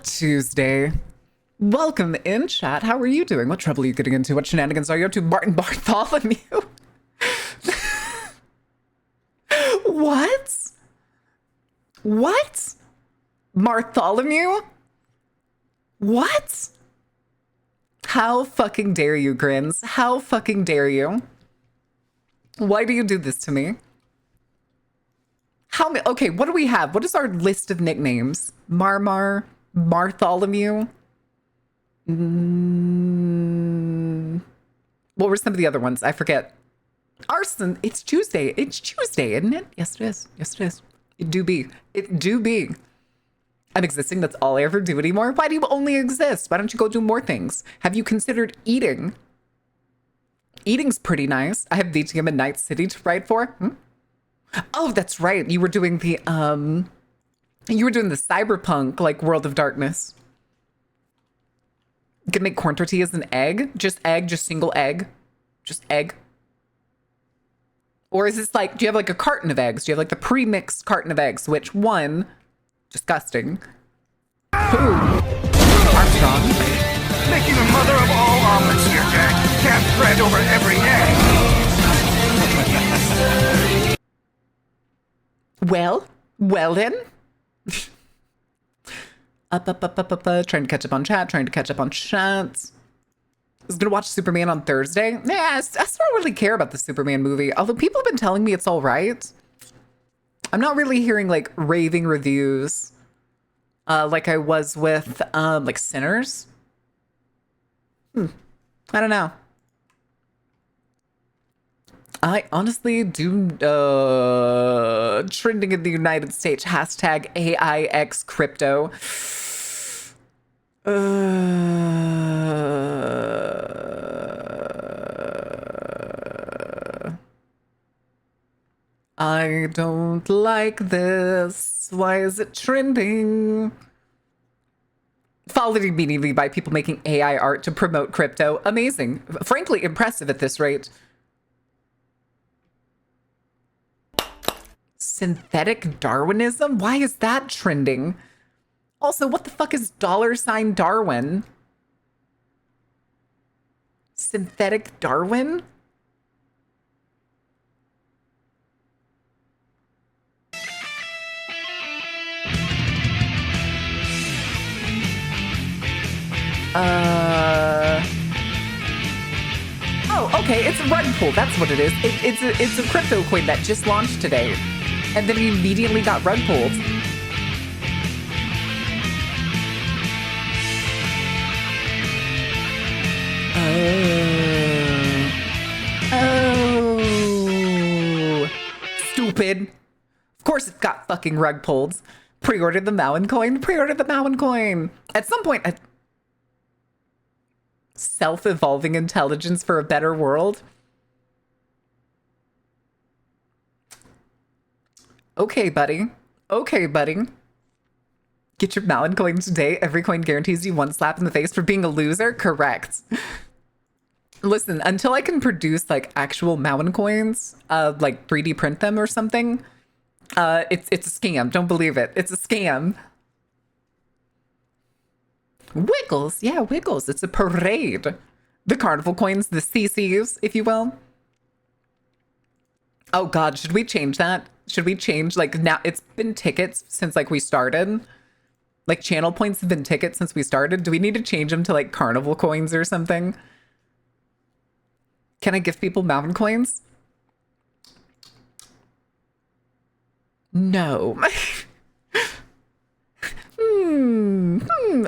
Tuesday. Welcome in, chat. How are you doing? What trouble are you getting into? What shenanigans are you up to? Martin Bartholomew? What? What? Bartholomew? What? How fucking dare you, Grins? How fucking dare you? Why do you do this to me? Okay, what do we have? What is our list of nicknames? Marmar? Bartholomew? What were some of the other ones? I forget. Arson. It's Tuesday. It's Tuesday, isn't it? Yes, it is. Yes, it is. It do be. It do be. I'm existing. That's all I ever do anymore. Why do you only exist? Why don't you go do more things? Have you considered eating? Eating's pretty nice. I have DTM in Night City to write for. Oh, that's right. You were doing the cyberpunk, like, World of Darkness. You can make corn tortillas and egg, just single egg, just egg. Or is this like, do you have like a carton of eggs? Do you have like the pre-mixed carton of eggs? Which one? Disgusting. Who? Armstrong. Making a mother of all omelets here, Jack. Can't spread over every egg. Well then. Up, trying to catch up on chat, I was gonna watch Superman on Thursday. Yeah, I still don't really care about the Superman movie. Although people have been telling me it's all right. I'm not really hearing like raving reviews, like I was with like Sinners. I don't know. I honestly do. Trending in the United States, hashtag AIX crypto. I don't like this. Why is it trending? Followed immediately by people making AI art to promote crypto. Amazing. Frankly, impressive at this rate. Synthetic Darwinism? Why is that trending? Also, what the fuck is $Darwin? Synthetic Darwin? Oh, okay, it's a rug pull. That's what it is. It's a crypto coin that just launched today. And then he immediately got rug pulled. Oh. Stupid. Of course it got fucking rug pulled. Pre-ordered the Mauen coin. At some point, self-evolving intelligence for a better world. Okay, buddy. Get your Mauen coin today. Every coin guarantees you one slap in the face for being a loser. Correct. Listen, until I can produce like actual Mauen coins, like 3D print them or something, it's a scam. Don't believe it. It's a scam. Wiggles. Yeah, Wiggles. It's a parade. The carnival coins, the CCs, if you will. Oh God, should we change that? Should we change, like, now it's been tickets since like we started. Like channel points have been tickets since we started. Do we need to change them to like carnival coins or something? Can I give people Mauen coins? No.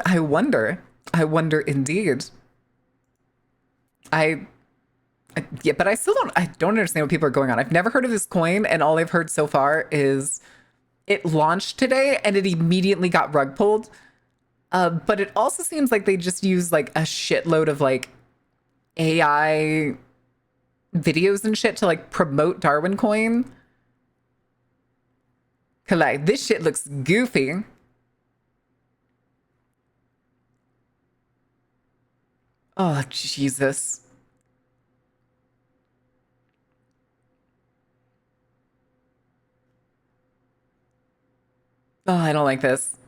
I wonder indeed. Yeah, but I don't understand what people are going on. I've never heard of this coin, and all I've heard so far is it launched today and it immediately got rug pulled. But it also seems like they just use like a shitload of like AI videos and shit to like promote Darwin coin. Like, this shit looks goofy. Oh, Jesus. Oh, I don't like this.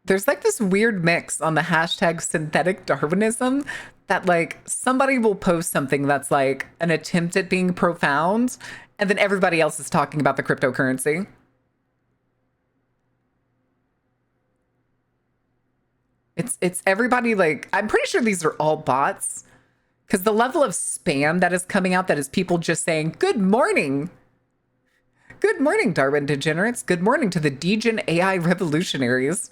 There's like this weird mix on the hashtag synthetic Darwinism that like somebody will post something that's like an attempt at being profound, and then everybody else is talking about the cryptocurrency. It's everybody like, I'm pretty sure these are all bots because the level of spam that is coming out, that is people just saying, good morning. Good morning, Darwin degenerates. Good morning to the Degen AI revolutionaries.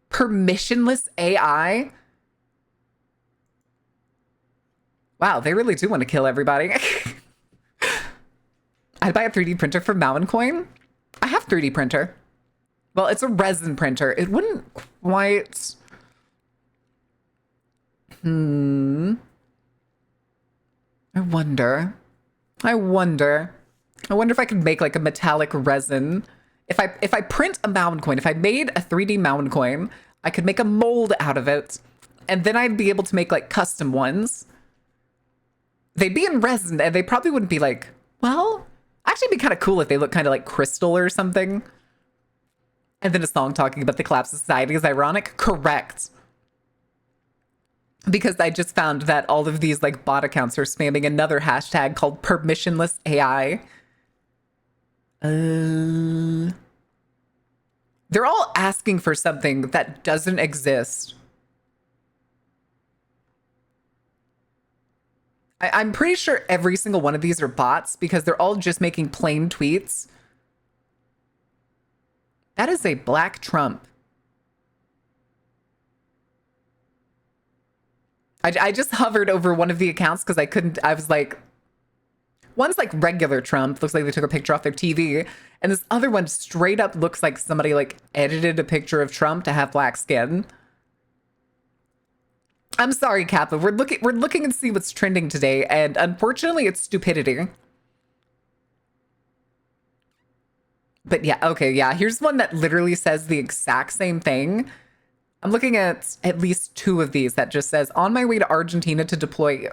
Permissionless AI? Wow, they really do want to kill everybody. I'd buy a 3D printer for Coin. I have 3D printer. Well, it's a resin printer. It wouldn't quite... I wonder if I could make like a metallic resin. If I print a Coin, if I made a 3D Coin, I could make a mold out of it, and then I'd be able to make like custom ones. They'd be in resin, and they probably wouldn't be like, well, actually it'd be kind of cool if they look kind of like crystal or something. And then a song talking about the collapse of society is ironic. Correct. Because I just found that all of these like bot accounts are spamming another hashtag called permissionless AI. They're all asking for something that doesn't exist. I'm pretty sure every single one of these are bots because they're all just making plain tweets. That is a black Trump. I just hovered over one of the accounts because I was like, one's like regular Trump, looks like they took a picture off their TV, and this other one straight up looks like somebody like edited a picture of Trump to have black skin. I'm sorry, Kappa. We're looking and see what's trending today, and unfortunately it's stupidity. But yeah, okay, yeah. Here's one that literally says the exact same thing. I'm looking at least two of these that just says, on my way to Argentina to deploy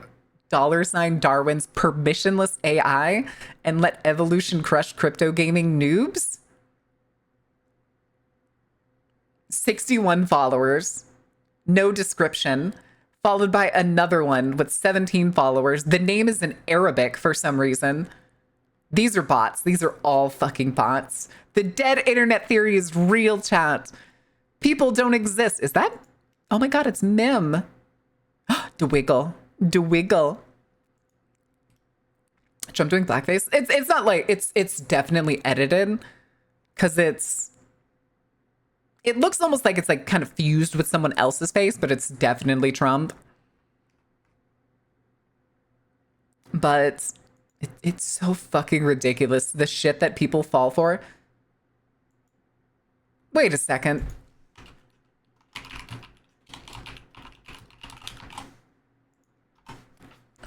$Darwin's permissionless AI and let evolution crush crypto gaming noobs. 61 followers, no description, followed by another one with 17 followers. The name is in Arabic for some reason. These are bots. These are all fucking bots. The dead internet theory is real, chat. People don't exist. Is that? Oh my God, it's Mim. DeWiggle. Trump doing blackface. It's not like it's definitely edited because it looks almost like it's like kind of fused with someone else's face, but it's definitely Trump. But it's so fucking ridiculous, the shit that people fall for. Wait a second.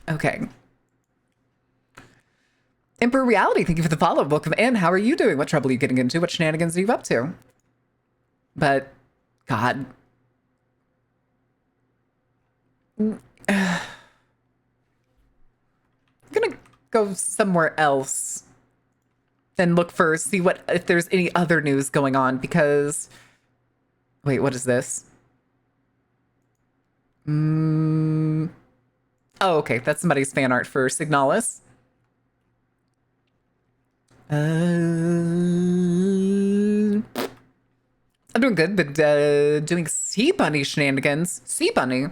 Okay. Emperor Reality, thank you for the follow. Welcome in. How are you doing? What trouble are you getting into? What shenanigans are you up to? But, God. I'm gonna go somewhere else and look for, see what, if there's any other news going on, because, wait, what is this? Oh, okay, that's somebody's fan art for Signalis. I'm doing good, but doing Sea Bunny shenanigans. Sea Bunny?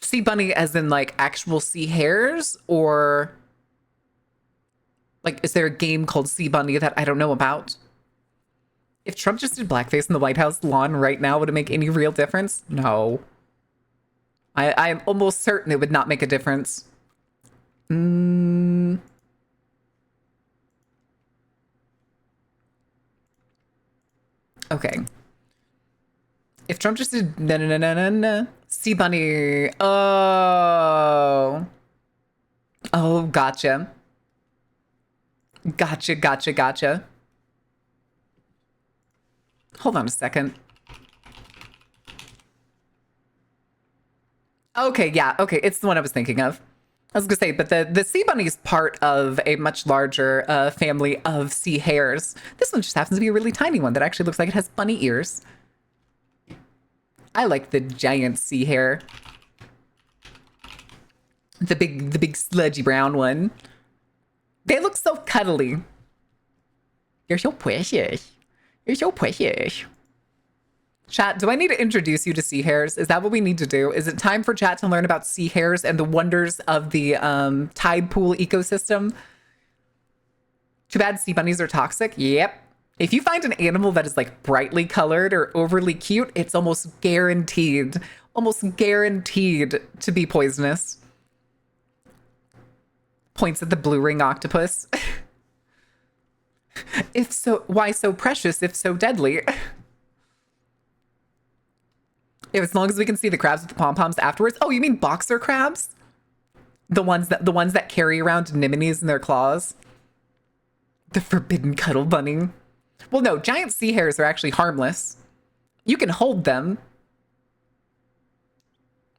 Sea Bunny as in like actual sea hares, or like is there a game called Sea Bunny that I don't know about? If Trump just did blackface in the White House lawn right now, would it make any real difference? No. I am almost certain it would not make a difference. Okay. If Trump just did Sea Bunny. Oh. Oh, gotcha. Gotcha. Hold on a second. Okay, yeah, okay, it's the one I was thinking of. I was gonna say, but the sea bunny's part of a much larger family of sea hares. This one just happens to be a really tiny one that actually looks like it has bunny ears. I like the giant sea hare. The big sludgy brown one. They look so cuddly. You're so precious. You're so precious. Chat, do I need to introduce you to sea hares? Is that what we need to do? Is it time for chat to learn about sea hares and the wonders of the tide pool ecosystem? Too bad sea bunnies are toxic. Yep. If you find an animal that is like brightly colored or overly cute, it's almost guaranteed to be poisonous. Points at the blue ring octopus. If so, why so precious if so deadly? As long as we can see the crabs with the pom-poms afterwards. Oh, you mean boxer crabs? The ones that carry around anemones in their claws? The forbidden cuddle bunny. Well, no, giant sea hares are actually harmless. You can hold them.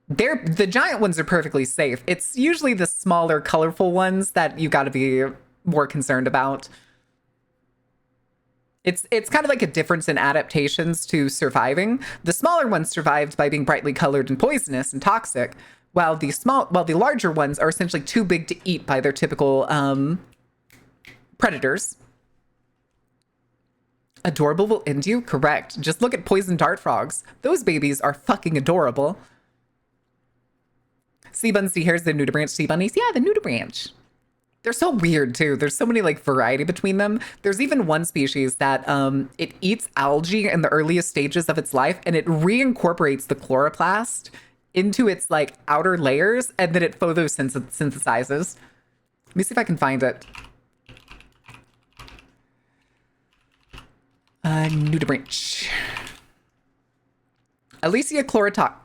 The giant ones are perfectly safe. It's usually the smaller, colorful ones that you got to be more concerned about. It's kind of like a difference in adaptations to surviving. The smaller ones survived by being brightly colored and poisonous and toxic, while the larger ones are essentially too big to eat by their typical predators. Adorable will end you? Correct. Just look at poison dart frogs. Those babies are fucking adorable. Sea buns, sea hares, the nudibranch sea bunnies. Yeah, the nudibranch. They're so weird too. There's so many like variety between them. There's even one species that it eats algae in the earliest stages of its life, and it reincorporates the chloroplast into its like outer layers, and then it photosynthesizes. Let me see if I can find it. Nudibranch. Alesia chlorotica.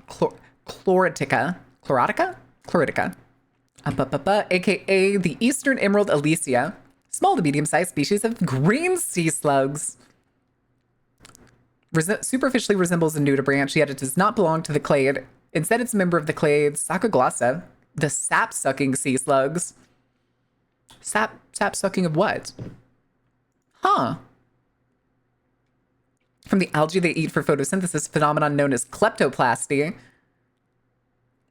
AKA the Eastern Emerald Alesia, small to medium-sized species of green sea slugs. Superficially resembles a nudibranch, yet it does not belong to the clade. Instead, it's a member of the clade Sacoglossa, the sap-sucking sea slugs. Sap-sucking of what? Huh. From the algae they eat for photosynthesis, phenomenon known as kleptoplasty.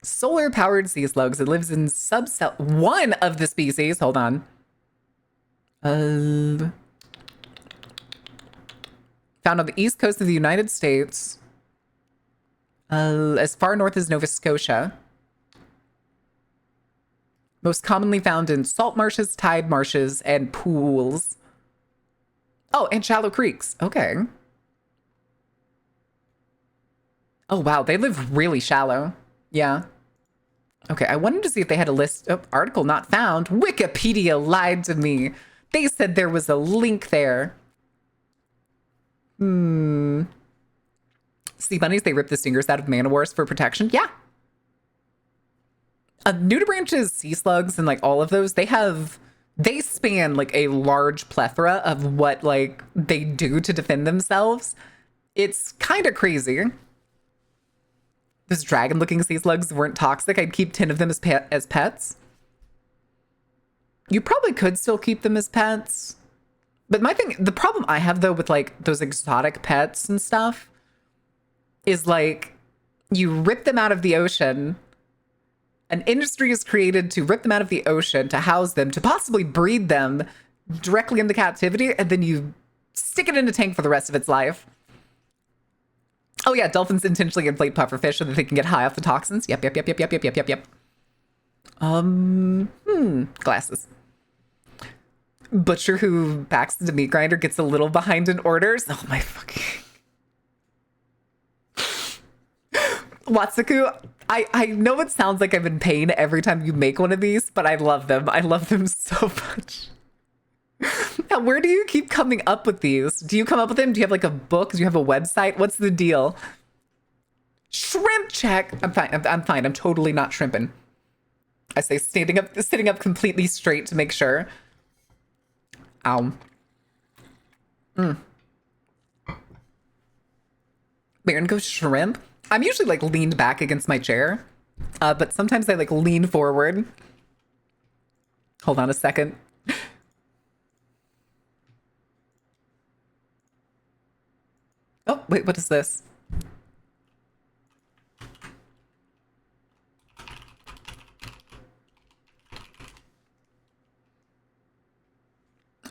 Solar-powered sea slugs. It lives in subcell. One of the species. Hold on. Found on the east coast of the United States, as far north as Nova Scotia. Most commonly found in salt marshes, tide marshes, and pools. Oh, and shallow creeks. Okay. Oh, wow. They live really shallow. Yeah. Okay, I wanted to see if they had a list. Oh, article not found. Wikipedia lied to me. They said there was a link there. Sea bunnies, they rip the stingers out of man-o-wars for protection. Yeah. Nudibranches, sea slugs, and like all of those, they span like a large plethora of what like they do to defend themselves. It's kind of crazy. Those dragon-looking sea slugs weren't toxic. I'd keep 10 of them as pets. You probably could still keep them as pets. But the problem I have, though, with, like, those exotic pets and stuff is, like, you rip them out of the ocean. An industry is created to rip them out of the ocean, to house them, to possibly breed them directly into captivity, and then you stick it in a tank for the rest of its life. Oh yeah, dolphins intentionally inflate pufferfish so that they can get high off the toxins. Yep. Glasses. Butcher who backs the meat grinder gets a little behind in orders. Oh my fucking... Watsuku, I know it sounds like I'm in pain every time you make one of these, but I love them. I love them so much. Now, where do you keep coming up with these? Do you come up with them? Do you have like a book? Do you have a website? What's the deal? Shrimp check. I'm fine. I'm fine. I'm totally not shrimping. I say sitting up completely straight to make sure. Ow. Baron goes shrimp. I'm usually like leaned back against my chair, but sometimes I like lean forward. Hold on a second. Oh, wait, what is this?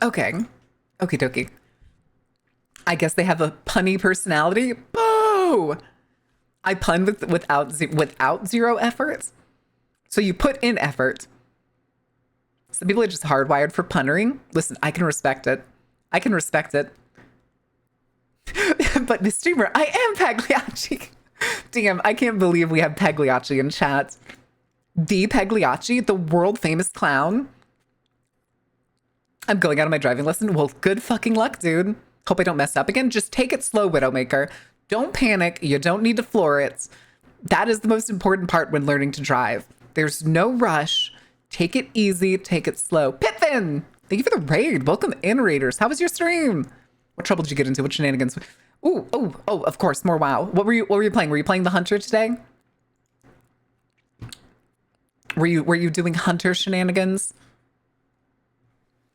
Okay. Okie dokie. I guess they have a punny personality. Boo! I pun without zero effort. So you put in effort. Some people are just hardwired for punnering. Listen, I can respect it. I can respect it. But the streamer, I am Pagliacci. Damn, I can't believe we have Pagliacci in chat. The Pagliacci, the world famous clown. I'm going out of my driving lesson. Well, good fucking luck, dude. Hope I don't mess up again. Just take it slow, Widowmaker. Don't panic. You don't need to floor it. That is the most important part when learning to drive. There's no rush. Take it easy. Take it slow. Piffin! Thank you for the raid. Welcome in, Raiders. How was your stream? What trouble did you get into? What shenanigans? Ooh, oh, of course, more WoW. What were you playing? Were you playing the Hunter today? Were you doing Hunter shenanigans?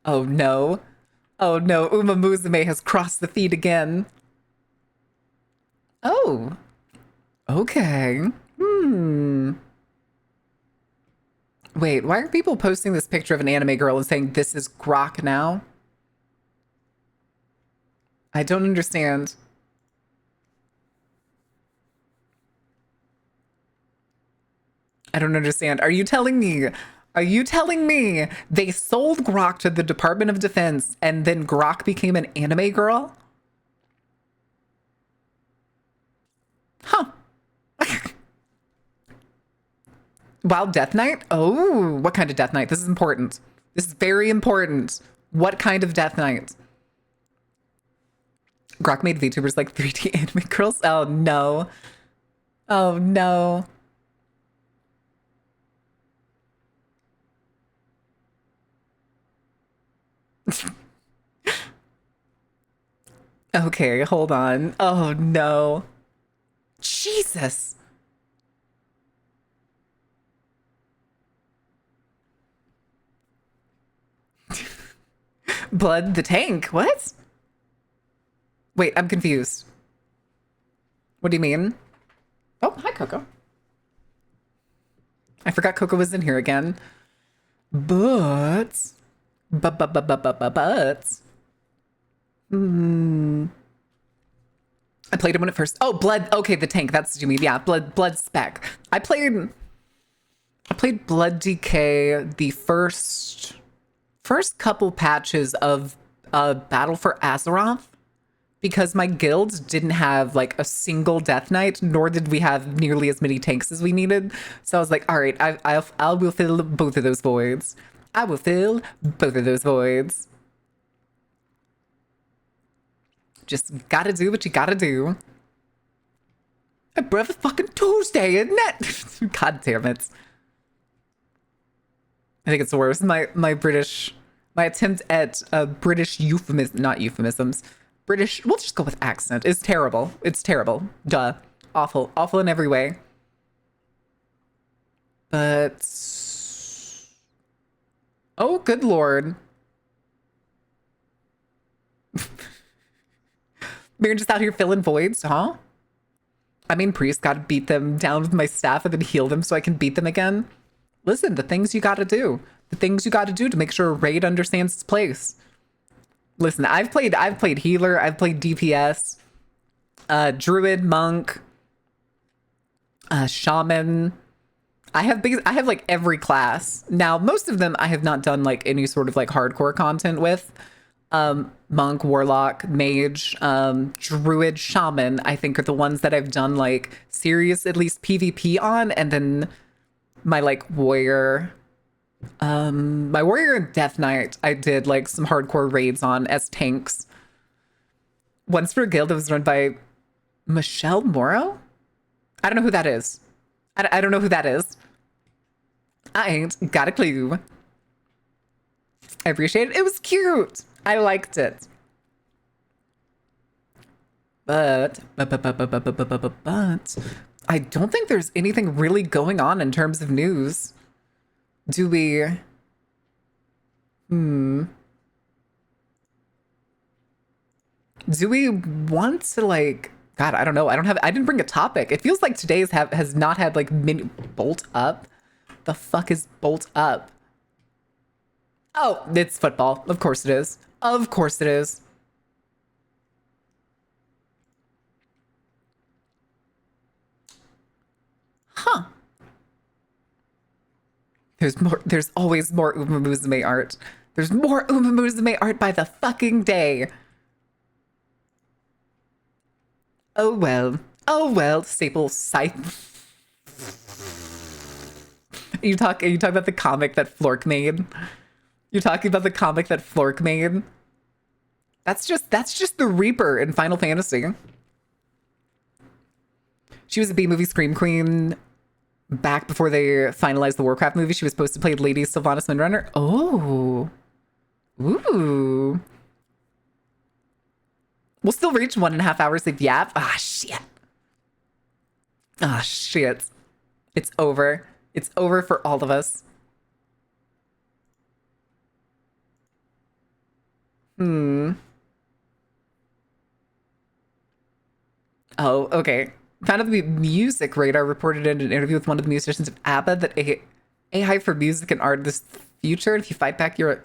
Oh no. Oh no, Uma Musume has crossed the feed again. Oh. Okay. Wait, why are people posting this picture of an anime girl and saying this is Grok now? I don't understand. I don't understand. Are you telling me they sold Grok to the Department of Defense and then Grok became an anime girl? Huh. Wild Death Knight? Oh, what kind of Death Knight? This is important. This is very important. What kind of Death Knight? Grok made VTubers like 3D anime girls? Oh no. Oh no. Okay, hold on. Oh no. Jesus. Blood the Tank? What? Wait, I'm confused. What do you mean? Oh, hi, Coco. I forgot Coco was in here again. But... I played it when it first... Oh, Blood... Okay, the tank. That's what you mean. Yeah, Blood Spec. I played Blood DK the first couple patches of Battle for Azeroth because my guild didn't have like a single Death Knight, nor did we have nearly as many tanks as we needed. So I was like, all right, I will fill both of those voids. I will fill both of those voids. Just gotta do what you gotta do. A brother fucking Tuesday, isn't it? God damn it. I think it's worse. My attempt at British not euphemisms. British, we'll just go with accent. Is terrible. It's terrible. Duh. Awful. Awful in every way. But... Oh, good lord. We're just out here filling voids, huh? I mean, Priest gotta beat them down with my staff and then heal them so I can beat them again. Listen, the things you gotta do. The things you gotta do to make sure a raid understands its place. Listen, I've played healer, I've played DPS, druid, monk, shaman. I have like every class. Now, most of them I have not done like any sort of like hardcore content with. Monk, warlock, mage, druid, shaman, I think are the ones that I've done like serious, at least PvP on, and then my like warrior, my warrior and Death Knight, I did like some hardcore raids on as tanks. Once for a guild that was run by Michelle Morrow? I don't know who that is. I don't know who that is. I ain't got a clue. I appreciate it. It was cute. I liked it. But I don't think there's anything really going on in terms of news. Do we? Do we want to like? God, I don't know. I didn't bring a topic. It feels like today's has not had like mini bolt up. The fuck is bolt up? Oh, it's football. Of course it is. Of course it is. Huh. There's more. There's always more Uma Musume art. There's more Uma Musume art by the fucking day. Oh well. Oh well. Staple scythe. You talk about the comic that Flork made. You're talking about the comic that Flork made. That's just the Reaper in Final Fantasy. She was a B-movie Scream Queen back before they finalized the Warcraft movie. She was supposed to play Lady Sylvanas Windrunner. Oh. Ooh. We'll still reach 1.5 hours of yap. Ah, shit. Ah, shit. It's over. It's over for all of us. Oh, okay. Found out the music radar reported in an interview with one of the musicians of ABBA that AI for music and art is the future. If you fight back, you're...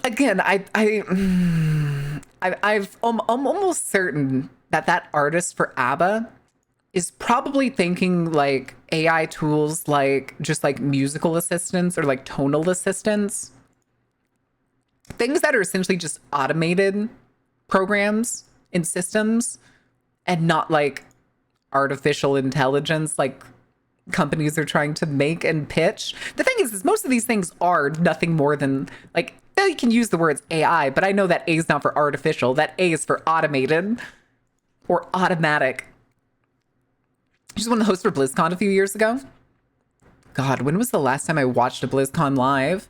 Again, I'm almost certain that artist for ABBA is probably thinking like AI tools like just like musical assistants or like tonal assistants. Things that are essentially just automated programs and systems and not like artificial intelligence like companies are trying to make and pitch. The thing is most of these things are nothing more than like, you can use the words AI, but I know that A is not for artificial. That A is for automated or automatic. She's one of the hosts for BlizzCon a few years ago. God, when was the last time I watched a BlizzCon live?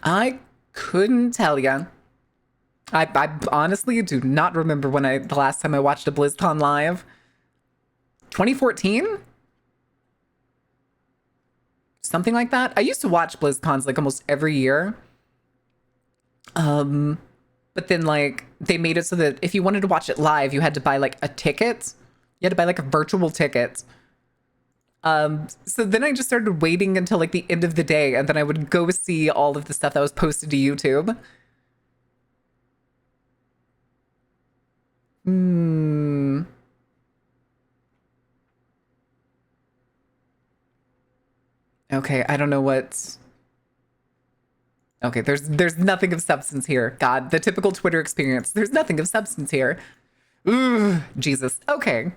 I couldn't tell ya. I honestly do not remember the last time I watched a BlizzCon live. 2014? Something like that. I used to watch BlizzCons like almost every year. But then like they made it so that if you wanted to watch it live, you had to buy like a ticket. You had to buy like a virtual ticket. So then I just started waiting until like the end of the day, and then I would go see all of the stuff that was posted to YouTube. Okay, I don't know what. Okay, there's nothing of substance here. God, the typical Twitter experience. There's nothing of substance here. Ooh, Jesus. Okay.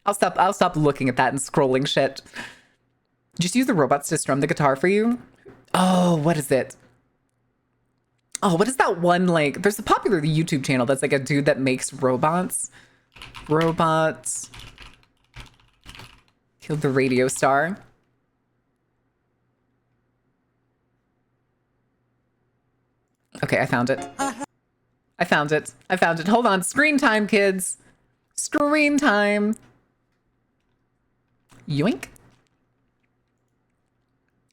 I'll stop looking at that and scrolling shit. Just use the robots to strum the guitar for you. Oh, what is it? Oh, what is that one like? There's a popular YouTube channel that's like a dude that makes robots. Robots. Killed the radio star. Okay, I found it. I found it. I found it. Hold on. Screen time, kids. Screen time. Yoink.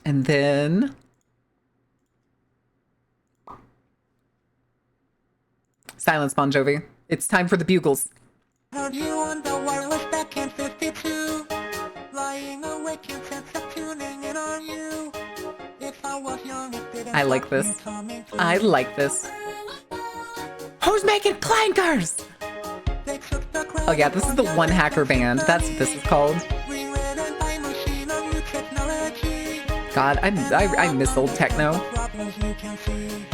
And then... Silence, Bon Jovi. It's time for the bugles. Heard you on the wireless back in 52. Lying awake in sense of tuning in on you. If I was young, it didn't I like stop me this. coming through. I like this. Who's making clankers? They took the Oh yeah, this is the One Hacker Band. That's what this is called. Reread an time machine of new technology. God, I miss old techno. Problems you can see.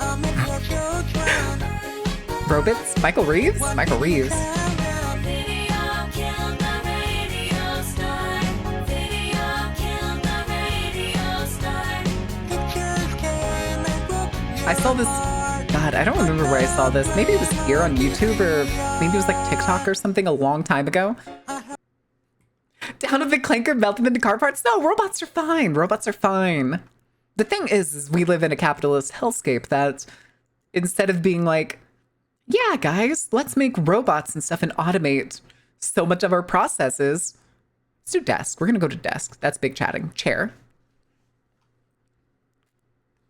Amid your children, Robots? Michael Reeves? Michael Reeves. Video killed the radio star. Video killed the radio star. pictures came and broke your I saw this. heart. God, I don't remember where I saw this. Maybe it was here on YouTube or maybe it was like TikTok or something a long time ago. Down a big clanker, melt them into car parts. No, robots are fine. Robots are fine. The thing is we live in a capitalist hellscape that instead of being like, Yeah, guys, let's make robots and stuff and automate so much of our processes. Let's do desk. We're going to go to desk. That's big chatting. Chair.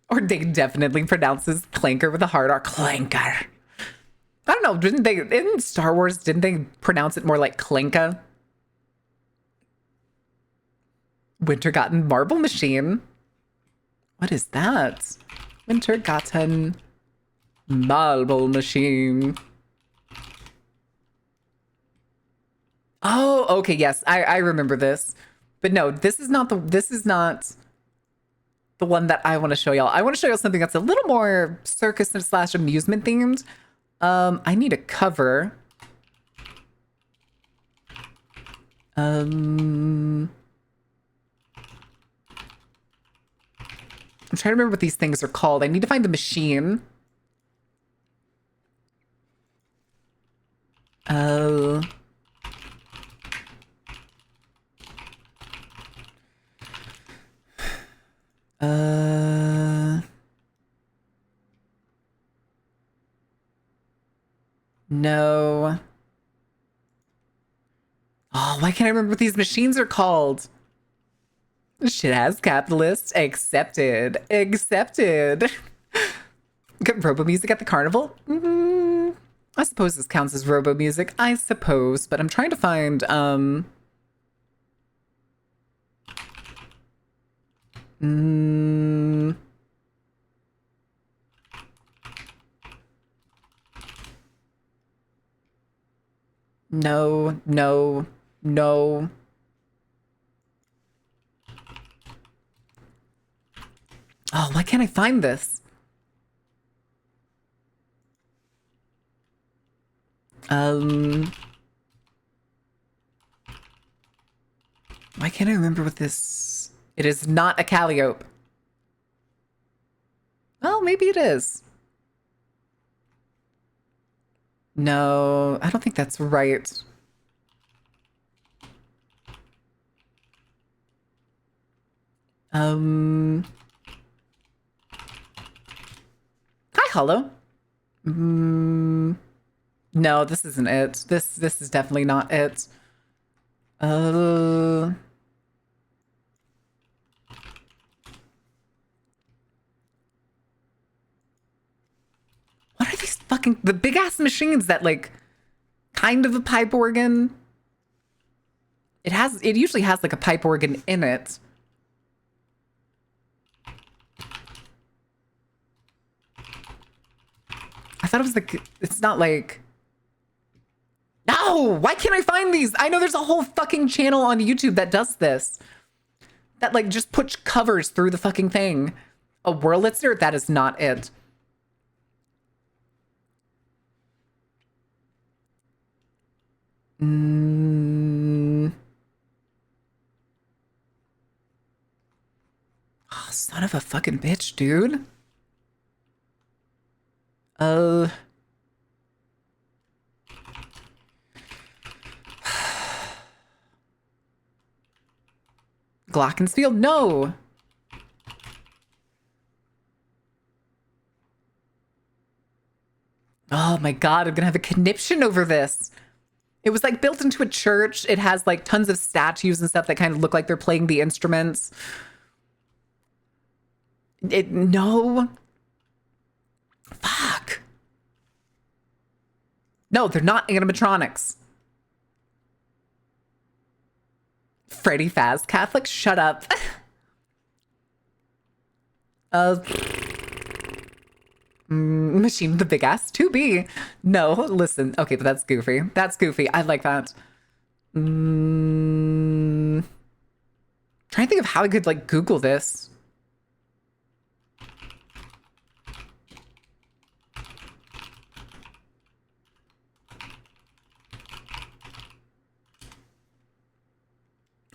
Or they definitely pronounces clanker with a hard R. Clanker. I don't know. Didn't they, in Star Wars, didn't they pronounce it more like Clanka? Wintergotten marble machine. What is that? Wintergotten marble machine. Oh, okay, yes. I remember this. But no, this is not the one that I want to show y'all. I want to show y'all something that's a little more circus / amusement themed. I need a cover. I'm trying to remember what these things are called. I need to find the machine. No. Oh, why can't I remember what these machines are called? Shit has capitalists. Accepted. Accepted. Good robo music at the carnival? I suppose this counts as robo music. I suppose, but I'm trying to find no, no, no. Oh, why can't I find this? Why can't I remember what this... It is not a calliope. Well, maybe it is. No, I don't think that's right. Hi, Hollow. No, this isn't it. This is definitely not it. What are these fucking the big ass machines that like kind of a pipe organ? It usually has like a pipe organ in it. I thought it was like, it's not like... No! Why can't I find these? I know there's a whole fucking channel on YouTube that does this. That like just puts covers through the fucking thing. A Wurlitzer? That is not it. Oh, son of a fucking bitch, dude. Glockenspiel? No. Oh my god, I'm gonna have a conniption over this. It was like built into a church. It has like tons of statues and stuff that kind of look like they're playing the instruments. No. Fuck. No, they're not animatronics. Freddy Faz Catholic? Shut up. Machine with the big ass 2B. No, listen. Okay, but that's goofy. That's goofy. I like that. Trying to think of how I could like Google this.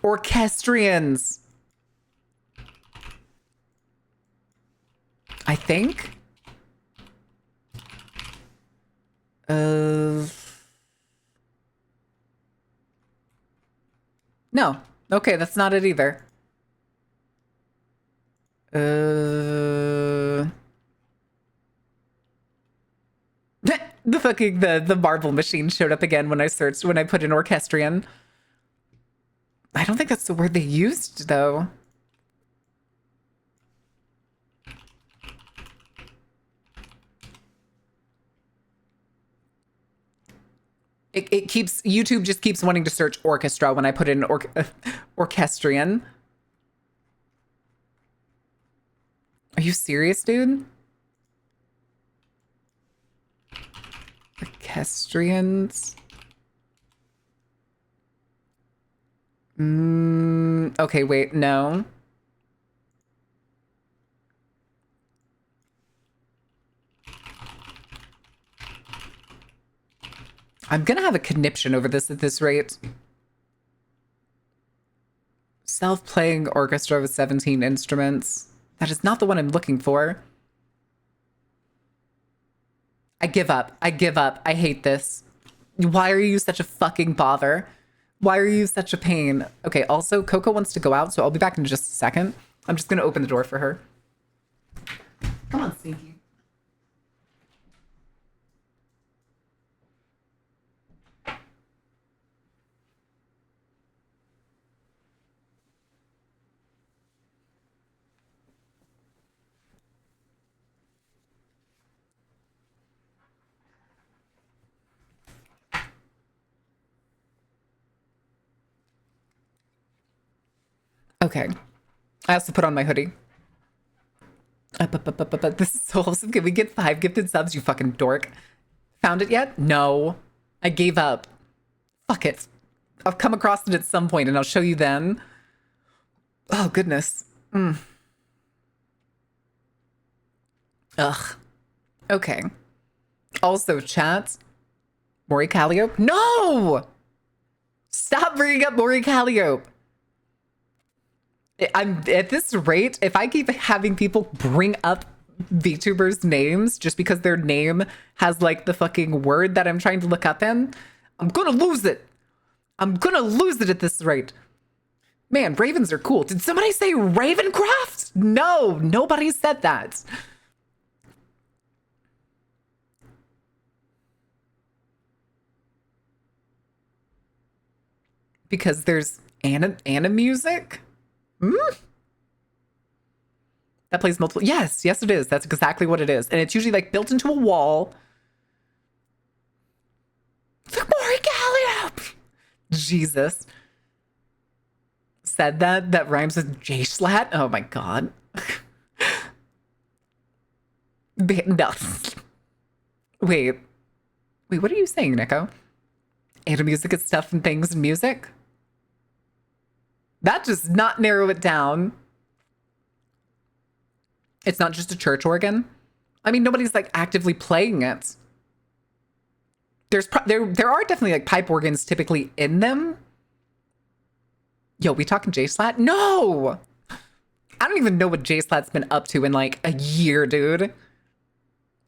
Orchestrions. I think. No. Okay, that's not it either. The fucking the marble machine showed up again when I searched, when I put in orchestrion. I don't think that's the word they used, though. It keeps, YouTube just keeps wanting to search orchestra when I put in orchestrion. Are you serious, dude? Orchestrions. Okay, wait, no. I'm gonna have a conniption over this at this rate. Self-playing orchestra with 17 instruments. That is not the one I'm looking for. I give up. I give up. I hate this. Why are you such a fucking bother? Why are you such a pain? Okay, also, Coco wants to go out, so I'll be back in just a second. I'm just gonna open the door for her. Come on, Sneaky. Okay. I also put on my hoodie. This is so awesome. Can we get 5 gifted subs, you fucking dork? Found it yet? No. I gave up. Fuck it. I'll come across it at some point and I'll show you then. Oh, goodness. Ugh. Okay. Also, chat. Maury Calliope? No! Stop bringing up Maury Calliope. I'm at this rate, if I keep having people bring up VTubers' names just because their name has like the fucking word that I'm trying to look up in, I'm gonna lose it. I'm gonna lose it at this rate. Man, ravens are cool. Did somebody say Ravencroft? No, nobody said that. Because there's Anna music? That plays multiple. Yes, it is. That's exactly what it is. And it's usually like built into a wall. The Maury Calliope! Jesus. Said that rhymes with J-Slat? Oh my god. No. Wait, what are you saying, Nico? Anna music is stuff and things and music? That does not narrow it down. It's not just a church organ. I mean, nobody's like actively playing it. There are definitely like pipe organs typically in them. Yo, we talking J-Slat? No! I don't even know what J-Slat's been up to in like a year, dude.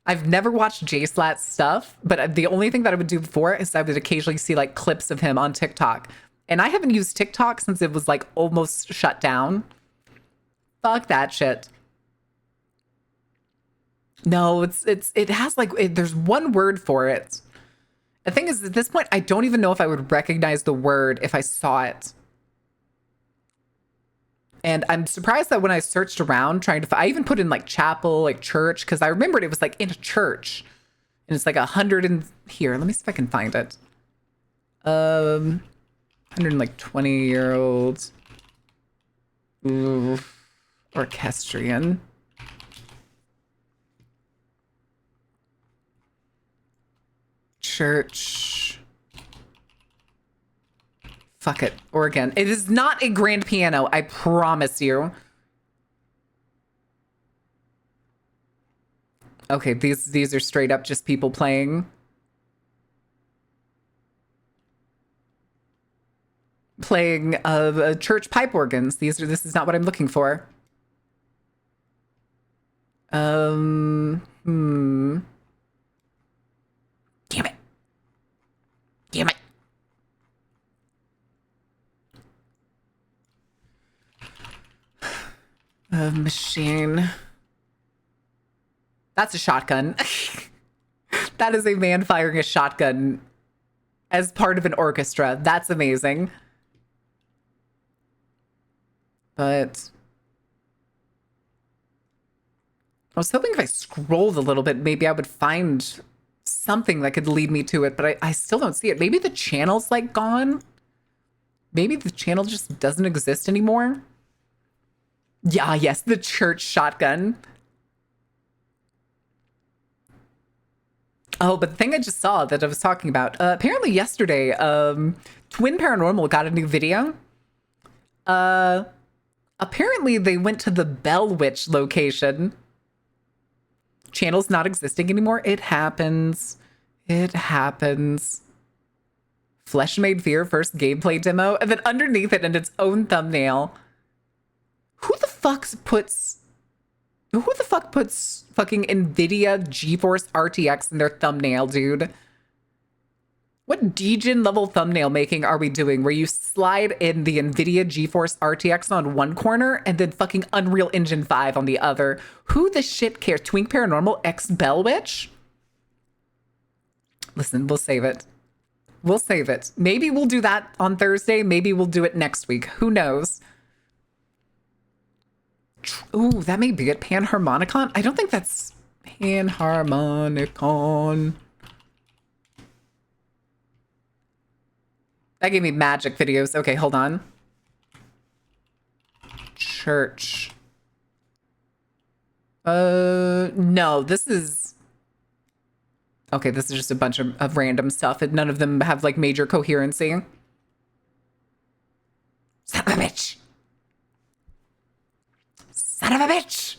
I've never watched J-Slat stuff, but the only thing that I would do before is I would occasionally see like clips of him on TikTok. And I haven't used TikTok since it was like almost shut down. Fuck that shit. No, it has like, there's one word for it. The thing is, at this point, I don't even know if I would recognize the word if I saw it. And I'm surprised that when I searched around trying to, I even put in like chapel, like church, because I remembered it was like in a church. And it's like 100 and, here, let me see if I can find it. 120-year-old orchestrion. Church. Fuck it. Organ. It is not a grand piano, I promise you. Okay, these are straight up just people playing. Playing church pipe organs. This is not what I'm looking for. Damn it. Damn it. Machine. That's a shotgun. That is a man firing a shotgun as part of an orchestra. That's amazing. But I was hoping if I scrolled a little bit, maybe I would find something that could lead me to it, but I still don't see it. Maybe the channel's like gone. Maybe the channel just doesn't exist anymore. Yeah, yes, the church shotgun. Oh, but the thing I just saw that I was talking about, apparently yesterday, Twin Paranormal got a new video. Apparently they went to the Bell Witch location. Channel's not existing anymore. It happens. It happens. Flesh Made Fear first gameplay demo, and then underneath it in its own thumbnail. Who the fuck puts fucking NVIDIA GeForce RTX in their thumbnail, dude? What degen level thumbnail making are we doing where you slide in the NVIDIA GeForce RTX on one corner and then fucking Unreal Engine 5 on the other? Who the shit cares? Twink Paranormal X Bell Witch? Listen, we'll save it. We'll save it. Maybe we'll do that on Thursday. Maybe we'll do it next week. Who knows? Ooh, that may be it. Panharmonicon? I don't think that's Panharmonicon. That gave me magic videos. Okay, hold on. Church. No, this is... Okay, this is just a bunch of random stuff, and none of them have, like, major coherency. Son of a bitch! Son of a bitch!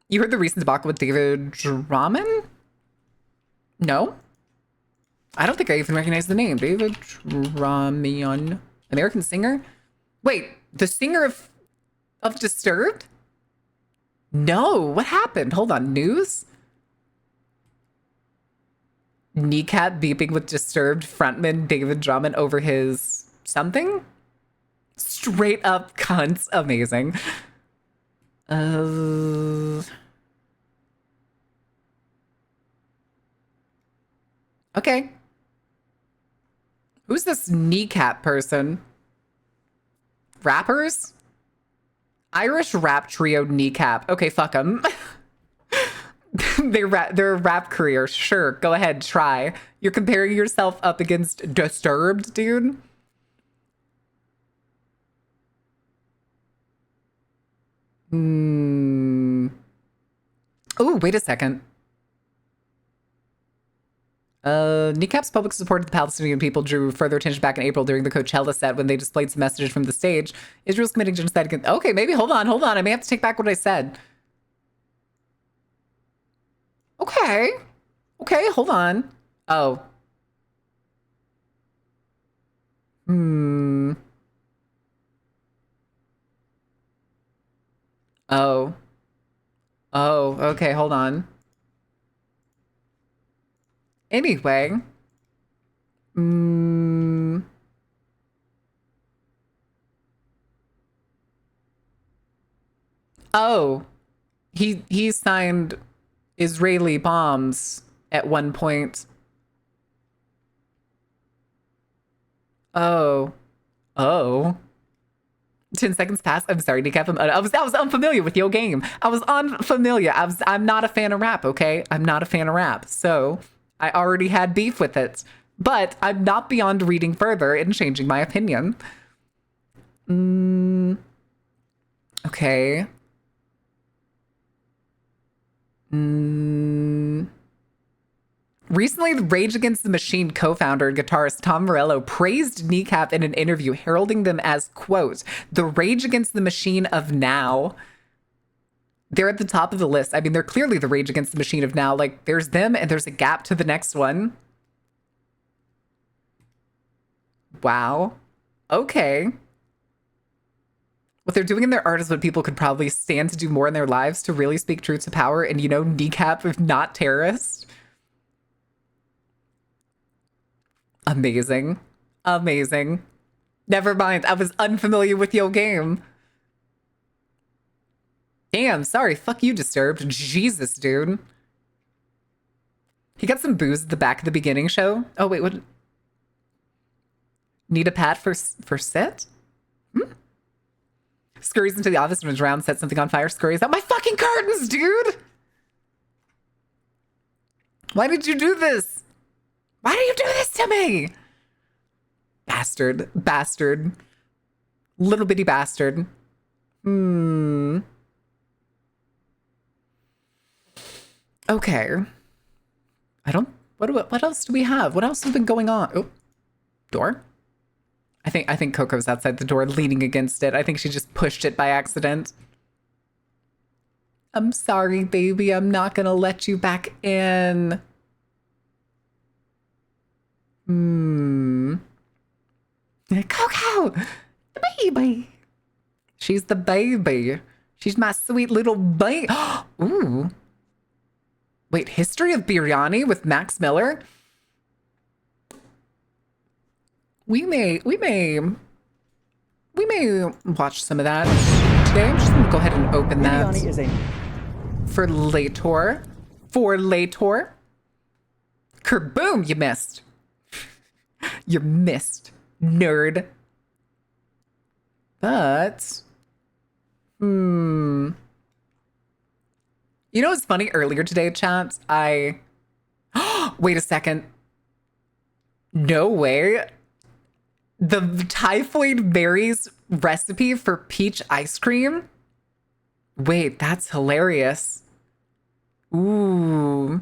You heard the recent debacle with David Drummond? No? I don't think I even recognize the name. David Drummond. American singer? Wait, the singer of Disturbed? No, what happened? Hold on, news? Kneecap beeping with Disturbed frontman David Drummond over his something? Straight up cunts. Amazing. Okay. Who's this Kneecap person? Rappers? Irish rap trio Kneecap. Okay, fuck them. Their rap career. Sure, go ahead, try. You're comparing yourself up against Disturbed, dude? Oh, wait a second. Kneecap's public support of the Palestinian people drew further attention back in April during the Coachella set when they displayed some messages from the stage. Israel's committing genocide against... Okay, maybe, hold on. I may have to take back what I said. Okay, hold on. Oh. Oh, okay, hold on. Anyway. Oh. He signed Israeli bombs at one point. Oh. 10 seconds passed. I'm sorry, Kneecap. I was unfamiliar with your game. I'm not a fan of rap, okay? I'm not a fan of rap. So I already had beef with it. But I'm not beyond reading further and changing my opinion. Okay. Recently, the Rage Against the Machine co-founder and guitarist Tom Morello praised Kneecap in an interview, heralding them as, quote, the Rage Against the Machine of now. They're at the top of the list. I mean, they're clearly the Rage Against the Machine of now. Like, there's them and there's a gap to the next one. Wow. Okay. What they're doing in their art is what people could probably stand to do more in their lives to really speak truth to power and, you know, Kneecap if not terrorist. Amazing. Never mind. I was unfamiliar with your game. Damn, sorry. Fuck you, Disturbed. Jesus, dude. He got some booze at the back of the beginning show. Oh, wait, what? Need a pat for set? Scurries into the office and runs around, sets something on fire, scurries out. My fucking curtains, dude! Why did you do this? Why do you do this to me? Bastard. Bastard. Little bitty bastard. Okay. What else do we have? What else has been going on? Oh, door? I think Coco's outside the door leaning against it. I think she just pushed it by accident. I'm sorry, baby. I'm not gonna let you back in. Coco! The baby! She's the baby. She's my sweet little baby. Ooh. Wait, History of Biryani with Max Miller? We may watch some of that today. I'm just gonna go ahead and open that for Lator. Kerboom, you missed. You missed, nerd. But, you know what's funny? Earlier today, chat, wait a second. No way. The Typhoid Berries recipe for peach ice cream? Wait, that's hilarious. Ooh.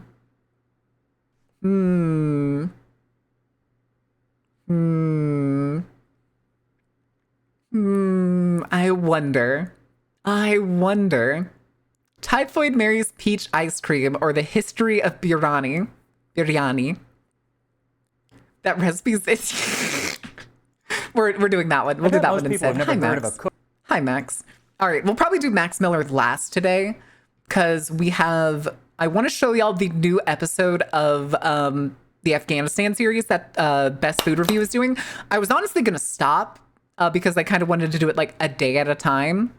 I wonder. Typhoid Mary's peach ice cream or the history of biryani. That recipe's we're doing that one. We'll do that one instead. Hi, Max. Hi, Max. All right, we'll probably do Max Miller last today because I want to show y'all the new episode of the Afghanistan series that Best Food Review is doing. I was honestly going to stop because I kind of wanted to do it like a day at a time.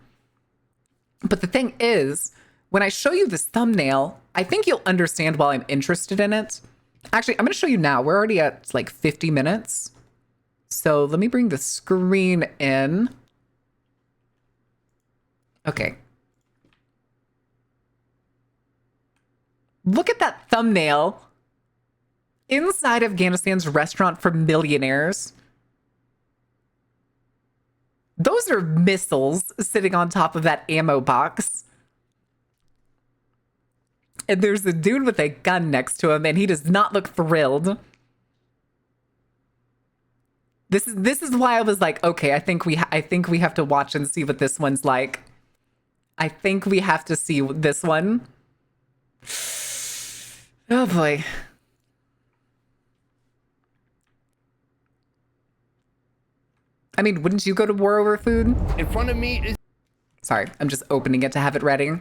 But the thing is, when I show you this thumbnail, I think you'll understand why I'm interested in it. Actually, I'm going to show you now. We're already at like 50 minutes. So let me bring the screen in. Okay. Look at that thumbnail. Inside Afghanistan's restaurant for millionaires. Those are missiles sitting on top of that ammo box. And there's a dude with a gun next to him, and he does not look thrilled. This is why I was like, okay, I think we have to watch and see what this one's like. I think we have to see this one. Oh boy. I mean, wouldn't you go to war over food? In front of me is... Sorry, I'm just opening it to have it ready.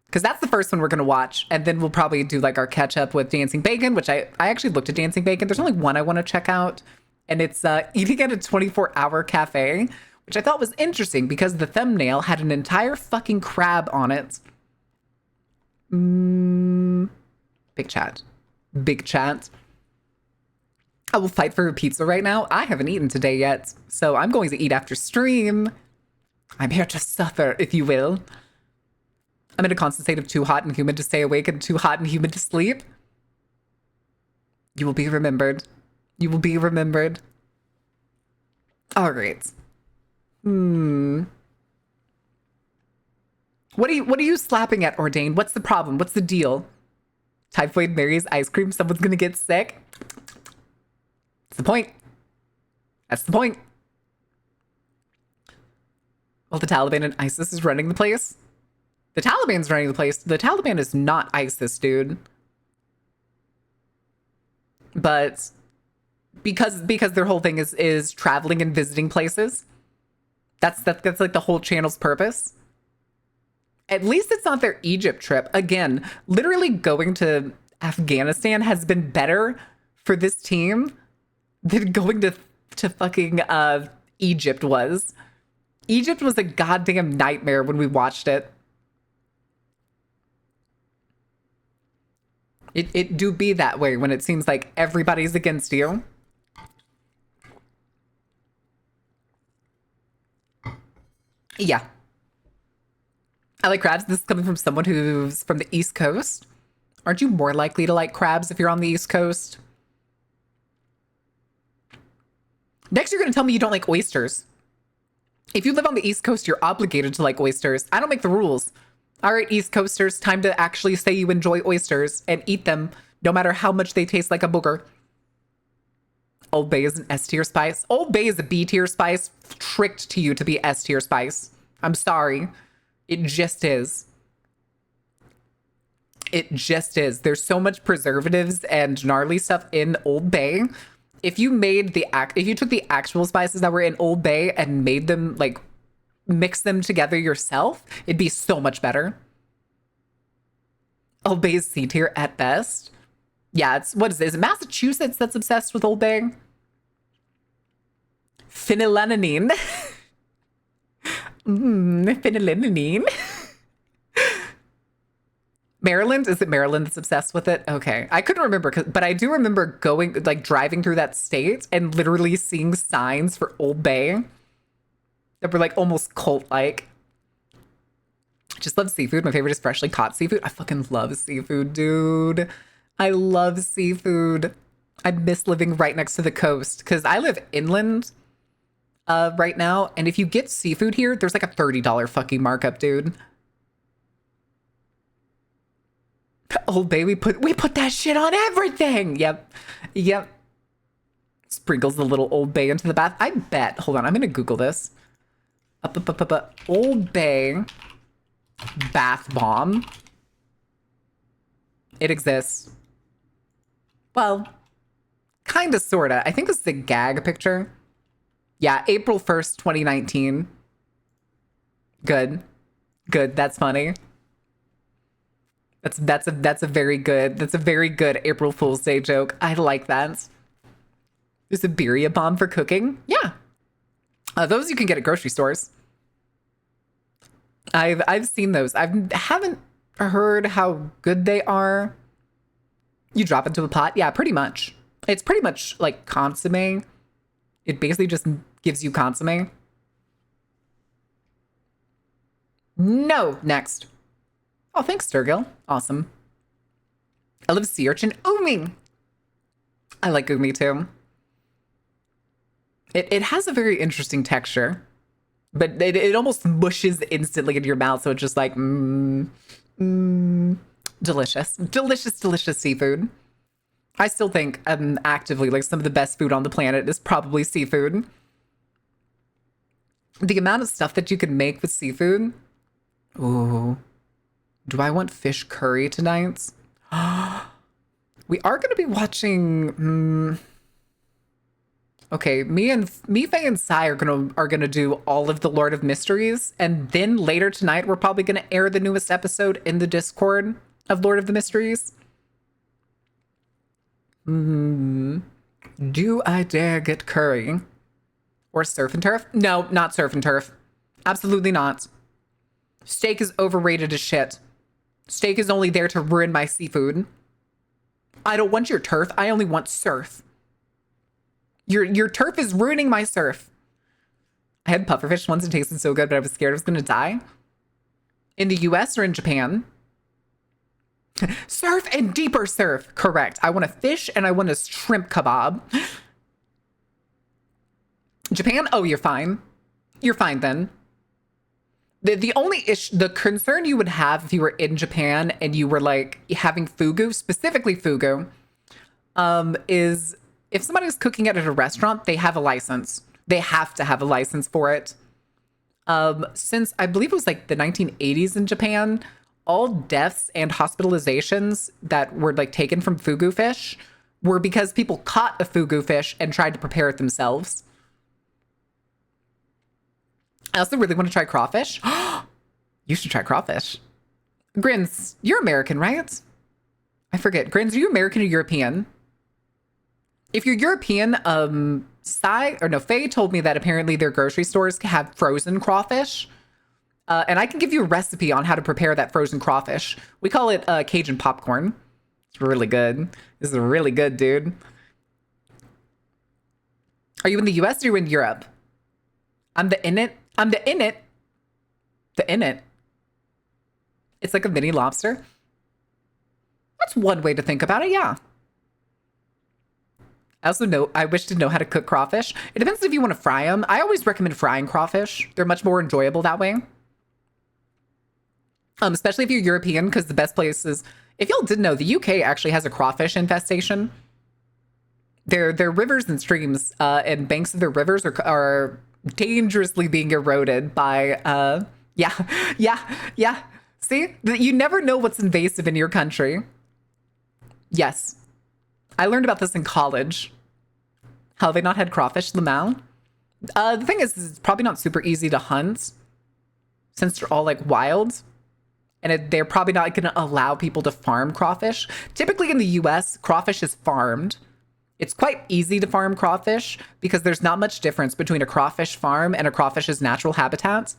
Because that's the first one we're going to watch. And then we'll probably do like our catch up with Dancing Bacon, which I actually looked at Dancing Bacon. There's only one I want to check out. And it's eating at a 24-hour cafe, which I thought was interesting because the thumbnail had an entire fucking crab on it. Big chat. Big chat. I will fight for a pizza right now. I haven't eaten today yet, so I'm going to eat after stream. I'm here to suffer, if you will. I'm in a constant state of too hot and humid to stay awake and too hot and humid to sleep. You will be remembered. You will be remembered. All right. What are you slapping at, Ordain? What's the problem? What's the deal? Typhoid Mary's ice cream. Someone's gonna get sick. That's the point. That's the point. Well, the Taliban and ISIS is running the place. The Taliban's running the place. The Taliban is not ISIS, dude. But because their whole thing is traveling and visiting places. That's like the whole channel's purpose. At least it's not their Egypt trip. Again, literally going to Afghanistan has been better for this team than going to fucking Egypt was. Egypt was a goddamn nightmare when we watched it. It do be that way when it seems like everybody's against you. Yeah. I like crabs. This is coming from someone who's from the East Coast. Aren't you more likely to like crabs if you're on the East Coast? Next, you're going to tell me you don't like oysters. If you live on the East Coast, you're obligated to like oysters. I don't make the rules. All right, East Coasters, time to actually say you enjoy oysters and eat them, no matter how much they taste like a booger. Old Bay is an S tier spice. Old Bay is a B tier spice, tricked to you to be S tier spice. I'm sorry. It just is. It just is. There's so much preservatives and gnarly stuff in Old Bay. If you took the actual spices that were in Old Bay and made them, like, mix them together yourself, it'd be so much better. Old Bay is C tier at best. Yeah, it's, what is it? Is it Massachusetts that's obsessed with Old Bay? Phenylalanine. Phenylalanine. Maryland? Is it Maryland that's obsessed with it? Okay. I couldn't remember, but I do remember going, like, driving through that state and literally seeing signs for Old Bay that were, like, almost cult-like. Just love seafood. My favorite is freshly caught seafood. I fucking love seafood, dude. I love seafood. I miss living right next to the coast because I live inland right now. And if you get seafood here, there's like a $30 fucking markup, dude. Old Bay, we put that shit on everything. Yep. Sprinkles the little Old Bay into the bath. I bet. Hold on, I'm gonna Google this. Old Bay bath bomb. It exists. Well, kinda, sorta. I think this is a gag picture. Yeah, April 1st, 2019. Good. That's funny. That's a very good April Fool's Day joke. I like that. There's a birria bomb for cooking. Yeah. Those you can get at grocery stores. I've seen those. I haven't heard how good they are. You drop into a pot. Yeah, pretty much. It's pretty much like consomme. It basically just gives you consomme. No, next. Oh, thanks, Sturgill. Awesome. I love sea urchin. Umi! I like umi too. It has a very interesting texture, but it almost mushes instantly into your mouth, so it's just like, delicious. Delicious seafood. I still think actively, like, some of the best food on the planet is probably seafood. The amount of stuff that you can make with seafood. Ooh. Do I want fish curry tonight? We are going to be watching. Okay, me, Faye, and Sai are gonna do all of the Lord of Mysteries, and then later tonight we're probably gonna air the newest episode in the Discord of Lord of the Mysteries. Do I dare get curry or surf and turf? No, not surf and turf. Absolutely not. Steak is overrated as shit. Steak is only there to ruin my seafood. I don't want your turf. I only want surf. Your turf is ruining my surf. I had pufferfish once. It tasted so good, but I was scared I was going to die. In the US or in Japan? Surf and deeper surf. Correct. I want a fish and I want a shrimp kebab. Japan? Oh, you're fine. You're fine then. The only issue, the concern you would have if you were in Japan and you were like having fugu, specifically fugu, is if somebody's cooking it at a restaurant, they have a license. They have to have a license for it. Since I believe it was like the 1980s in Japan, all deaths and hospitalizations that were like taken from fugu fish were because people caught a fugu fish and tried to prepare it themselves. I also really want to try crawfish. You should try crawfish. Grins, you're American, right? I forget. Grins, are you American or European? If you're European, Faye told me that apparently their grocery stores have frozen crawfish. And I can give you a recipe on how to prepare that frozen crawfish. We call it Cajun popcorn. It's really good. This is really good, dude. Are you in the US or are you in Europe? I'm the in it. I'm the in it. The in it. It's like a mini lobster. That's one way to think about it, yeah. I wish to know how to cook crawfish. It depends if you want to fry them. I always recommend frying crawfish. They're much more enjoyable that way. Especially if you're European, because the best place is, if y'all didn't know, the UK actually has a crawfish infestation. Their rivers and streams and banks of their rivers are dangerously being eroded by, yeah. See, you never know what's invasive in your country. Yes. I learned about this in college. How they not had crawfish, Lamau. The thing is, it's probably not super easy to hunt since they're all like wild. And they're probably not going to allow people to farm crawfish. Typically in the US, crawfish is farmed. It's quite easy to farm crawfish because there's not much difference between a crawfish farm and a crawfish's natural habitat.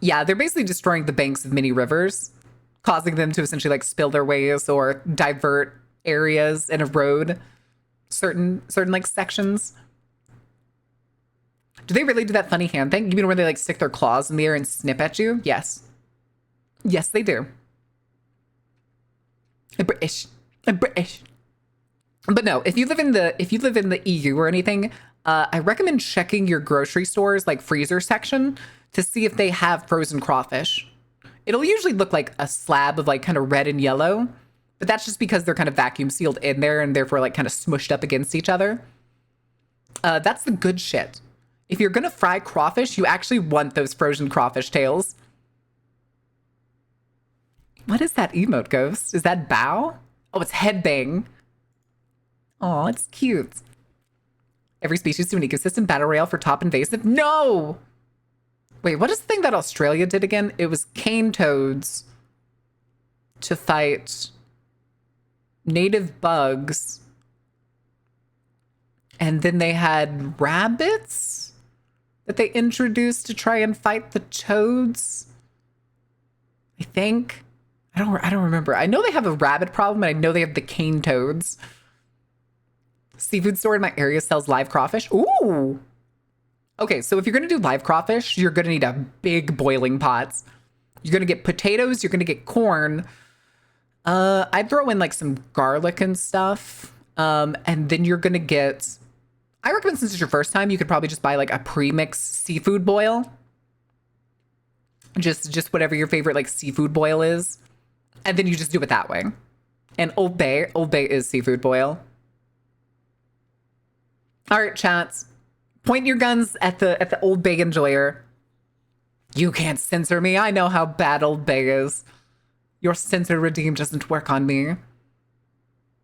Yeah, they're basically destroying the banks of many rivers, causing them to essentially like spill their ways or divert areas and erode certain like sections. Do they really do that funny hand thing? You mean where they like stick their claws in the air and snip at you? Yes. Yes, they do. I'm British. But no, if you live in the EU or anything, I recommend checking your grocery stores like freezer section to see if they have frozen crawfish. It'll usually look like a slab of like kind of red and yellow, but that's just because they're kind of vacuum sealed in there and therefore like kind of smushed up against each other. That's the good shit. If you're gonna fry crawfish, you actually want those frozen crawfish tails. What is that emote, Ghost? Is that bow? Oh, it's headbang. Oh, it's cute. Every species to an ecosystem battle royale for top invasive. No! Wait, what is the thing that Australia did again? It was cane toads to fight native bugs. And then they had rabbits that they introduced to try and fight the toads. I think. I don't remember. I know they have a rabbit problem, and I know they have the cane toads. Seafood store in my area sells live crawfish. Ooh. Okay, so if you're gonna do live crawfish, you're gonna need a big boiling pot. You're gonna get potatoes, you're gonna get corn. I'd throw in like some garlic and stuff. And then you're gonna get, I recommend since it's your first time, you could probably just buy like a pre-mixed seafood boil. Just whatever your favorite like seafood boil is. And then you just do it that way. And Old Bay is seafood boil. All right, chats. Point your guns at the Old Bay enjoyer. You can't censor me. I know how bad Old Bay is. Your censor redeem doesn't work on me.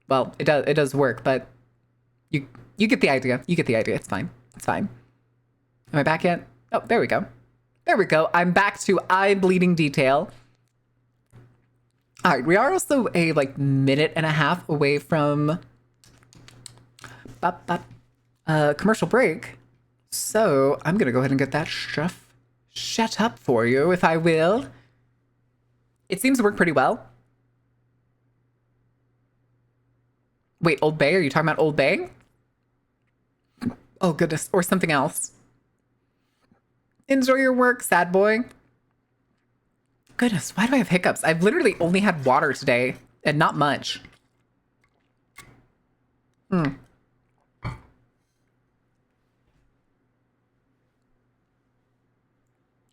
Well, it does work, but you get the idea. You get the idea. It's fine. It's fine. Am I back yet? Oh, there we go. There we go. I'm back to eye bleeding detail. All right, we are also a like minute and a half away from commercial break. So I'm gonna go ahead and get that stuff shut up for you, if I will. It seems to work pretty well. Wait, Old Bay? Are you talking about Old Bay? Oh goodness, or something else. Enjoy your work, sad boy. Goodness, why do I have hiccups? I've literally only had water today, and not much.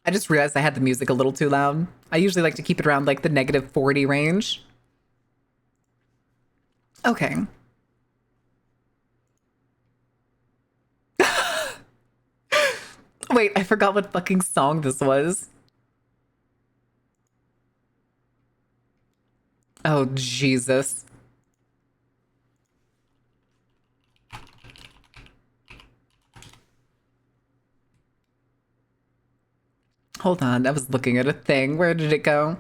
I just realized I had the music a little too loud. I usually like to keep it around like the -40 range. Okay. Wait, I forgot what fucking song this was. Oh, Jesus. Hold on, I was looking at a thing. Where did it go?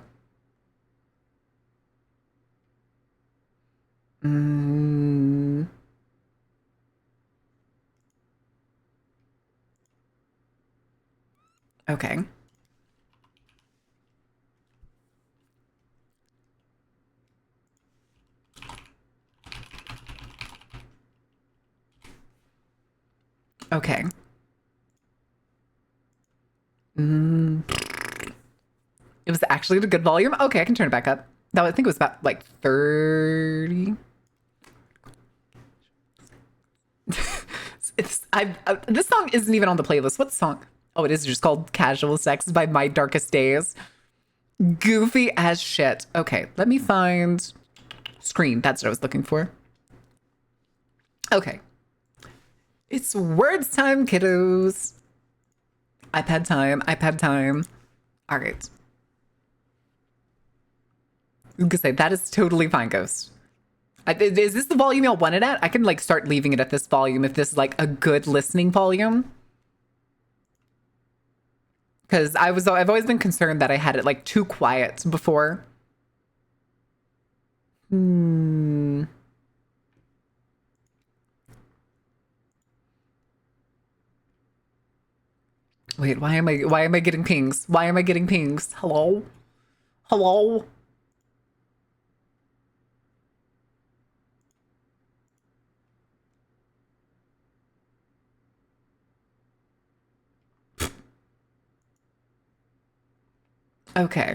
Okay. Okay. It was actually at a good volume. Okay, I can turn it back up. That I think it was about like 30. This song isn't even on the playlist. What song? Oh, it is just called Casual Sex by My Darkest Days. Goofy as shit. Okay, let me find Screen. That's what I was looking for. Okay. It's words time, kiddos. iPad time, iPad time. All right. I was gonna say, that is totally fine, Ghost. Is this the volume y'all want it at? I can like start leaving it at this volume if this is like a good listening volume. Because I've always been concerned that I had it like too quiet before. Wait, why am I getting pings? Why am I getting pings? Hello? Hello? Okay.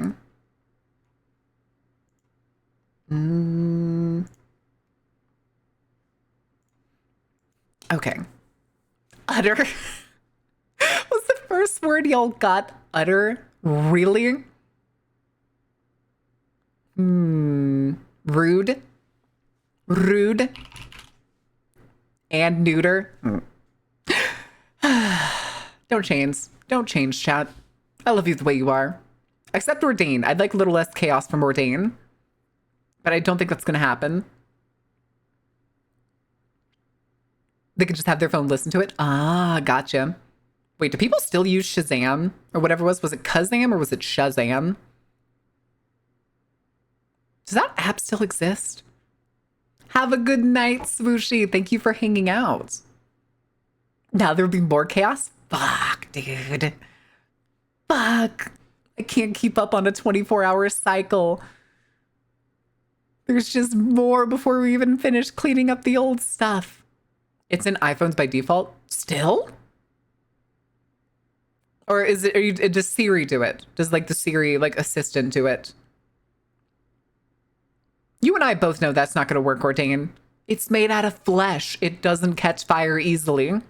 Okay. Utter. Was the first word y'all got utter? Really? Rude. Rude. And neuter. Don't change. Don't change, chat. I love you the way you are. Except Ordain. I'd like a little less chaos from Ordain. But I don't think that's going to happen. They can just have their phone listen to it. Ah, gotcha. Wait, do people still use Shazam? Or whatever it was? Was it Kazam or was it Shazam? Does that app still exist? Have a good night, Swooshy. Thank you for hanging out. Now there'll be more chaos? Fuck, dude. Fuck. I can't keep up on a 24-hour cycle. There's just more before we even finish cleaning up the old stuff. It's in iPhones by default? Still? Or is it, does Siri do it? Does like the Siri like assistant do it? You and I both know that's not going to work, Ordain. It's made out of flesh. It doesn't catch fire easily.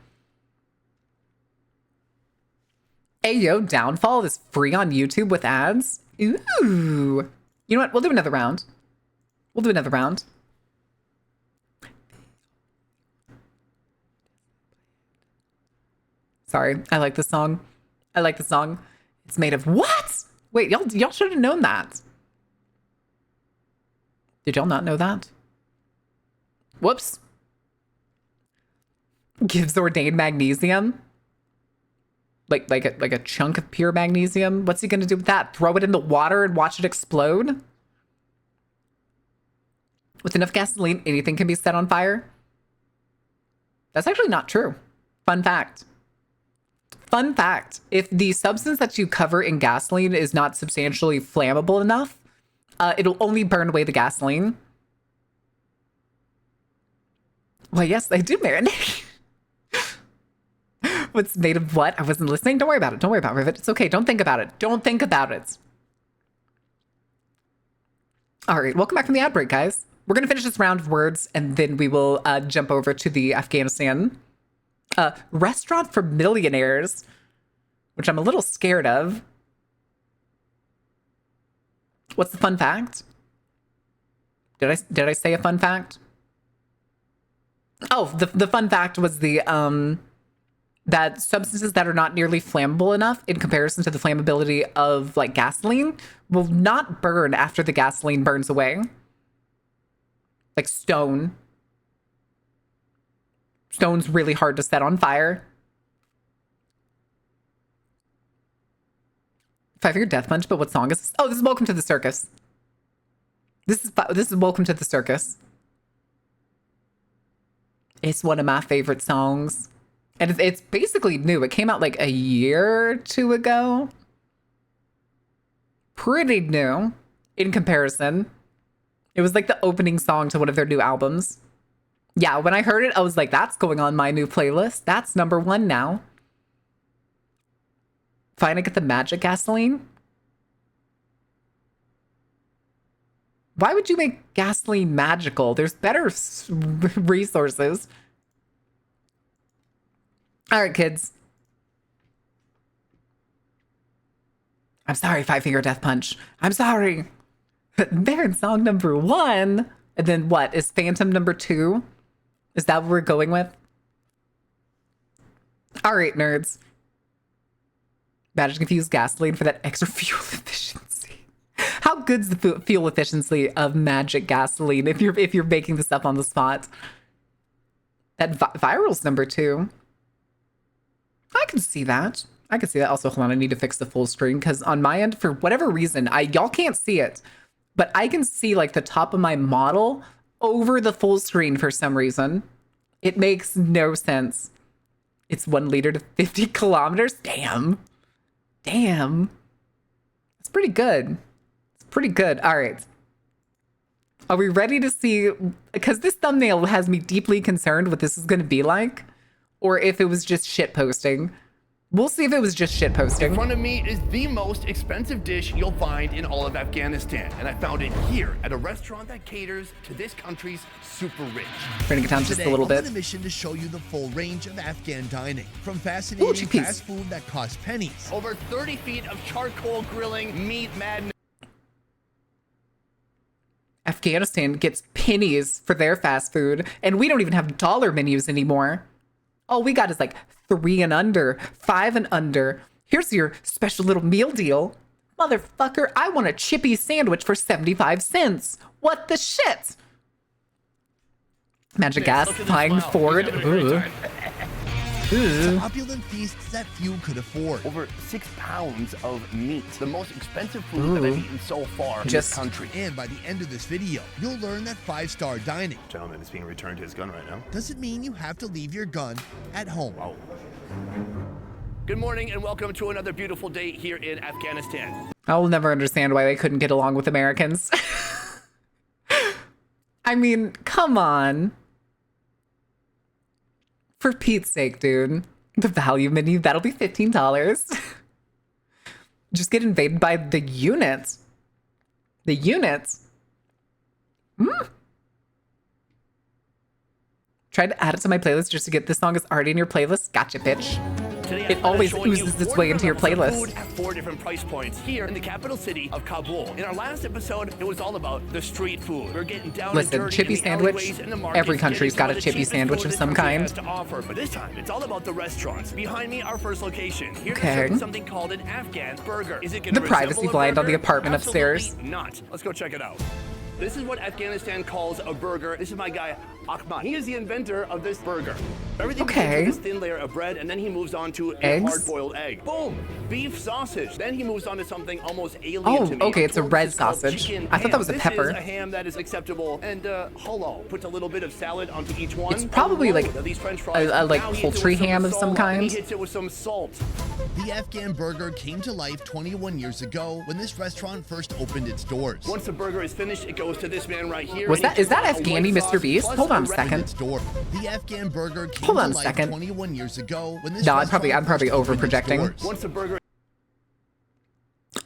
Ayo, Downfall is free on YouTube with ads. Ooh. You know what? We'll do another round. We'll do another round. Sorry, I like this song. I like the song. It's made of what? Wait, y'all should have known that. Did y'all not know that? Whoops. Gives Ordain magnesium. Like a chunk of pure magnesium. What's he gonna do with that? Throw it in the water and watch it explode? With enough gasoline, anything can be set on fire? That's actually not true. Fun fact. Fun fact. If the substance that you cover in gasoline is not substantially flammable enough, it'll only burn away the gasoline. Well, yes, they do marinate. What's made of what? I wasn't listening. Don't worry about it. Don't worry about it, Rivet. It's okay. Don't think about it. Don't think about it. All right. Welcome back from the ad break, guys. We're going to finish this round of words, and then we will jump over to the Afghanistan restaurant for millionaires, which I'm a little scared of. What's the fun fact? Did I say a fun fact? Oh, the fun fact was the that substances that are not nearly flammable enough in comparison to the flammability of like gasoline will not burn after the gasoline burns away. Like stone. Stone's really hard to set on fire. 5-Finger Death Punch, but what song is this? Oh, this is Welcome to the Circus. This is Welcome to the Circus. It's one of my favorite songs. And it's basically new. It came out like a year or two ago. Pretty new in comparison. It was like the opening song to one of their new albums. Yeah, when I heard it, I was like, that's going on my new playlist. That's number 1 now. Fine, I get the magic gasoline. Why would you make gasoline magical? There's better resources. All right, kids. I'm sorry, Five Finger Death Punch. I'm sorry. They're in song number 1. And then what? Is Phantom number 2? Is that what we're going with? All right, nerds. Magic infused gasoline for that extra fuel efficiency. How good's the fuel efficiency of magic gasoline if you're making this up on the spot? That viral's number 2. I can see that. I can see that. Also, hold on, I need to fix the full screen because on my end, for whatever reason, y'all can't see it, but I can see like the top of my model over the full screen for some reason. It makes no sense. It's 1 liter to 50 kilometers. Damn. It's pretty good. All right. Are we ready to see? Because this thumbnail has me deeply concerned what this is going to be like, or if it was just shit posting. We'll see if it was just shit In posting. front of me is the most expensive dish you'll find in all of Afghanistan, and I found it here at a restaurant that caters to this country's super rich. Bring it down just a little I'm on bit. a mission to show you the full range of Afghan dining, from fascinating chickpeas. fast food that costs pennies. Over 30 feet of charcoal grilling meat madness. Afghanistan gets pennies for their fast food, and we don't even have dollar menus anymore. All we got is like 3 and under, 5 and under. Here's your special little meal deal. Motherfucker, I want a chippy sandwich for 75 cents. What the shit? Magic gas, Look at this flying smile. forward. He's having a great Ooh. time. Ooh. Opulent feasts that few could afford. Over 6 pounds of meat, the most expensive food that I've eaten so far in Just- this country. And by the end of this video, you'll learn that 5-star dining Gentleman is being returned to his gun right now. doesn't mean you have to leave your gun at home. Good morning and welcome to another beautiful day here in Afghanistan. I will never understand why they couldn't get along with Americans. I mean, come on. For Pete's sake, dude. The value menu, that'll be $15. Just get invaded by the units. The units. Tried to add it to my playlist just to get this song is already in your playlist. Gotcha, bitch. Today, It I'm always showing you oozes its 4 way into your different levels playlist. of food at 4 different price points here in the capital city of Kabul. In our last episode, it was all about the street food. We're getting down Listen, and dirty chippy in the sandwich, alleyways and the markets, every country's getting got some a of the chippy cheapest sandwich food of this some country kind. has to offer. But this time, it's all about the restaurants. Behind me, our first location. Here Okay. they're serving something called an Afghan burger. Is it going The to privacy blind on the apartment upstairs. Not. Let's go check it out. This is what Afghanistan calls a burger. This is my guy, Ahmad. He is the inventor of this burger. Everything Okay. begins with this thin layer of bread, and then he moves on to a Eggs? hard-boiled egg. Boom! Beef sausage. Then he moves on to something almost alien Oh, to me. okay, it's a Told red this is called sausage. chicken I thought that was a ham. pepper. This is a ham that is acceptable and halal. Puts a little bit of salad onto each one. It's probably like of these French fries. a like Now he hits it poultry with some ham of some masala, and he kind. hits it with some salt. The Afghan burger came to life 21 years ago when this restaurant first opened its doors. Once the burger is finished, it goes to this man right here. Was and he is that puts on a Afghani white Mr. sauce Beast? plus Hold on a red- second. Its door. The Afghan burger came Hold to on a life second. 21 years ago when this No, I'm restaurant probably first opened its over-projecting. doors. Once the burger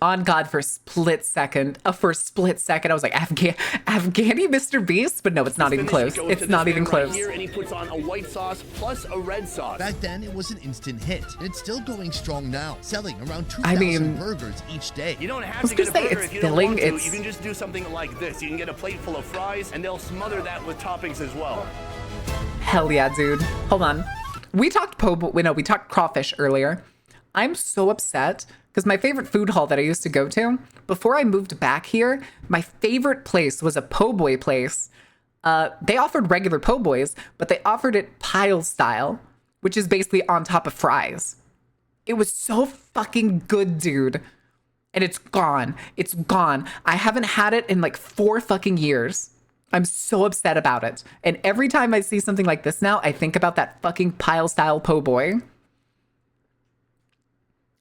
On God, for a split second, I was like, Afghani Mr. Beast? But no, it's not even finished, close. it goes It's to not this even man right close. here, and he puts on a white sauce plus a red sauce. Back then, it was an instant hit, and it's still going strong now, selling around 2,000 I mean- burgers each day. You don't have was to get a gonna say, burger it's if you don't filling, want to. it's- You can just do something like this. You can get a plate full of fries, and they'll smother that with toppings as well. Hell yeah, dude. Hold on. We talked we talked crawfish earlier. I'm so upset because my favorite food hall that I used to go to before I moved back here, my favorite place was a po' boy place. They offered regular po' boys, but they offered it pile style, which is basically on top of fries. It was so fucking good, dude. And it's gone. It's gone. I haven't had it in like 4 fucking years. I'm so upset about it. And every time I see something like this now, I think about that fucking pile style po' boy.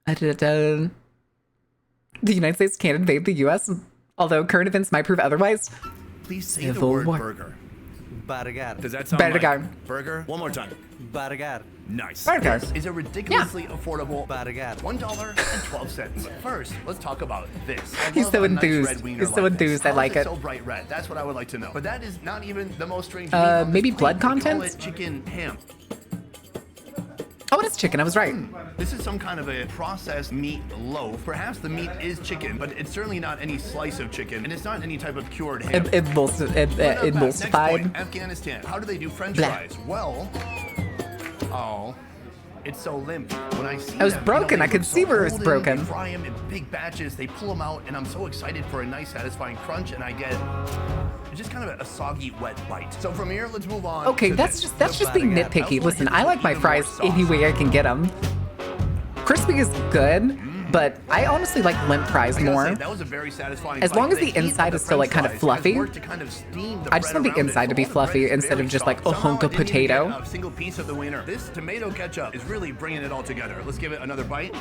The United States can't invade the US, although current events might prove otherwise. Please say the Civil word War. burger. Burger. Does that sound Burger. like burger? One more time. Burger. Nice. Burger. This is a ridiculously affordable Burger. $1.12. But first, let's talk about this. I He's love so a nice enthused. red wiener He's so like this. enthused. I How is like it. So bright red. That's what I would like to know. But that is not even the most strange. meat on this maybe plate. blood They call content? it chicken ham. Oh, it is chicken. I was right. This is some kind of a processed meat loaf. Perhaps the meat is chicken, but it's certainly not any slice of chicken, and it's not any type of cured ham. Emulsified. Next point, Afghanistan. How do they do French Blah. fries? Well, oh, it's so limp. When I see I was them, broken. they I could look see where it was golden. broken. They fry them in big batches. They pull them out, and I'm so excited for a nice, satisfying crunch, and I get just kind of a soggy, wet bite. So from here, let's move on. Okay, to that's this. just being I also nitpicky. want Listen, to I put like my even more fries sauce. any way I can get them. Crispy is good, but I honestly like limp fries I gotta more. say, that was a very satisfying As bite. long as the heat inside of is still, like, French kind of fries has fluffy. worked to kind of steam the I just bread want the around it, inside to so be all the fluffy bread is instead of very just like soft. a hunk of Somehow I didn't even potato. get a single piece of the wiener. This tomato ketchup is really bringing it all together. Let's give it another bite.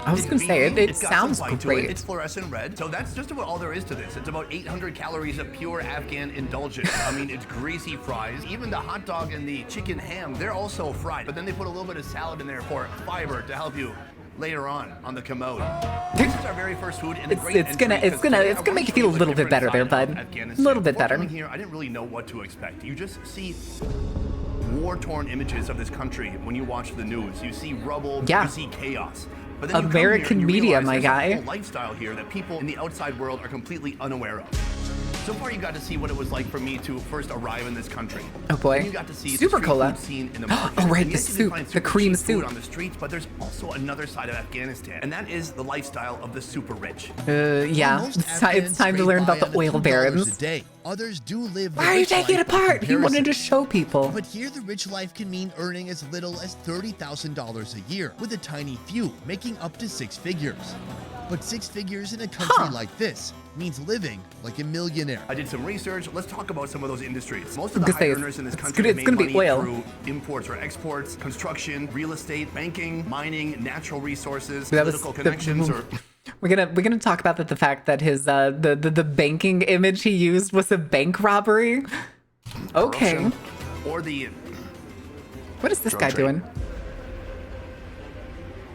I was It's gonna say, beefy, it it's got sounds some bite to it. great. It's fluorescent red. So that's just about all there is to this. It's about 800 calories of pure Afghan indulgence. I mean, it's greasy fries. Even the hot dog and the chicken ham, they're also fried. But then they put a little bit of salad in there for fiber to help you later on the commode. This is our very first food, and It's gonna make you feel a little bit better there, bud. A little bit better. Coming here, I didn't really know what to expect. You just see war-torn images of this country when you watch the news. You see rubble, Yeah. you see chaos. But then you come American here and you media, realize my there's guy. a whole lifestyle here that people in the outside world are completely unaware of. So far, you got to see what it was like for me to first arrive in this country. Oh, boy. Then you got to see Super the street cola. food scene in the Oh, market. right, And the yes, you can soup, find the super cream cheap food soup. on the streets, but there's also another side of Afghanistan, and that is the lifestyle of the super rich. Yeah, Most it's Afghans time to scrape learn by about the on oil $2 barons. a day. Others do live the Why are you rich taking it life in apart? He wanted to comparison. show people. But here, the rich life can mean earning as little as $30,000 a year, with a tiny few making up to 6 figures. But 6 figures in a country like this means living like a millionaire. I did some research. Let's talk about some of those industries. Most of I'm the gonna say high it's- earners in this it's country gonna- make it's gonna be money oil. through imports or exports, construction, real estate, banking, mining, natural resources, That was political the- connections, or We're gonna talk about the fact that his the banking image he used was a bank robbery. Okay, corruption, or the what is this Drug guy trade. doing?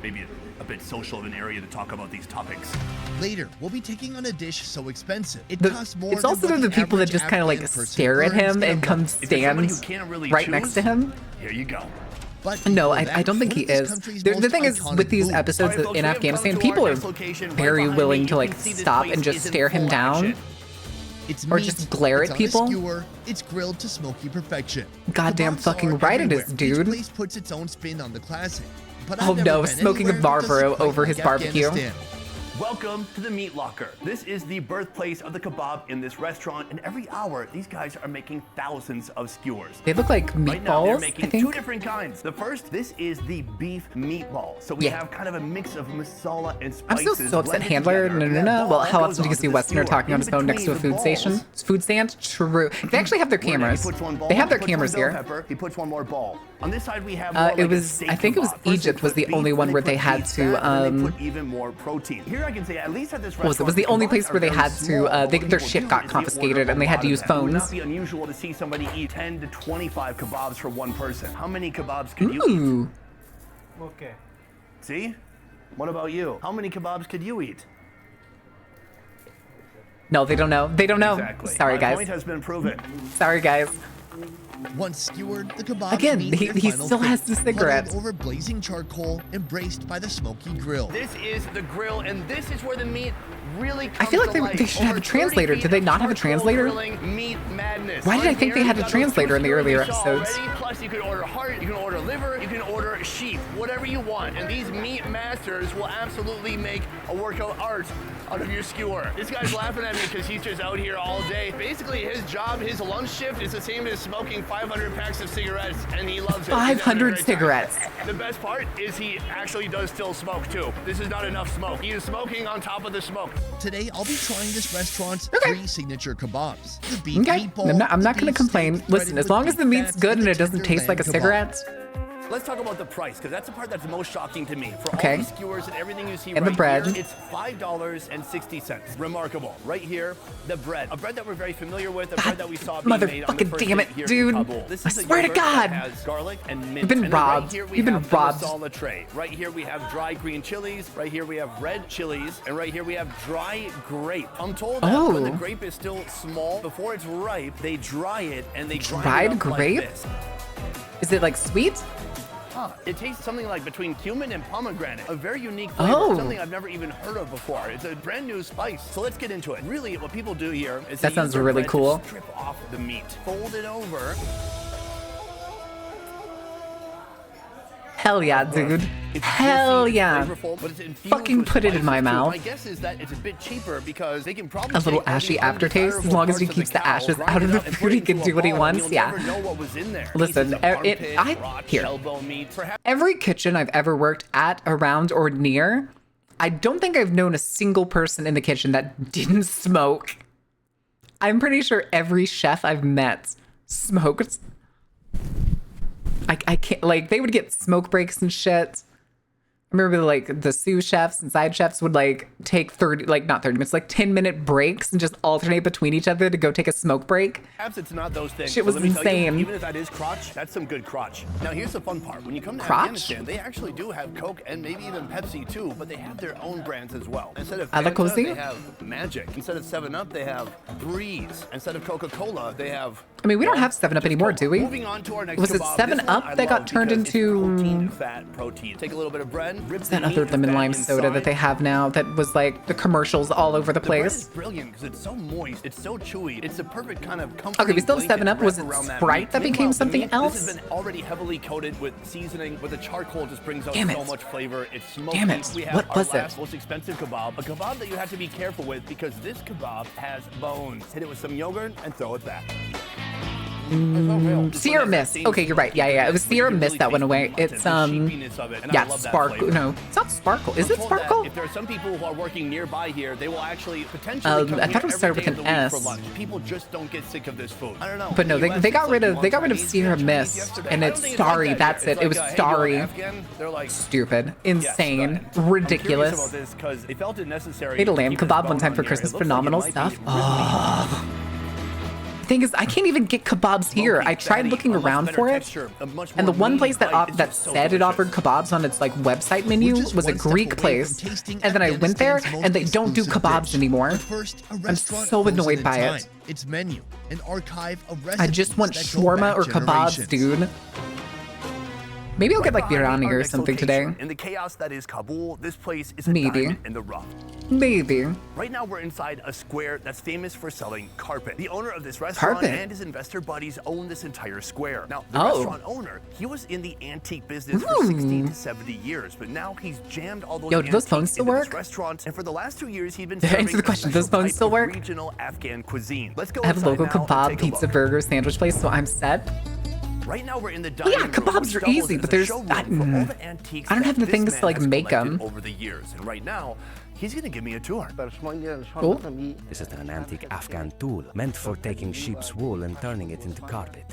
maybe a bit social of an area to talk about these topics. Later, we'll be taking on a dish so expensive it The- costs more it's than also what the people that average just kind of like Afghan person stare at earns him in a and come month. If you're somebody stand who can't really right choose, next to him. Here you go. But No, before that, I don't think one he of this is. country's The most thing is, iconic with these foods. episodes All right, folks, in we have Afghanistan, come to people our are next location. Right very behind willing me, to you like can see this stop place and just is in stare him full down. action. It's Or meat, just glare it's at on a people. skewer, it's grilled to smoky perfection. Goddamn Kebabs fucking are right it is, everywhere. dude. Each place puts its own spin on the classic. But Oh I've never no, been smoking a anywhere that doesn't Marlboro quite over like his barbecue. Afghanistan. Welcome to the Meat Locker. This is the birthplace of the kebab in this restaurant, and every hour these guys are making thousands of skewers. They look like Right now, they're meatballs, making I two think. different kinds. The first, this is the beef meatball. So we Yeah. have kind of a mix of masala and I'm spices. so upset, blended handler. together. No, no, And that no. Well, ball how goes often do you onto see a the Westerner skewer. talking on In his phone next to a between food the station? balls, Food stand? True. They actually have their Where cameras. He puts one ball, They have their he puts cameras one bell here. pepper, he puts one more ball. On this side we have more It like a was- steak I think it was kebab. First they Egypt was put the beef, only then one they where put they had beef to, fat, and they put even more protein. Here I can say at least at this restaurant, It was the only place kebabs where they are had very to, small. their What shit people got do is you confiscated order and they a had to lot use of them. It would phones. not be unusual to see somebody eat 10 to 25 kebabs for one person. How many kebabs could you eat? Ooh. Okay. See? What about you? How many kebabs could you eat? No, they don't know. They don't know. Exactly. Sorry, My guys. point has been proven. Sorry, guys. Once skewered, the kebab Again, meet their he final still has fate, the huddled cigarettes. over blazing charcoal, embraced by the smoky grill. This is the grill, and this is where the meat really comes I feel like to life. they should have Over a translator. 30 Did they feet not have a of charcoal translator? grilling meat madness. Why did I On think they here, had a you've got those translator in the two earlier skewers you saw episodes? already, plus you can order heart, you can order liver, you can order sheep, whatever you want. And these meat masters will absolutely make a workout art out of your skewer. This guy's laughing at me because he's just out here all day. Basically, his job, his lunch shift is the same as smoking 500 packs of cigarettes, and he loves it. He's having a 500 great time. cigarettes. The best part is he actually does still smoke too. This is not enough smoke. He is smoking on top of the smoke. Today, I'll be trying this restaurant's Okay. 3 signature kebabs. The beef Okay. meatball, I'm not the going to beef complain. steak Listen, breaded as with long as the beef meat's fat, good and the it doesn't tender taste like a lamb kebab. cigarette, Let's talk about the price, because that's the part that's the most shocking to me. For Okay. all the skewers and everything you see And right the bread. here, it's $5.60. Remarkable. Right here, the bread. A bread that we're very familiar with, a bread that we saw being made on the Motherfucking first damn day it, here dude. in Kabul. This I is a swear to yogurt that God. has garlic and mint. You've been And then right robbed. here we You've been have the robbed. masala tray. Right here we have dry green chilies. Right here we have red chilies. And right here we have dry grape. I'm told that when the Oh. grape is still small, before it's ripe, they dry it and they grind Dried it up grape? like this. Is it like sweet? It tastes something like between cumin and pomegranate. A very unique flavor, Oh. something I've never even heard of before. It's a brand new spice. So let's get into it. Really, what people do here is That they sounds use their really bread cool. to strip off the meat, fold it over. Hell yeah, dude. It's Hell juicy, yeah. flavorful, but it's infused Fucking with put it in my spices, too. mouth. My guess is that it's a bit cheaper because they can probably A little take all ashy the aftertaste, as undesirable long as he parts of keeps the cow, ashes grind out of it the up, and food, put he it can into do what he a ball, wants, and yeah. You'll never know what was in there. Listen, Pieces of armpit, raw here. elbow meat, perhaps. Every kitchen I've ever worked at, around, or near, I don't think I've known a single person in the kitchen that didn't smoke. I'm pretty sure every chef I've met smoked. I can't, like, they would get smoke breaks and shit. I remember like the sous chefs and side chefs would like take 30, like not 30 minutes, like 10-minute breaks and just alternate between each other to go take a smoke break. Perhaps it's not those things. Shit was let me tell you, insane. even if that is crotch, that's some good crotch. Now here's the fun part. When you come to Crotch? Afghanistan, they actually do have Coke and maybe even Pepsi too, but they have their own brands as well. Instead of Fanta, Alakosi? they have Magic. Instead of 7-Up, they have Breeze. Instead of Coca-Cola, they have... I mean, we don't have 7-Up anymore, do we? Moving on to our next Was it kebab. 7-Up This one I that got love turned because it's into- protein, fat, protein. Take a little bit of bread, rip That other lemon lime soda that they have now that was like the commercials all over the The bread is place. brilliant because it's so moist, it's so chewy, it's the perfect kind of comforting Okay, we still have blanket 7-Up. to Was wrap it around that Sprite meat. that became Meanwhile, the something meat, else? This has been already heavily coated with seasoning, with the charcoal just brings out Damn so it. much flavor. It's smoky. Damn it. We have What our was it? last most expensive kebab, a kebab that you have to be careful with because this kebab has bones. Hit it with some yogurt and throw it back. Sierra Mist. Okay, you're right. Yeah. It was Sierra Mist that went away. It's yeah, Sparkle. No, it's not Sparkle. Is it Sparkle? If there are some people who are working nearby here, they will actually potentially come I thought it here was started every with day an of the week S. for lunch. People just don't get sick of this food. I don't know. But no, In the US, they got it's rid like, of you they want got rid of Chinese? Sierra Yeah, Chinese Mist, yesterday. and I it's don't think Starry. like That's that it. here. It was It's like, hey, you want Starry. Afghan? They're like, Stupid, yes, insane, go ahead. I'm ridiculous. curious about this 'cause they felt it necessary They had a to lamb keep this kebab bone one time on for here. It Christmas. looks like it Phenomenal might be stuff. really The thing is, I can't even get kebabs here. smoky, I tried fatty, looking a much around better for it, texture, a much and the more one meaty place that bite. It's that just so said it offered delicious. kebabs on its like website menu We're just was a one step Greek away from place, tasting and then I went there Afghanistan's and they most don't do exclusive kebabs dish. anymore. But first, a restaurant so frozen annoyed in by time. it. Its menu, an archive of recipes I just want that go shawarma back or kebabs, generations. dude. Maybe I'll get like Right behind biryani our or next something today. location, in the chaos that is Kabul, this place is a Maybe. diamond in the rough. Maybe. Right now, we're inside a square that's famous for selling carpet. The owner of this restaurant Carpet? and his investor buddies own this entire square. Now, the Oh. restaurant owner, he was in the antique business for 60 to 70 years, but now he's jammed all those Yo, do those antiques phones still into this work? restaurant, and for the last 2 years, he's been Answer serving the question, a does special phones type still of work? regional Afghan cuisine. Let's go I have a inside local now and kebab, take a pizza, look. burger, sandwich place, so I'm set. Right now we're in the Well, yeah, dining room, kebabs which are doubles easy, as but a there's- showroom I- for all the antiques I don't that have the this things man to, like, has make collected 'em. over the years. And right now, he's gonna give me a tour. Cool. This is an antique Afghan tool meant for taking sheep's wool and turning it into carpet.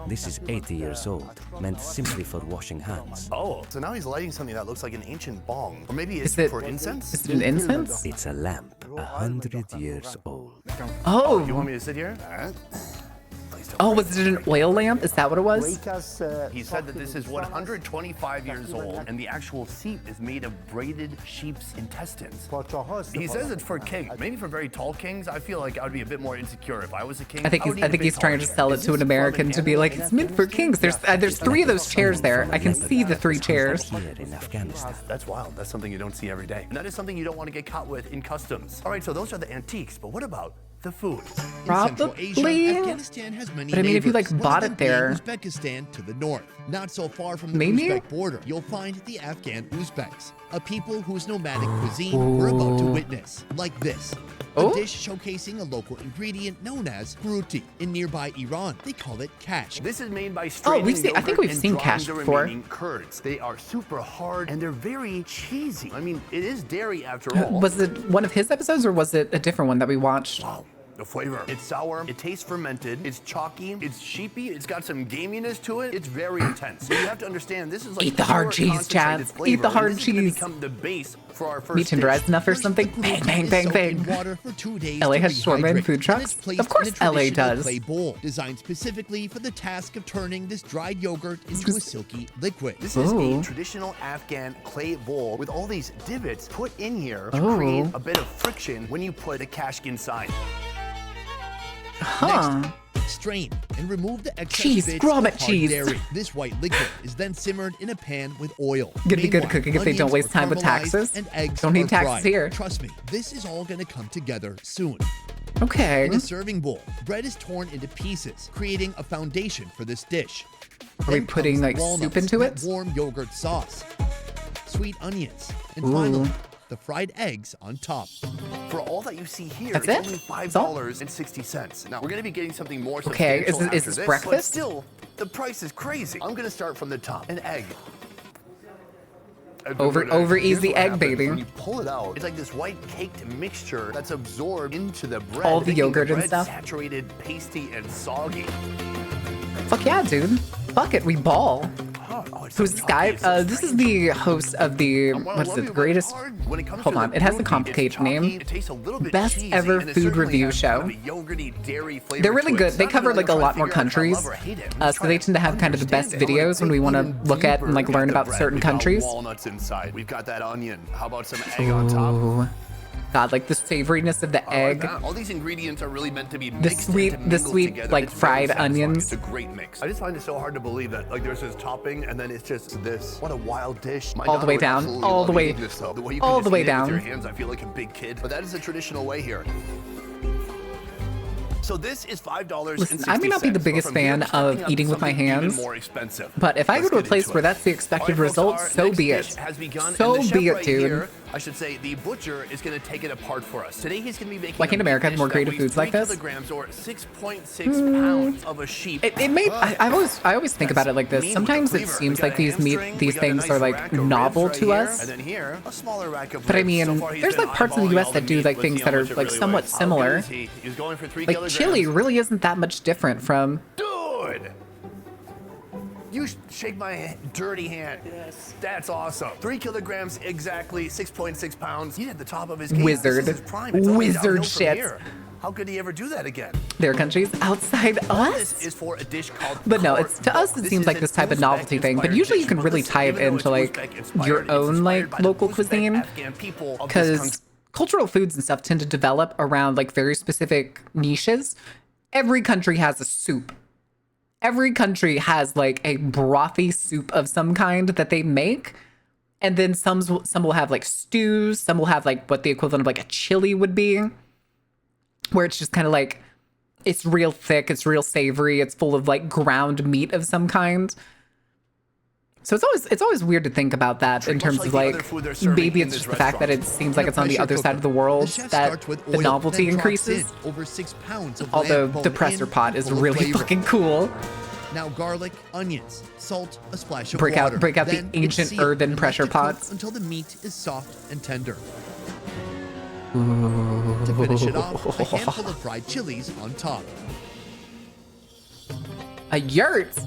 This is 80 years old, meant simply for washing hands. Oh, so now he's lighting something that looks like an ancient bong. Or maybe it's Is it for incense? Is it an incense? It's a lamp, 100 years old. Oh. You want me to sit here? All right. Please don't Oh, break was it an oil lamp? Is that what it was? He said that this is 125 years old, and the actual seat is made of braided sheep's intestines. He says it's for kings, maybe for very tall kings. I feel like I would be a bit more insecure if I was a king. I think would need a bit he's trying to taller sell chair. it Is to an this from American to be like, Canada? it's meant for kings. There's 3 of those chairs there. I can see the 3 chairs. Here in Afghanistan. That's wild. That's something you don't see every day. And that is something you don't want to get caught with in customs. All right, so those are the antiques, but what about the food? In Central Asia, Probably. Afghanistan has many But I mean, if you, like, neighbors, one bought of it them being there- Uzbekistan to the north. Not so far from the Maybe? Uzbek border, you'll find the Afghan Uzbeks, a people whose nomadic cuisine we're about to witness. Like this. A Oh. dish showcasing a local ingredient known as fruti. In nearby Iran, they call it cash. This is made by straining we've seen- I think yogurt we've and seen drying cash the before. remaining curds. They are super hard and they're very cheesy. I mean, it is dairy after all. Was it one of his episodes or was it a different one that we watched? Wow. the flavor. It's sour, it tastes fermented, it's chalky, it's sheepy, it's got some gaminess to it. It's very intense. So you have to understand this is like Eat the hard pure cheese, concentrated Chaz. flavor, Eat the and hard this is gonna cheese. become the base for our first Me tenderized dish. enough or First, something? the Bang, gluten bang, is bang, soaked in bang. water for 2 days LA to has shawarma and rehydrate, food trucks? it's placed Of course in a LA traditional does. clay bowl designed specifically for the task of turning this dried yogurt into a silky liquid. This is Ooh. a traditional Afghan clay bowl with all these divots put in here to Oh. create a bit of friction when you put a kashk inside. Huh. Strain and remove the excess Cheese, bits grommet of hard cheese. dairy. This white liquid is then simmered in a pan with oil. Gonna be good at Meanwhile, cooking if they don't onions waste are time with caramelized taxes. And eggs Don't need are taxes fried. here. Trust me, this is all gonna come together soon. Okay. In a serving bowl, bread is torn into pieces, creating a foundation for this dish. Are we Then putting, comes like, walnuts soup into with it? warm yogurt sauce, sweet onions, and Ooh. finally, the fried eggs on top. For all that you see here, That's it's it? only That's all? $5.60. Now, we're going to be getting something more Okay, substantial is after this this, breakfast? but still, the price is crazy. I'm going to start from the top. An egg. A good Over- egg. over Here's easy what egg, happens. baby. When you pull it out, it's like this white caked mixture that's absorbed into the bread. All the making yogurt and bread stuff? Saturated, pasty, and soggy. Fuck yeah, dude. Fuck it, we ball. Oh, it's Who's so this guy? chalky, it's so this is strange. the host of the, I wanna what is love it, you, the but greatest, hard. When it comes hold to on, the it has a brewed meat, complicated it's chalky, name. It tastes a little bit Best cheesy, ever and it food certainly review has show. kind of a yogurty, dairy flavor They're really to it. good. It's They not cover even like a I'm lot trying more to figure out if I countries. love or hate it. So they tend to have kind of the best Understand it. videos when we want Even to look at and deeper like learn into about bread. certain We've got countries. walnuts inside. We've got that onion. How about some egg on top? Ooh. God, like the savoriness of the I like egg. that. All these ingredients are really meant to be mixed sweet- and to the mingle sweet, together. like, It's very fried satisfying. onions. It's a great mix. I just find it so hard to believe that like there's this topping and then it's just this. What a wild dish. My All the daughter way would down, absolutely all the love way- eating this, though. The way you all can the just way eat it down. with your hands, I feel like a big kid. But that is a traditional way here. So this is $5.60. Listen, I may not be the But biggest from here, fan we're stepping of up eating to with my something even hands, more expensive. but if I go Let's to a get place into where it. that's the All expected right, folks, result, our so next be dish it. has begun, So and the be chef it, right dude. here, I should say the butcher is going to take it apart for us. Today he's going to be making Why can't a America have dish more that creative weighs foods like 3 this? kilograms or 6.6 pounds of a sheep. It may. I always think about it like this. Meat with Sometimes the it cleaver. seems We got like a these hamstring, these we got a things nice are rack like of ribs novel right to here, us. And then here, a smaller rack of But I ribs. mean, So far, he's there's been like parts of the eyeballing U.S. all that do meat. like Let's things see how that are much it like really somewhat weighs. How similar. good is he? He's going for 3 Like kilograms. chili really isn't that much different from. Dude! You shake my dirty hand. Yes. That's awesome. 3 kilograms exactly, 6.6 pounds. He's at the top of his game. Wizard. This is his prime. It's only Wizard downhill from shit. here. How could he ever do that again? Their countries outside This us. is for a dish called But no, kort it's to us. bok. It This seems is like an this type of novelty thing. But Uzbek-inspired usually you dish. can really Listen, tie it even though into it's like Uzbek-inspired, your it's own like inspired by the local Uzbek cuisine. Afghan people of this country. Because cultural foods and stuff tend to develop around like very specific niches. Every country has a soup. Every country has like a brothy soup of some kind that they make. And then some will have like stews. Some will have like what the equivalent of like a chili would be. Where it's just kind of like, it's real thick. It's real savory. It's full of like ground meat of some kind. So it's always weird to think about that in Much terms like of the like, other food they're serving maybe in it's this just the fact that it restaurant. seems like In a it's on the pressure other side of the cooker, world the chef that starts with the oil, novelty then drops increases. in over 6 pounds of Although lamb the bone presser in pot and is full of really flavor. fucking cool. Now garlic, onions, salt, a splash of Break out water. the Then it's ancient sealed earthen and left pressure to cook pots. until the meat is soft and tender. To finish it off, a handful of fried chilies on top. A yurt.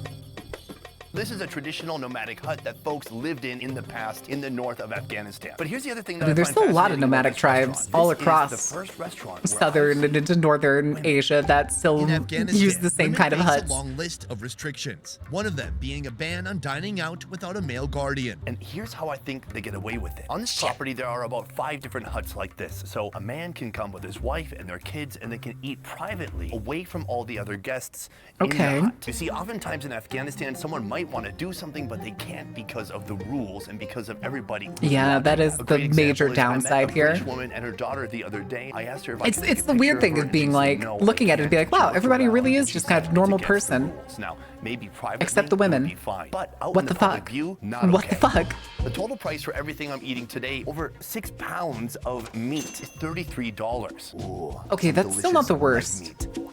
This is a traditional nomadic hut that folks lived in the past in the north of Afghanistan. But here's the other thing that Dude, I there's find still a lot of fascinating about nomadic this tribes restaurant. all This is across the first restaurant where southern and into northern Asia that still In Afghanistan, use the same women kind of face huts. a long list of restrictions. One of them being a ban on dining out without a male guardian. And here's how I think they get away with it. On this property, there are about 5 different huts like this. So a man can come with his wife and their kids, and they can eat privately, away from all the other guests in Okay. the hut. You see, oftentimes in Afghanistan, someone might want to do something, but they can't because of the rules and because of everybody. Yeah, that is A the great major example is I met downside a here. British woman and her daughter the other day. I asked her if I It's could take it's a the weird picture thing her, of and being she said, like "No, looking I at it and be can't." like, She wow, looked everybody around really and is she just said kind of a it's normal against the person. rules. Now, maybe privately, Except the it would women. be fine, but out What in the public fuck? view, not What okay. the fuck? The total price for everything I'm eating today, over 6 pounds of meat, is $33. Ooh, Okay, some that's still not delicious the worst. red meat.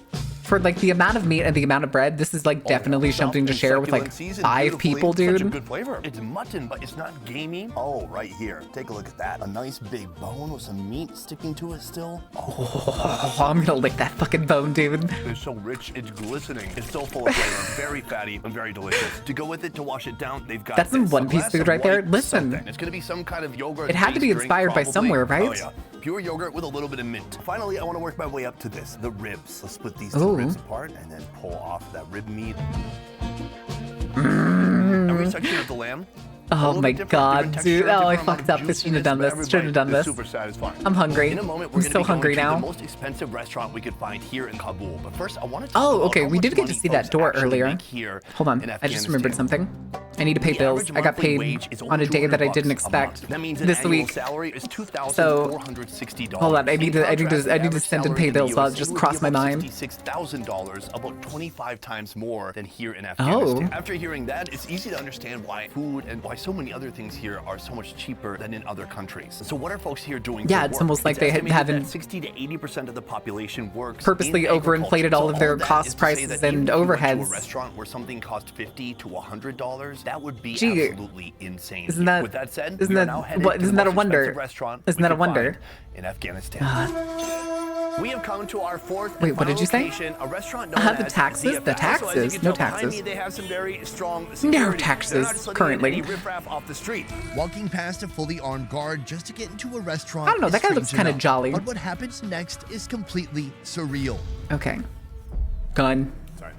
for like the amount of meat and the amount of bread, this is like definitely something to share with like 5 people, Such a dude. good flavor. It's mutton, but it's not gamey. Oh, right here. Take a look at that. A nice big bone with some meat sticking to it still. Oh, I'm gonna lick that fucking bone, dude. It's so rich, it's glistening. It's so full of flavor, very fatty and very delicious. To go with it, to wash it down, they've got That's some this, One a Piece glass food of right there. white Listen. something. It's gonna be some kind of yogurt. It had to be drink, inspired by probably. somewhere, right? Oh yeah, pure yogurt with a little bit of mint. Finally, I want to work my way up to this, the ribs. Let's split these two Ooh. ribs apart and then pull off that rib meat. Every section of the lamb. a Oh little my bit different, god, different dude. texture, Oh, I different amount fucked of up. This shouldn't have done juiciness, this. but Shouldn't have done every bite this. is super satisfying. I'm hungry. In a moment, I'm we're so gonna be hungry going to now. the most expensive restaurant we could find here in Kabul. But first, I want to talk Oh, about okay. how We much did get to money see that folks door actually earlier. make here Hold on. in I just remembered Afghanistan. something. I need to pay The bills. average I got monthly paid wage is on a only day that I $200 didn't a expect month. That means an this annual week. salary is So $2,460. hold on. I need to In contrast, the average send and salary pay in the bills. So I'll USA just would be cross my about mind. $66,000, about 25 times more than here in Oh. Afghanistan. After hearing that, it's easy to understand why food and why so many other things here are so much cheaper than in other countries. So what are folks here doing? Yeah, for it's work? almost like they estimated haven't that 60 to 80% of the population works purposely in overinflated agriculture. all of So their that cost is to say prices that even and if you went to overheads. a restaurant where something cost $50 to $100, that would be Gee, absolutely insane. isn't that- With that said, isn't we are that- now headed what- to the isn't that a most wonder? expensive restaurant Isn't we that a could wonder? find in Afghanistan. We have come to our fourth and Wait, what final did you say? location, a restaurant known The as taxes? ZFS. The So as you taxes? can No tell behind taxes. me, they have some very strong No security. taxes They're not just letting currently. any riffraff off the street. Walking past a fully armed guard just to get into a restaurant. I don't know, is that guy looks strange kinda enough. jolly. But what happens next is completely surreal. Okay. Gun. Sorry.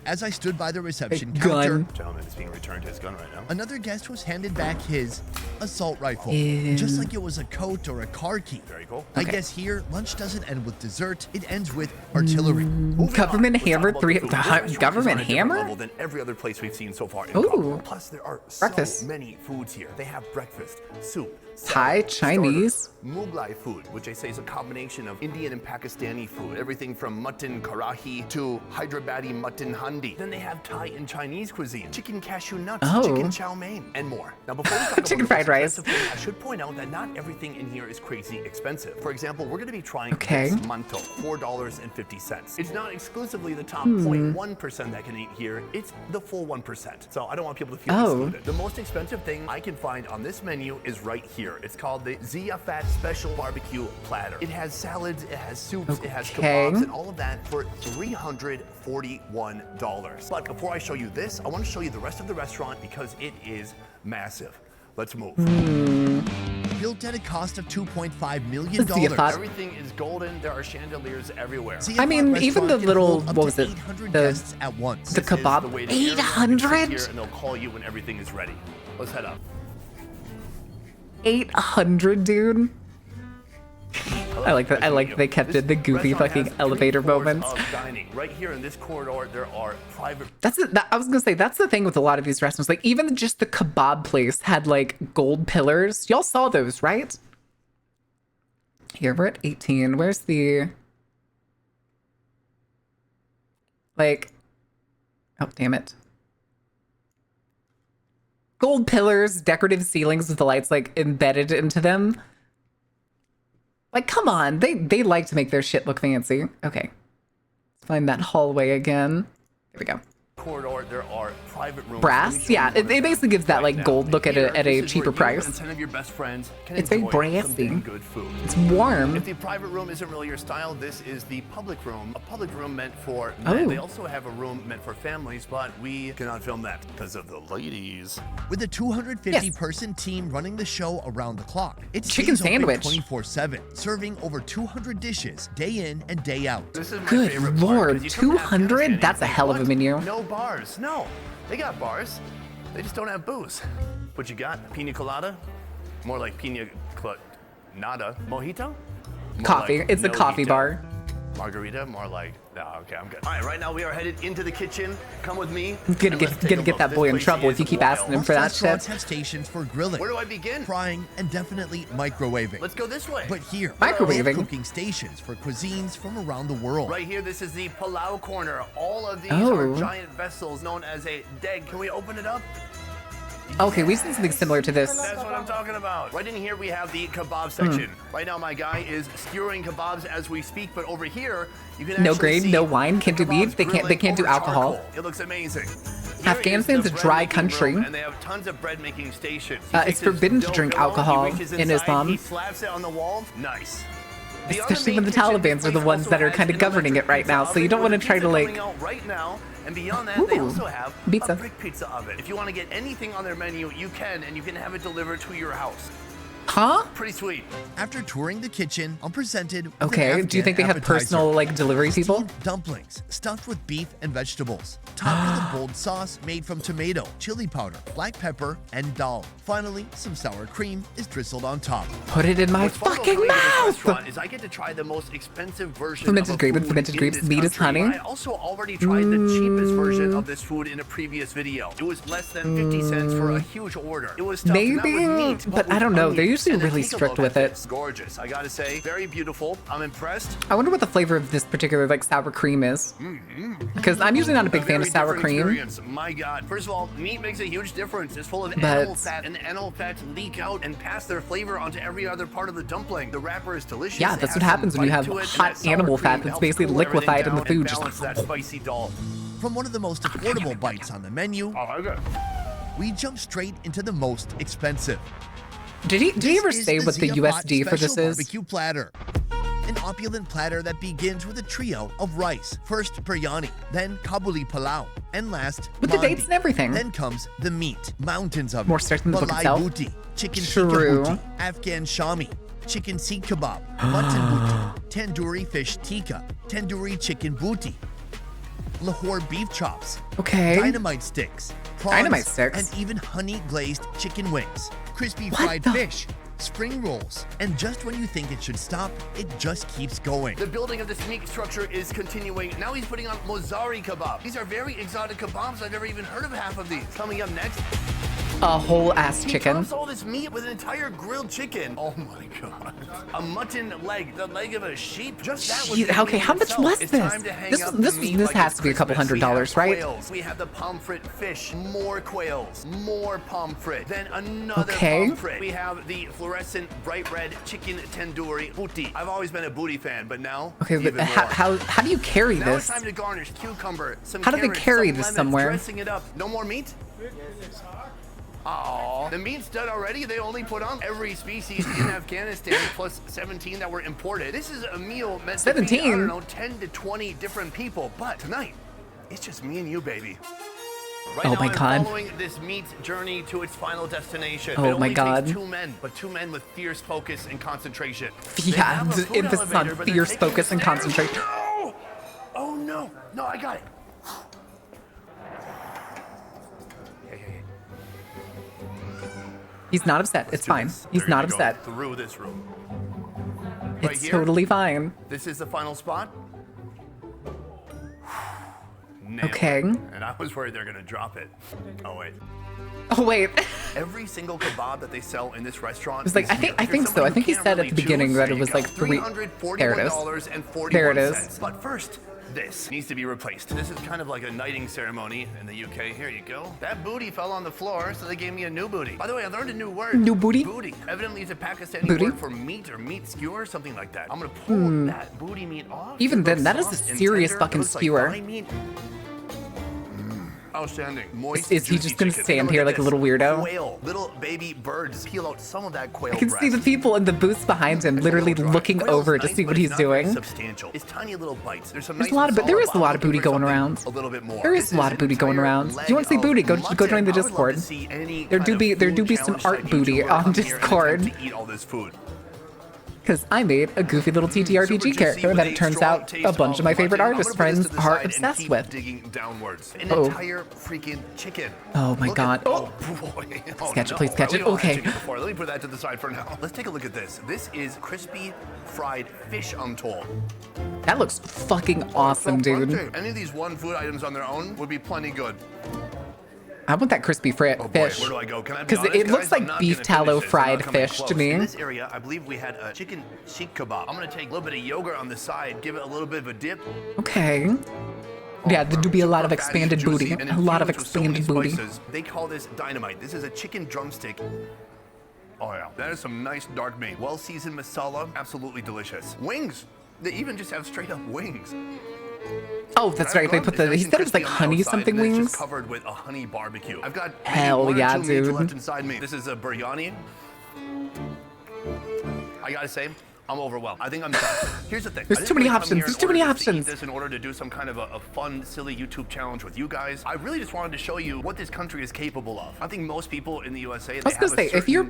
As I stood by the reception Gun. counter, Gentleman is being returned his gun right now. another guest was handed back his assault rifle, Ew. just like it was a coat or a car key. Very cool. I Okay. guess here, lunch doesn't end with dessert, it ends with artillery. Moving Government on, let's talk hammer about three. the food. This restaurant is Government on a different hammer? level than every other place we've seen so far in Ooh. Kabul. Plus, there are so Breakfast. many foods here. They have breakfast, soup, Thai, salad, Chinese. starters, Mughlai food, which I say is a combination of Indian and Pakistani food. Everything from mutton karahi to Hyderabadi mutton handi. Then they have Thai and Chinese cuisine, chicken cashew nuts, Oh. chicken chow mein, and more. Now, before we talk about Chicken the most fried rice. expensive food, I should point out that not everything in here is crazy expensive. For example, we're going to be trying Okay. this manto, $4.50. It's not exclusively the top Hmm. 0.1% that can eat here, it's the full 1%. So I don't want people to feel Oh. excluded. The most expensive thing I can find on this menu is right here. It's called the Ziyafat Special Barbecue Platter. It has salads, it has soups, it has Okay. kebabs, and all of that for $341. But before I show you this, I want to show you the rest of the restaurant because it is massive. Let's move. Built at a cost of $2.5 million. Let's see if I- Everything is golden. There are chandeliers everywhere. Ziyafat I mean, even the restaurant can little- hold up what to was it? 800 The- guests at once. the This is kebab? the way to enter. You can sit 800? here and they'll call you when everything is ready. Let's head up. 800, dude. I like that. I like they kept it the goofy Restaurant fucking has 3 elevator floors moments. of dining. Right here in this corridor, there are private. I was gonna say that's the thing with a lot of these restaurants. Like even just the kebab place had like gold pillars. Y'all saw those, right? Here we're at 18. Where's the like? Oh damn it! Gold pillars, decorative ceilings with the lights like embedded into them. Like come on, they like to make their shit look fancy. Okay, let's find that hallway again. There we go. Corridor, there are private rooms. Brass? Let me show Yeah, you one it of basically them gives that, like, now. gold look at Here, a this is cheaper where you price. and 10 of your best friends can It's very enjoy brassy. some damn good food. It's warm. If the private room isn't really your style, this is the public room. A public room meant for Oh. men. They also have a room meant for families, but we cannot film that because of the ladies. With a 250 Yes. person team running the show around the clock. It's Chicken sandwich. 24/7, serving over 200 dishes day in and day out. This is my Good favorite Lord, part, 'cause you come to 200? Afghanistan and That's you a think, hell of a "What? menu." No bars. No, they got bars. They just don't have booze. What you got? Pina colada? More like pina nada. Mojito? More Coffee. like It's a coffee mojito. bar. Margarita? More like, no, okay, I'm good. All right, right now we are headed into the kitchen. Come with me. I'm gonna and get- let's take gonna a get look. that This boy in place trouble if is you keep wild. asking him Most for that restaurants shit. have stations for grilling, Where do I begin? frying, and definitely microwaving. Let's go this way. But here, Microwaving? they have cooking stations for cuisines from around the world. Right here, this is the Palau corner. All of these Oh. are giant vessels known as a deg. Can we open it up? Okay, we've seen something similar to this. That's what I'm talking about. Right in here, we have the kebab section. Right now, my guy is skewering kebabs as we speak, but over here, you can No actually grain, see no wine, can't do kebabs beef, they can't grilling do over alcohol. charcoal. It looks amazing. Afghanistan's a dry country. And they have tons of bread making stations. It's forbidden to drink alcohol in Islam. He slaps it on the wall. Nice. The other Especially main when the kitchen Talibans are the place ones also that are has kind of an governing it electric right now, pizza so you oven don't want to with try to pizza like. coming out right now. And beyond that, they Ooh, also have pizza. a brick pizza oven. If you want to get anything on their menu, you can, and you can have it delivered to your house. Huh? Pretty sweet. After touring the kitchen, I'm presented with Okay. an Do you think they Afghan have personal appetizer. like delivery people? Steamed dumplings stuffed with beef and vegetables, topped with a bold sauce made from tomato, chili powder, black pepper, and dal. Finally, some sour cream is drizzled on top. Put it in my What's fun about fucking going to this mouth. restaurant is I get to try the most expensive version Fermented of a grape and food fermented in grapes, this meat is country. honey. I also already tried the cheapest version of this food in a previous video. It was less than 50 cents for a huge order. It was stuffed not Maybe, with meat, but with I don't know. They're onions. usually And then really take a strict look with at it. this. Gorgeous, I gotta say. Very beautiful. I'm impressed. I wonder what the flavor of this particular like sour cream is. Because I'm usually not a big fan of Very sour different cream. experience. My God. First of all, meat makes a huge difference. It's full of But- animal fat, and the animal fats leak out and pass their flavor onto every other part of the dumpling. The wrapper is delicious. Yeah, It that's has what some happens when you bite have to it, and hot that sour animal cream fat that's helps basically cool everything liquefied in the down food, and just balance that spicy dal. From one of the most affordable bites on the menu, I like it. we jump straight into the most expensive. Did he ever This is say what the Zia Pot USD for this special is? Barbecue platter. An opulent platter that begins with a trio of rice. First biryani, then Kabuli palau, and last With the mandi. dates and everything. Then comes the meat, mountains of More it. strict than the book Balai itself. booty, chicken True. tikka booty, Afghan shami, chicken seed kebab, mutton booty, tandoori fish tikka, tandoori chicken booty, Lahore beef chops, Okay. dynamite sticks, prawns, Dynamite sticks? and even honey glazed chicken wings, crispy What fried the- fish, spring rolls, and just when you think it should stop, it just keeps going. The building of this meat structure is continuing. Now he's putting on mozari kebab. These are very exotic kebabs. I've never even heard of half of these. Coming up next, A whole ass he chicken. tops all this meat with an entire grilled chicken. Oh my god. A mutton leg, the leg of a sheep. Just that was Jeez, the okay, meat how much itself. was It's this? time to hang This up was- the this meat was- like has it's to be a couple Christmas. $100, We have right? quails. We have the pomfret fish, more quails, more pomfret, then another Okay. pomfret. We have the fluorescent bright red chicken tandoori booty. I've always been a booty fan, but now Okay, even but more. how do you carry Now this? it's time to garnish cucumber, some How do they carrots, carry some this lemons, somewhere? dressing it up. No more meat? Oh, the meat's done already. They only put on every species in Afghanistan plus 17 that were imported. This is a meal meant to feed, I 17? don't know, 10 to 20 different people. But tonight, it's just me and you, baby. Right Oh now, my I'm God. following this meat journey to its final destination. Oh It only my takes God. 2 men, but 2 men with fierce focus and concentration. They Yeah, have a the food emphasis on elevator, but they're fierce taking focus the and stairs. concentration. No! Oh no! No, I got it. He's not upset. It's fine. He's not upset. Through this room. Right It's here. totally fine. This is the final spot. Nailed Okay. it. And I was worried they're gonna drop it. Oh wait. Oh wait. Every single kebab that they sell in this restaurant. It's like, is I think- here. I If you're think so. somebody I think who he can't said at really the beginning choose, that there it was you like go. three- There it is. $341.41. There it is. But first, this needs to be replaced. This is kind of like a knighting ceremony in the UK. Here you go. That booty fell on the floor, so they gave me a new booty. By the way, I learned a new word. New booty? Booty. Evidently, it's a Pakistani Booty? word for meat or meat skewer, something like that. I'm gonna pull that booty meat off. Even It then, looks that is a soft and serious tender. fucking It looks like skewer. thigh meat. Outstanding. Moist, Is he juicy just gonna chicken. stand Look here at like a this. little weirdo? Quail, little baby birds. Peel out some of that quail I can see the breast. people in the booths behind him literally It's a little dry. looking Quail's over to nice, see but what it's he's not very doing. Substantial. It's tiny little bites. There's some There's nice a lot of solid there is a bottom. lot of I'm booty looking for going something around. A little bit more. There is This a lot an of booty going entire around. If leg you want to see of booty, go mutton. join the I would love Discord. to see any There do kind be of there food do be some challenge art type booty YouTuber on here and Discord. attempt to eat all this food. Because I made a goofy little Super TTRPG juicy character with that a it turns strong out taste a bunch of my favorite mutton. I'm artist gonna put this friends to the are side and obsessed keep with. digging downwards. An Oh. entire freaking chicken. Oh my Look God. At, oh boy. Oh, Sketch it, no. please sketch We it. don't have Okay. chicken before. Let me put that to the side for now. Let's take a look at this. This is crispy fried fish, I'm told. That looks fucking awesome, So dude. crunchy. Any of these one food items on their own would be plenty good. I want that crispy Oh boy, fish. where do I go? Can I be Because honest, it looks guys? like I'm not beef gonna tallow finish this. I'm fried not coming fish to close. me. In this area, I believe we had a chicken sheikh kebab. I'm gonna take a little bit of yogurt on the side, give it a little bit of a dip. Okay. Yeah, there do be a lot of Super fatty, expanded juicy, booty. and A lot of infused with so many expanded booty. spices. They call this dynamite. This is a chicken drumstick. Oh yeah, that is some nice dark meat. Well-seasoned masala, absolutely delicious. Wings, they even just have straight up wings. Oh, that's right. They put the. He said it was like honey something It's wings. just covered with a honey barbecue. I've got maybe Hell 1 or yeah, 2 meats dude. left inside me. This is a biryani. I gotta say, I'm overwhelmed. I think I'm done. Here's the thing. There's I didn't too many really come options. here in There's too many order just to eat options. This in order to do some kind of a fun, silly YouTube challenge with you guys. I really just wanted to show you what this country is capable of. I think most people in the USA. I was gonna say, if you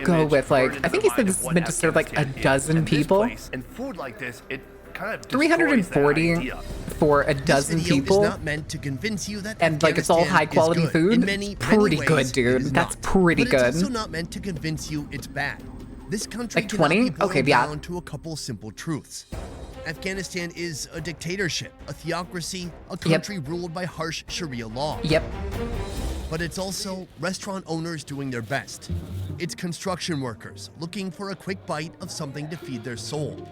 go with like, I think he said this is meant to serve like a dozen people. And food like this, it kind of 340 for a dozen This video people. is not meant to convince you that And, like, it's all Afghanistan high quality is good. food? In many, Pretty many good, ways, dude. it is That's not. pretty But good. It's also not meant to convince you it's bad. This country Like cannot 20? be boiled Okay, yeah. down to a couple simple truths. Afghanistan is a dictatorship, a theocracy, a country ruled by harsh Sharia law. Yep. But it's also restaurant owners doing their best. It's construction workers looking for a quick bite of something to feed their soul.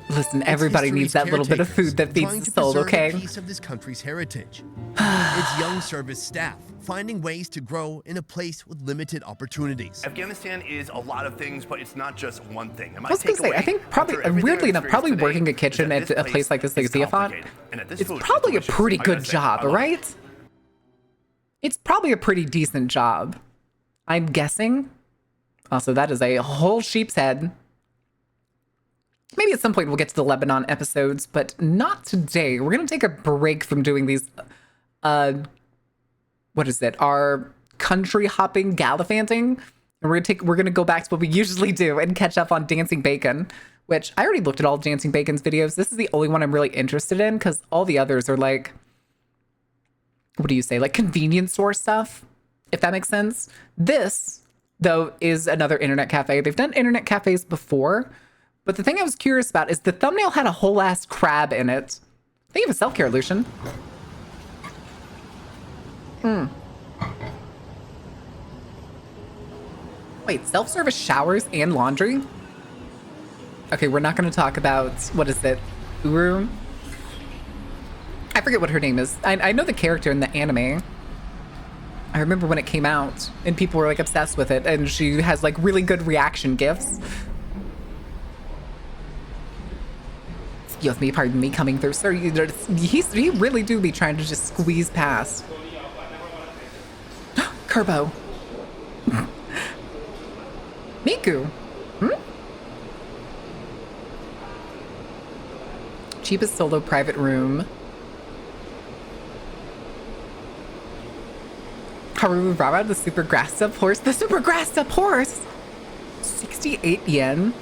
Listen, It's everybody needs that history's little bit of caretakers food that feeds trying the to soul, preserve okay? a piece of this country's heritage. It's young service staff finding ways to grow in a place with limited opportunities. Afghanistan is a lot of things, but it's not just one thing. And my I was gonna say, I takeaway think probably, after everything weirdly I've enough, probably experienced working a today kitchen is at that a this place like this, like is Ziafat, complicated, and that this it's food is probably a delicious. pretty I gotta good say, job, I love it. right? It's probably a pretty decent job. I'm guessing. Also, that is a whole sheep's head. Maybe at some point we'll get to the Lebanon episodes, but not today. We're gonna take a break from doing these, what is it? Our country hopping gallivanting. And we're gonna go back to what we usually do and catch up on Dancing Bacon, which I already looked at all Dancing Bacon's videos. This is the only one I'm really interested in because all the others are like, what do you say? Like convenience store stuff, if that makes sense. This, though, is another internet cafe. They've done internet cafes before, but the thing I was curious about is the thumbnail had a whole ass crab in it. They have a self-care lotion. Wait, self-service showers and laundry? Okay, we're not going to talk about, what is it? Uru? I forget what her name is. I know the character in the anime. I remember when it came out and people were like obsessed with it, and she has like really good reaction gifs. Excuse me, pardon me coming through, sir. He really do be trying to just squeeze past. Kerbo. Miku. Cheapest solo private room. Haru Rara, the super grassed up horse. The super grassed up horse! 68 yen.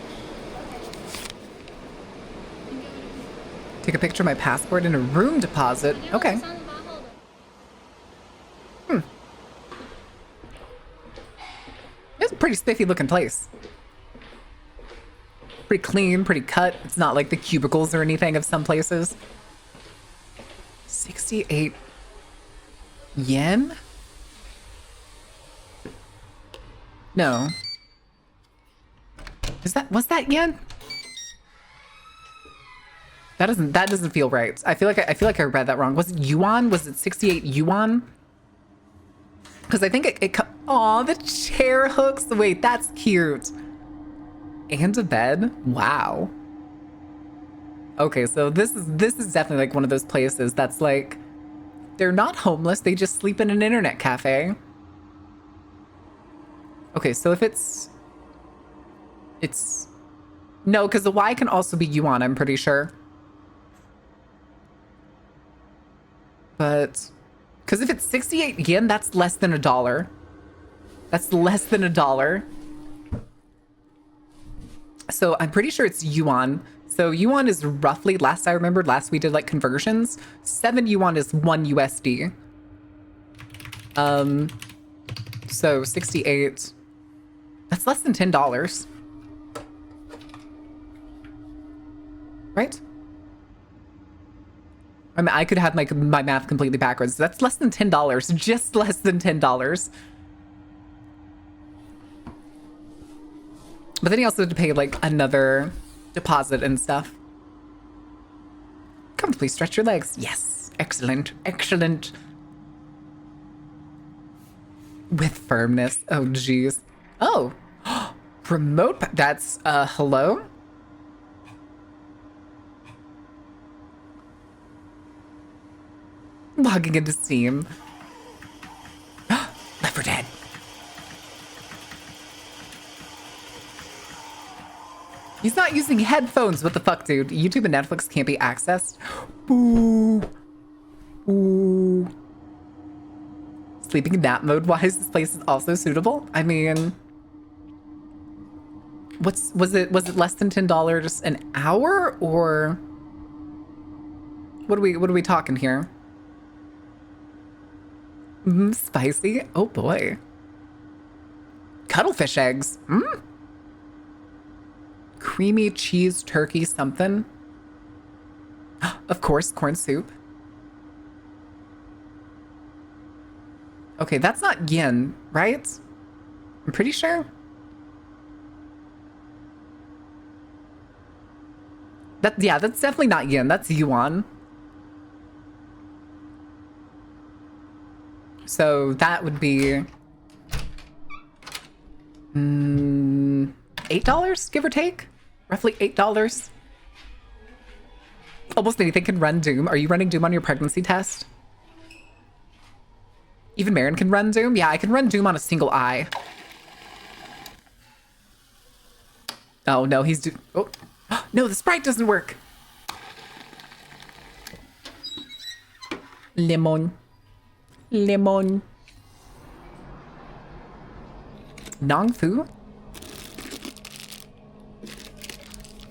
Take a picture of my passport and a room deposit. Okay. It's a pretty spiffy looking place. Pretty clean, pretty cut. It's not like the cubicles or anything of some places. 68 yen? No. Was that yen? That doesn't feel right. I feel like I read that wrong. Was it yuan? Was it 68 yuan? Because I think aw, the chair hooks. Wait, that's cute. And a bed? Wow. Okay, so this is definitely like one of those places that's like, they're not homeless, they just sleep in an internet cafe. Okay, so if it's no, because the Y can also be yuan, I'm pretty sure. But because if it's 68 yen, that's less than $1. That's less than $1. So I'm pretty sure it's yuan. So yuan is roughly, last I remembered, last we did like conversions, 7 yuan is 1 USD. So 68, that's less than $10. Right? I mean, I could have my math completely backwards. That's less than $10, just less than $10. But then he also had to pay like another deposit and stuff. Comfortably stretch your legs. Yes. Excellent. Excellent. With firmness. Oh, jeez. Oh. Remote. That's, hello? Logging into Steam. Left 4 Dead. He's not using headphones. What the fuck, dude? YouTube and Netflix can't be accessed. Boo. Ooh. Sleeping in nap mode wise, this place is also suitable. I mean, was it less than $10 an hour, or what are we talking here? Spicy. Oh boy. Cuttlefish eggs. Creamy cheese turkey something. Of course, corn soup. Okay, that's not yen, right? I'm pretty sure. Yeah, that's definitely not yen. That's yuan. So that would be $8, give or take. Roughly $8. Almost anything can run Doom. Are you running Doom on your pregnancy test? Even Marin can run Doom? Yeah, I can run Doom on a single eye. Oh, no, he's oh. No, the sprite doesn't work. Lemon. Lemon. Nongfu?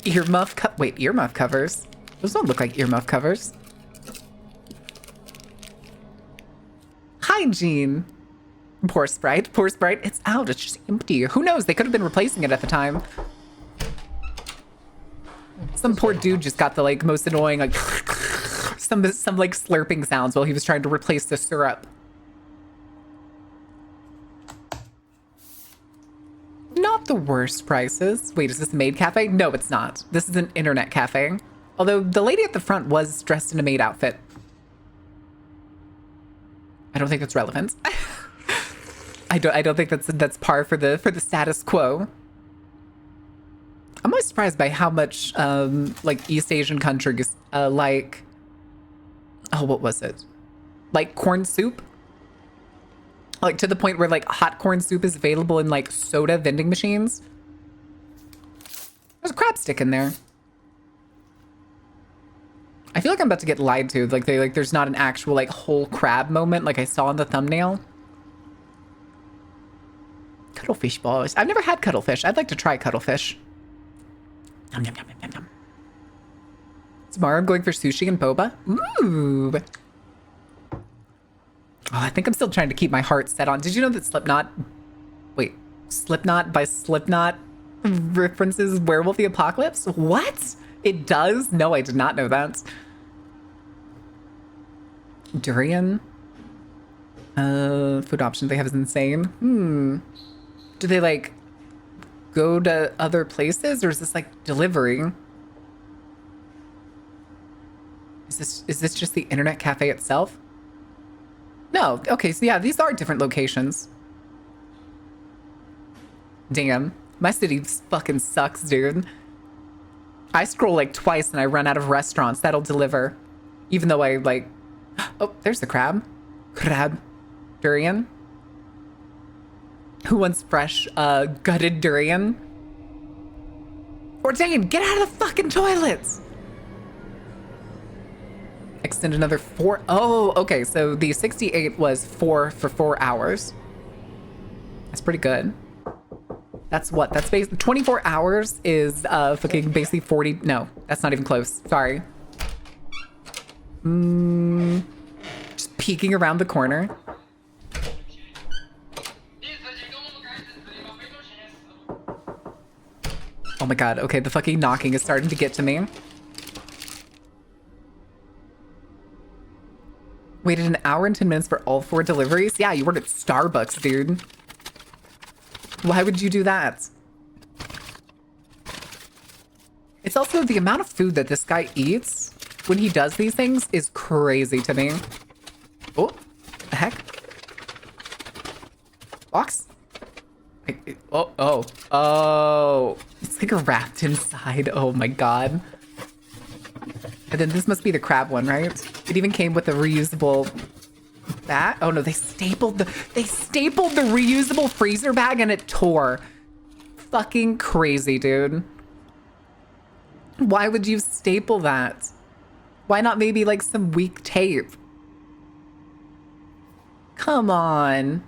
Earmuff wait, earmuff covers? Those don't look like earmuff covers. Hygiene. Poor Sprite. Poor Sprite. It's out. It's just empty. Who knows? They could have been replacing it at the time. Some poor dude just got the like most annoying like some like slurping sounds while he was trying to replace the syrup. Not the worst prices. Wait, is this a maid cafe? No, it's not. This is an internet cafe. Although the lady at the front was dressed in a maid outfit. I don't think that's relevant. I don't think that's par for the status quo. I'm always surprised by how much like East Asian countries like, oh, what was it? Like corn soup? Like to the point where like hot corn soup is available in like soda vending machines. There's a crab stick in there. I feel like I'm about to get lied to. Like there's not an actual like whole crab moment like I saw in the thumbnail. Cuttlefish balls. I've never had cuttlefish. I'd like to try cuttlefish. Yum, yum, yum, yum, yum. Tomorrow I'm going for sushi and boba. Ooh. Oh, I think I'm still trying to keep my heart set on. Did you know that Slipknot by Slipknot references Werewolf the Apocalypse? What? It does? No, I did not know that. Durian. Food options they have is insane. Do they like go to other places, or is this like delivery? Is this just the internet cafe itself? No. Okay, so yeah, these are different locations. Damn. My city fucking sucks, dude. I scroll like twice and I run out of restaurants that'll deliver. Even though I like... Oh, there's the crab. Crab. Durian. Who wants fresh, gutted durian? Ordain, get out of the fucking toilets! Extend another 4... Oh, okay, so the 68 was 4 for 4 hours. That's pretty good. That's what? That's basically 24 hours is fucking basically 40. No, that's not even close. Sorry. Just peeking around the corner. Oh my god. Okay, the fucking knocking is starting to get to me. Waited an hour and 10 minutes for all 4 deliveries? Yeah, you worked at Starbucks, dude. Why would you do that? It's also the amount of food that this guy eats. when he does these things is crazy to me. Oh, the heck? Box? Oh. It's like wrapped inside. Oh my god. And then this must be the crab one, right? It even came with a reusable bag. Oh no, they stapled the reusable freezer bag and it tore. Fucking crazy, dude. Why would you staple that? Why not maybe like some weak tape? Come on.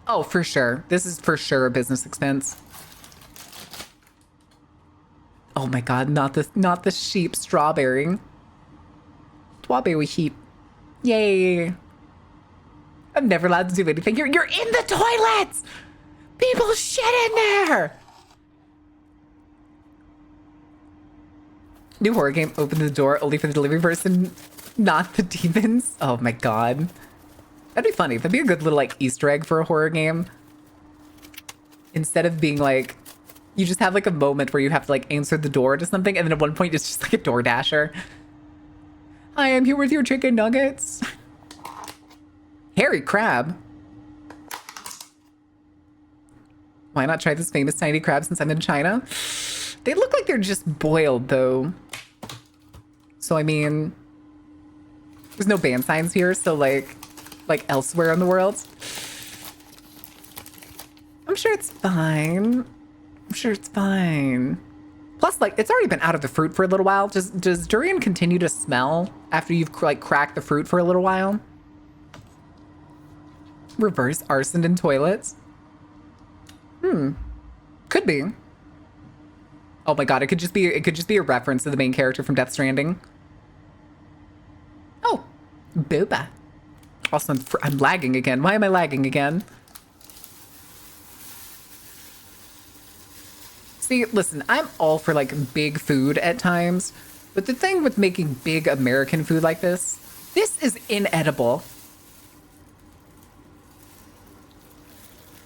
Oh, for sure. This is for sure a business expense. Oh my god, not the sheep strawberry. Strawberry sheep. Yay. I'm never allowed to do anything. You're in the toilets! People shit in there! New horror game, open the door only for the delivery person, not the demons. Oh my god. That'd be funny. That'd be a good little like Easter egg for a horror game. Instead of being like, you just have like a moment where you have to like answer the door to something, and then at one point it's just like a door dasher. Hi, I'm here with your chicken nuggets. Hairy crab. Why not try this famous tiny crab since I'm in China? They look like they're just boiled though. So I mean, there's no ban signs here, so like elsewhere in the world. I'm sure it's fine. I'm sure it's fine. Plus, like, it's already been out of the fruit for a little while. Does durian continue to smell after you've like cracked the fruit for a little while? Reverse arson in toilets. Could be. Oh my god, it could just be a reference to the main character from Death Stranding. Oh, boba. Also, I'm lagging again. Why am I lagging again? See, listen, I'm all for like big food at times, but the thing with making big American food like this is inedible.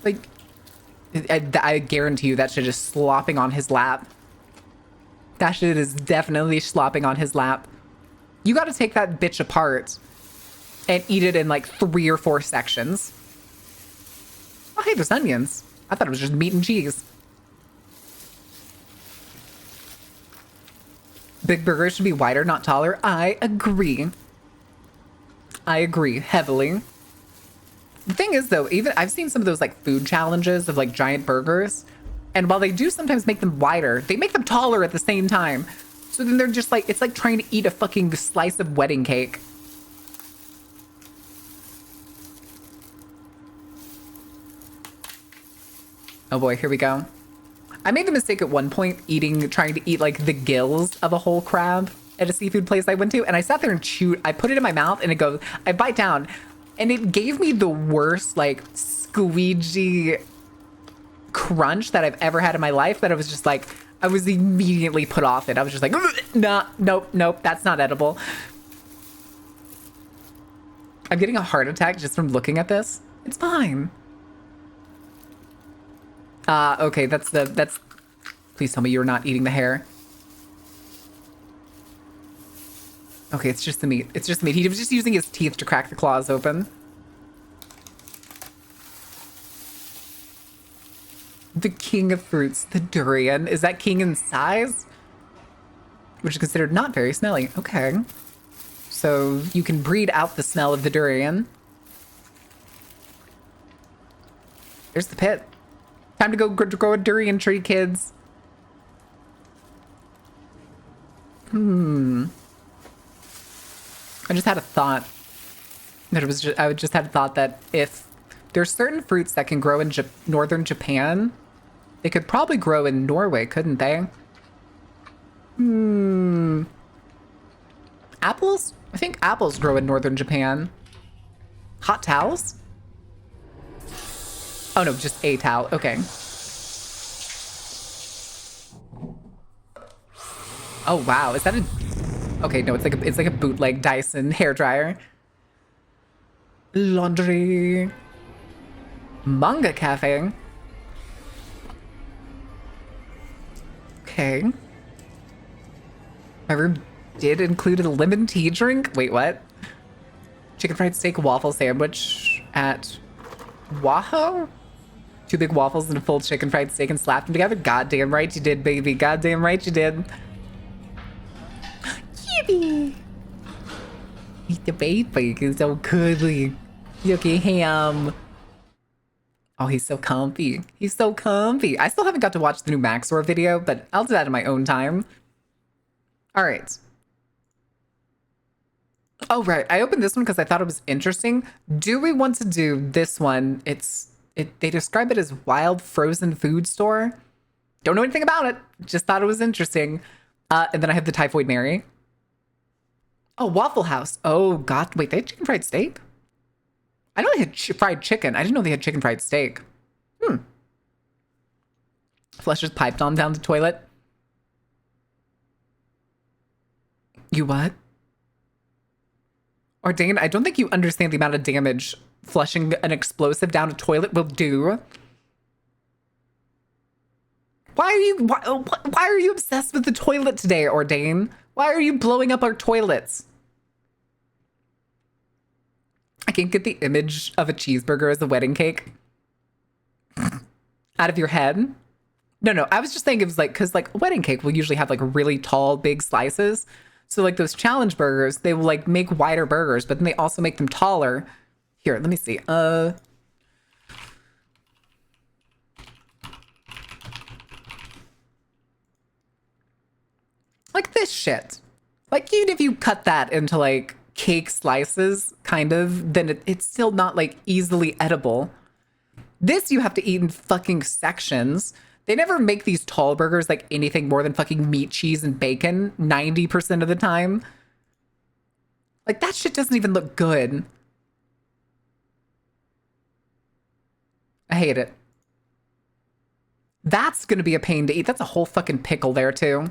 Like, I guarantee you that shit is slopping on his lap. That shit is definitely slopping on his lap. You gotta take that bitch apart and eat it in like 3 or 4 sections. Oh, hey, there's onions. I thought it was just meat and cheese. Big burgers should be wider, not taller. I agree. I agree heavily. The thing is though, even I've seen some of those like food challenges of like giant burgers, and while they do sometimes make them wider, they make them taller at the same time. So then they're just like, it's like trying to eat a fucking slice of wedding cake. Oh boy, here we go. I made the mistake at one point trying to eat like the gills of a whole crab at a seafood place I went to, and I sat there and chewed. I put it in my mouth and I bite down, and it gave me the worst like squeegee crunch that I've ever had in my life, that I was just like, I was immediately put off it. I was just like, nah, nope, that's not edible. I'm getting a heart attack just from looking at this. It's fine. Okay, that's please tell me you're not eating the hair. Okay, it's just the meat. It's just the meat. He was just using his teeth to crack the claws open. The king of fruits, the durian. Is that king in size? Which is considered not very smelly. Okay. So you can breed out the smell of the durian. There's the pit. Time to go grow a durian tree, kids. I just had a thought. That I just had a thought that if there's certain fruits that can grow in northern Japan, they could probably grow in Norway, couldn't they? Apples? I think apples grow in northern Japan. Hot towels? Oh no, just a towel. Okay. Oh wow, is that a... Okay, no, it's like a bootleg Dyson hairdryer. Laundry. Manga cafe. Okay. My room did include a lemon tea drink. Wait, what? Chicken fried steak waffle sandwich at Waho? 2 big waffles and a full chicken fried steak and slapped them together. Goddamn right you did, baby. Goddamn right you did. Yippee! He's the baby. He's so cuddly. Look at him. Oh, he's so comfy. He's so comfy. I still haven't got to watch the new Maxor video, but I'll do that in my own time. All right. Oh, right. I opened this one because I thought it was interesting. Do we want to do this one? They describe it as wild frozen food store. Don't know anything about it. Just thought it was interesting. And then I have the Typhoid Mary. Oh, Waffle House. Oh, God. Wait, they had chicken fried steak? I know they had fried chicken. I didn't know they had chicken fried steak. Flusher's piped on down the toilet. You what? Or Dane, I don't think you understand the amount of damage flushing an explosive down a toilet will do. Why are you obsessed with the toilet today, Ordain? Why are you blowing up our toilets? I can't get the image of a cheeseburger as a wedding cake out of your head. No, I was just saying it was like, because like a wedding cake will usually have like really tall, big slices. So like those challenge burgers, they will like make wider burgers, but then they also make them taller. Here, let me see. Like this shit. Like even if you cut that into like cake slices, kind of, then it's still not like easily edible. This you have to eat in fucking sections. They never make these tall burgers like anything more than fucking meat, cheese, and bacon 90% of the time. Like that shit doesn't even look good. I hate it. That's gonna be a pain to eat. That's a whole fucking pickle there too.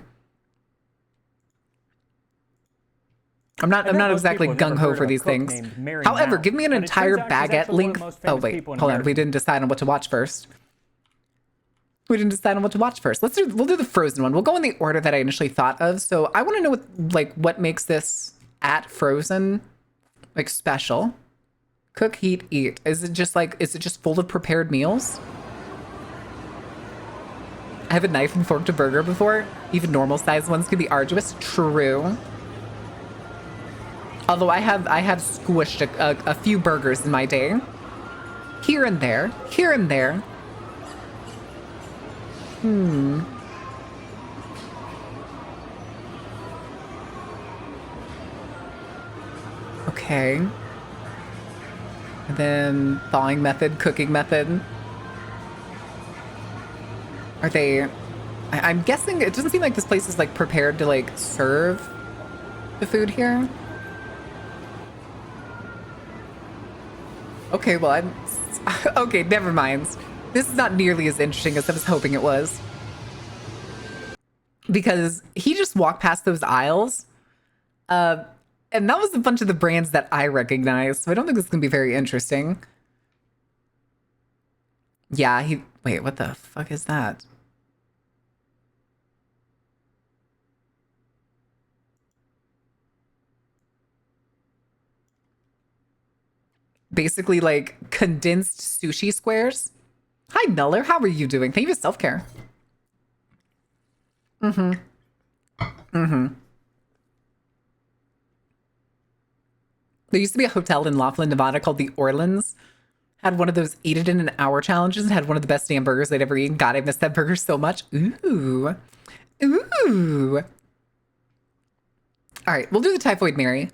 I'm not exactly gung-ho for these things. However, give me an entire baguette link. Oh wait, hold on. We didn't decide on what to watch first. We'll do the frozen one. We'll go in the order that I initially thought of. So I want to know what makes this at Frozen like special. Cook, heat, eat. Is it just full of prepared meals? I have a knife and forked a burger before. Even normal sized ones can be arduous. True. Although I have squished a few burgers in my day. Here and there. Okay. And then thawing method, cooking method. Are they... I'm guessing it doesn't seem like this place is like prepared to like serve the food here. Okay, well, okay, never mind. This is not nearly as interesting as I was hoping it was. Because he just walked past those aisles. And that was a bunch of the brands that I recognize. So I don't think this is going to be very interesting. Yeah, wait, what the fuck is that? Basically like condensed sushi squares. Hi Miller, how are you doing? Thank you for self-care. There used to be a hotel in Laughlin, Nevada called the Orleans. Had one of those eat it in an hour challenges and had one of the best damn burgers I'd ever eaten. God, I missed that burger so much. Ooh. All right, we'll do the Typhoid Mary.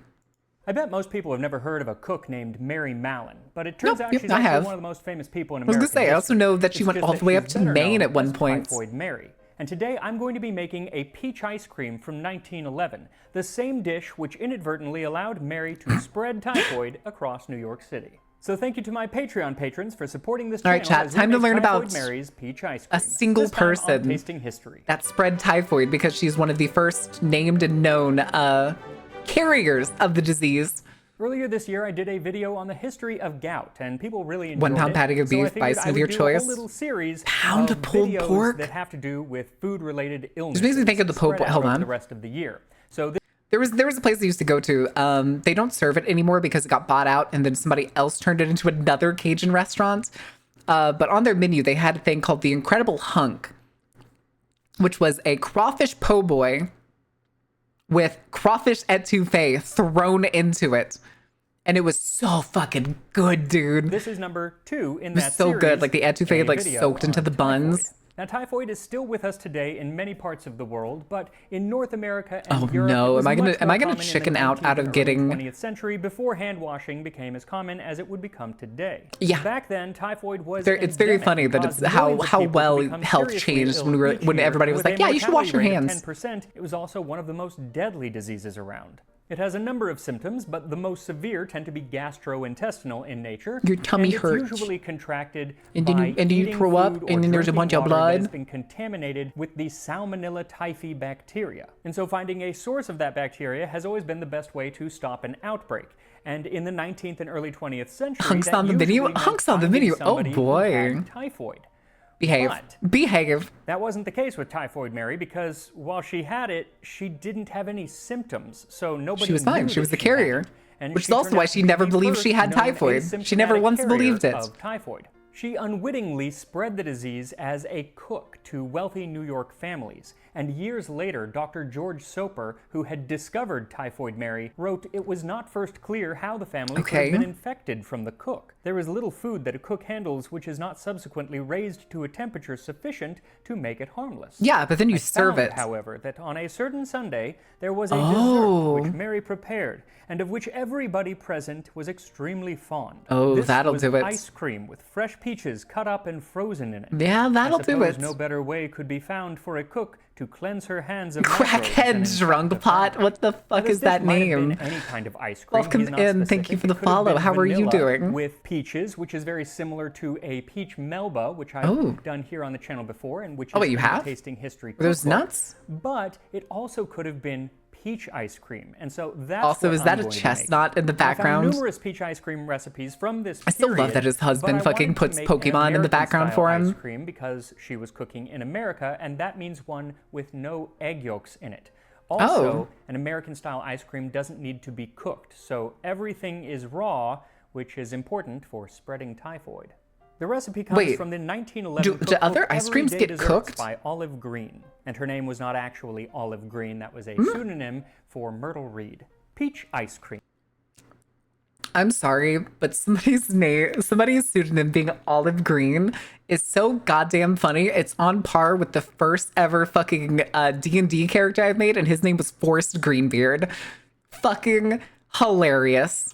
I bet most people have never heard of a cook named Mary Mallon, but it turns out she's I actually have. one of the most famous people in I was American gonna say, I also history. know that she It's went just all the way she's up to better Maine known at one as point. Typhoid Mary. And today I'm going to be making a peach ice cream from 1911, the same dish which inadvertently allowed Mary to spread typhoid across New York City. So thank you to my Patreon patrons for supporting this All channel. right, chat, as we time to make learn Typhoid about Mary's peach ice a cream. single This time on person tasting history. that spread typhoid because she's one of the first named and known carriers of the disease. Earlier this year, I did a video on the history of gout, and people really enjoyed 1 pound it. patty of So I beef, figured bison I of your would do choice. A whole little series Pound of of pulled videos pork? that have to do with food-related illnesses. This makes me think of the spread out hold over on. the rest of the year. So There was a place I used to go to. They don't serve it anymore because it got bought out, and then somebody else turned it into another Cajun restaurant. But on their menu, they had a thing called the Incredible Hunk, which was a crawfish po' boy with crawfish etouffee thrown into it. And it was so fucking good, dude. This is number 2 in It was that so series, good. Like the etouffee a like video soaked into on the buns. typhoid. Now, typhoid is still with us today in many parts of the world, but in North America and Oh, Europe, no. it was Am I gonna- much am more I gonna common in chicken the out 19th of and early getting- 20th century before hand washing became as common as it would become today. Yeah. Back then, typhoid was It's very endemic funny and that it's caused how millions of people to well become health seriously changed ill when each when year. everybody was With like, a yeah, you should wash your mortality rate of hands. 10%, it was also one of the most deadly diseases around. It has a number of symptoms, but the most severe tend to be gastrointestinal in nature. Your tummy and it's hurts. usually contracted And then by you- and then you eating throw up, food or and then there's a drinking bunch of water that blood. has been contaminated with the Salmonella typhi bacteria. And so finding a source of that bacteria has always been the best way to stop an outbreak. And in the 19th and early 20th century, Hunks that on the usually video- meant hunks on the finding video. Oh, somebody who boy. had typhoid. Behave. But Behave. that wasn't the case with Typhoid Mary because while she had it, she didn't have any symptoms. So nobody She was knew fine. She that was the she had carrier. it. And Which is she also turned why out she to be never the believed first she had known typhoid. She never asymptomatic once carrier believed it. of typhoid. She unwittingly spread the disease as a cook to wealthy New York families. And years later, Dr. George Soper, who had discovered Typhoid Mary, wrote it was not first clear how the family could Okay. have been infected from the cook. There is little food that a cook handles which is not subsequently raised to a temperature sufficient to make it harmless. Yeah, but then you I serve found, it. however, that on a certain Sunday there was a Oh. dessert which Mary prepared, and of which everybody present was extremely fond. Oh, This that'll was do it. Ice cream with fresh peaches cut up and frozen in it. Yeah, that'll I do suppose it. no better way could be found for a cook to cleanse her hands of microbes than Crackhead infect drunk the pot. family. What the Now, fuck this is that dish might have been name? any kind of ice cream. Welcome He's not in. Thank specific. you for It the could have follow. been How are you vanilla doing? With peaches, which is very similar to a peach melba, which I've Oh. done here on the channel before, and which Oh, is wait, you in the have? Tasting History Were those cookbook. nuts? But it also could have been peach ice cream, and so that's Also, what is that I'm a going to make. chestnut in the I found background? numerous peach ice cream recipes from this I still love period, that his husband but I fucking wanted to puts make an Pokemon in the background American-style for him. ice cream because she was cooking in America, and that means one with no egg yolks in it. Also, Oh. an American-style ice cream doesn't need to be cooked, so everything is raw, which is important for spreading typhoid. The recipe comes Wait, from the 1911 do cookbook other ice creams Everyday get Desserts cooked? by Olive Green, and her name was not actually Olive Green. That was a Hmm? pseudonym for Myrtle Reed. Peach ice cream. I'm sorry, but somebody's pseudonym being Olive Green is so goddamn funny. It's on par with the first ever fucking D&D character I've made, and his name was Forrest Greenbeard. Fucking hilarious.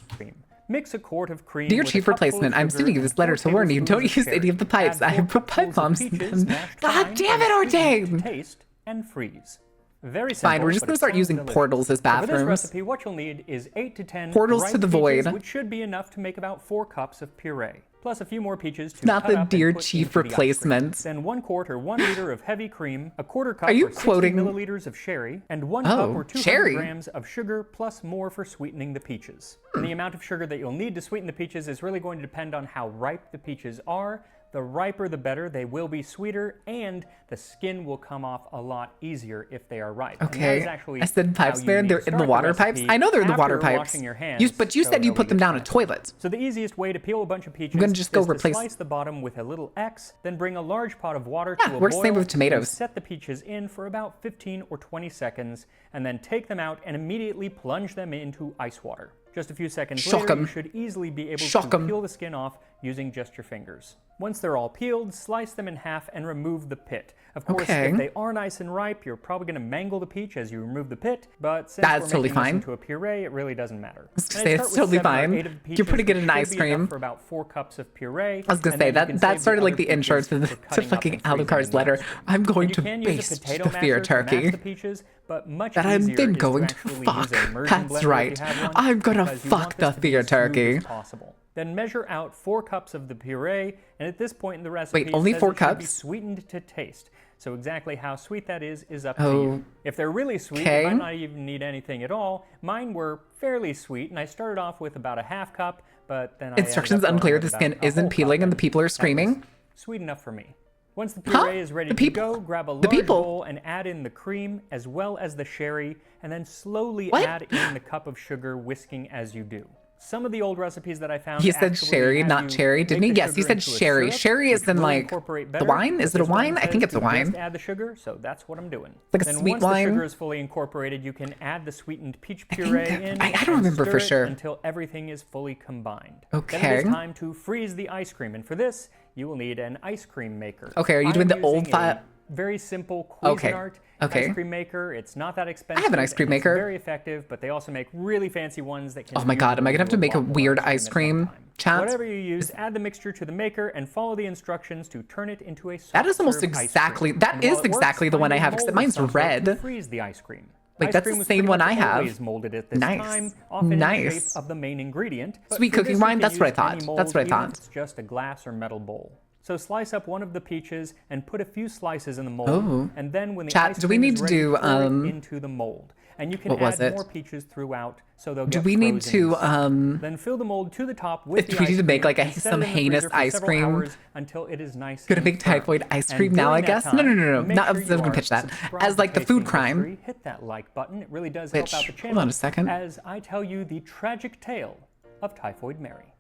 Mix a quart of cream. Dear with a Chief cupful of Replacement, I'm sugar sending you and this letter 4 to warn you. Don't tablespoons of use sherry. any of the pipes. Add I 4 have put pipe cupfuls of bombs in peaches them. mashed God fine, damn it, and sweetened Ordain! to taste and freeze. Very simple. Fine, we're just but gonna it start sounds using delicious. portals as So for bathrooms. this recipe, what you'll need is 8 to 10 Portals to ripe the peaches, void. which should be enough to make about 4 cups of puree, plus a few more peaches to Not cut the up Dear and put Chief into the ice cream. Replacement. Then 1 quart or 1 liter of heavy cream, a quarter cup Are you or 60 quoting- milliliters of sherry, and 1 Oh, cup or 200 sherry? grams of sugar, plus more for sweetening the peaches. And the amount of sugar that you'll need to sweeten the peaches is really going to depend on how ripe the peaches are. The riper the better, they will be sweeter, and the skin will come off a lot easier if they are ripe. And that is Okay. actually I said pipes, how you man. need They're to in the start water pipes. recipe I know they're in the water after pipes. washing your hands, But you so said you nobody put them gets down a messy. toilet. So the easiest way to peel a bunch of peaches gonna just go is to replace- slice the bottom with a little X, then bring a large pot of water Yeah, to a works boil, same with and tomatoes. set the peaches in for about 15 or 20 seconds, and then take them out and immediately plunge them into ice water. Just a few seconds Shock later, 'em. you should easily be able Shock to 'em. peel the skin off using just your fingers. Once they're all peeled, slice them in half and remove the pit. Of course, Okay. if they are nice and ripe, you're probably going to mangle the peach as you remove the pit, but since That's we're totally making this fine. into a puree, it really doesn't matter. was gonna And say, I it's start with totally 7 or fine. 8 of the You're peaches, putting it which in should ice be enough cream. for about 4 cups of puree. I was gonna and say, then you can that save the started like other the intro peaches to the for to cutting up fucking and freezing Alucard's in letter. nuts. I'm going And to you can use a baste potato the fear masher to mash turkey. the peaches, but much That I'm easier then is going to to actually fuck. use a immersion That's blender if you right. have one, I'm gonna because you fuck want this the to be fear as smooth turkey. as possible. Then measure out 4 cups of the puree, and at this point in the recipe, Wait, only it says 4 it should be cups? sweetened to taste. So exactly how sweet that is up Oh, to you. If they're really sweet, okay. you might not even need anything at all. Mine were fairly sweet, and I started off with about a half cup, but then I ended Instructions up going unclear. with The about skin a isn't whole peeling cup, and the people are that was screaming. Sweet enough for me. Once the puree is ready The to people. go, grab a The large people. bowl and add in the cream as well as the sherry, and then slowly What? add in the cup of sugar, whisking as you do. Some of the old recipes that I found He said actually sherry, have not you cherry, didn't make he? the Yes, he sugar said into a sherry. syrup, Sherry is which in, will like, incorporate the better, wine? but Is it a this one wine? I think says it's a to wine. Just add the sugar, so that's what I'm doing. Like a then sweet once wine? the sugar is fully incorporated, you can add the sweetened peach puree in. I don't and remember stir for it sure. until everything is fully combined. Okay. Then it is time to freeze the ice cream, and for this, you will need an ice cream maker. Okay, are you I doing am the old using a fi- very simple Okay, Cuisinart okay. ice cream maker. It's not that expensive. I have an ice cream and it's maker. very effective, but they also make really fancy ones that can. Oh my God, am I gonna have to usually make a do lot more weird ice ice at one cream, time. chat? Whatever you use, add the mixture to the maker and follow the instructions to turn it into a soft That is almost serve ice exactly- cream. that And while is it works, exactly the one find I a have, except mold mine's of some sort to red. Freeze the ice cream. Wait, Ice that's cream the was same pretty one much I have. always molded at this Nice. time, often in the shape Nice. of the main ingredient. But Sweet for cooking this, you wine? can That's what I use thought. any That's mold, what I even if thought. It's just a glass or metal bowl. So slice up one of the peaches and put a few slices in the mold. Oh. And then when the Chat, ice do we cream need is to ready, do, pour it into the mold. And you can what was add it? more peaches throughout, so they'll Do get we need frozen to, in. Then fill the mold to the top with do the we need ice to make, cream like, and set some it in the heinous freezer for ice several cream? hours until it is nice Gonna and make firm. typhoid ice And cream now, during I that guess? No, no, time, no, no, make not- sure I'm you gonna are pitch that. subscribed As, like, to the food Tasting crime. History. Hit that like button. It really does help Bitch, out the hold channel. on a second. As I tell you the tragic tale of Typhoid Mary.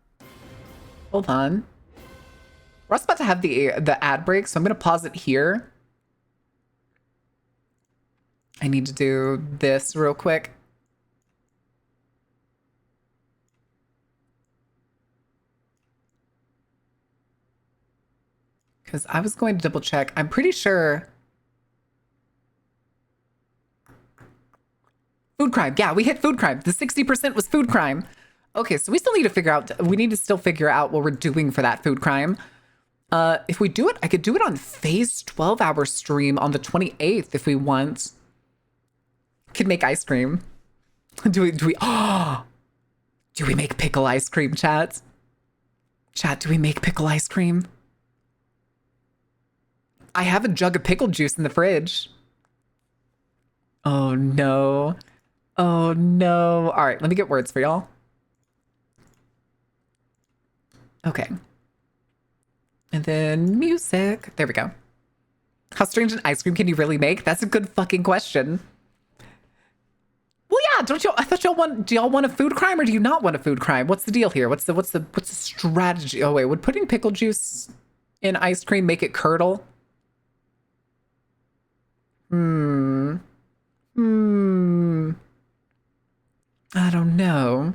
Hold on. We're also about to have the ad break, so I'm gonna pause it here. I need to do this real quick. Because I was going to double check. I'm pretty sure. Food crime. Yeah, we hit food crime. The 60% was food crime. Okay, so we still need to figure out, we need to still figure out what we're doing for that food crime. If we do it, I could do it on Phase 12-hour stream on the 28th if we want. Could make ice cream. Do we, do we make pickle ice cream, chat? Chat, do we make pickle ice cream? I have a jug of pickle juice in the fridge. Oh no. Oh no. All right, let me get words for y'all. Okay. And then music. There we go. How strange an ice cream can you really make? That's a good fucking question. Well, yeah, don't y'all, I thought y'all want, do y'all want a food crime or do you not want a food crime? What's the deal here? What's the strategy? Oh wait, would putting pickle juice in ice cream make it curdle? I don't know.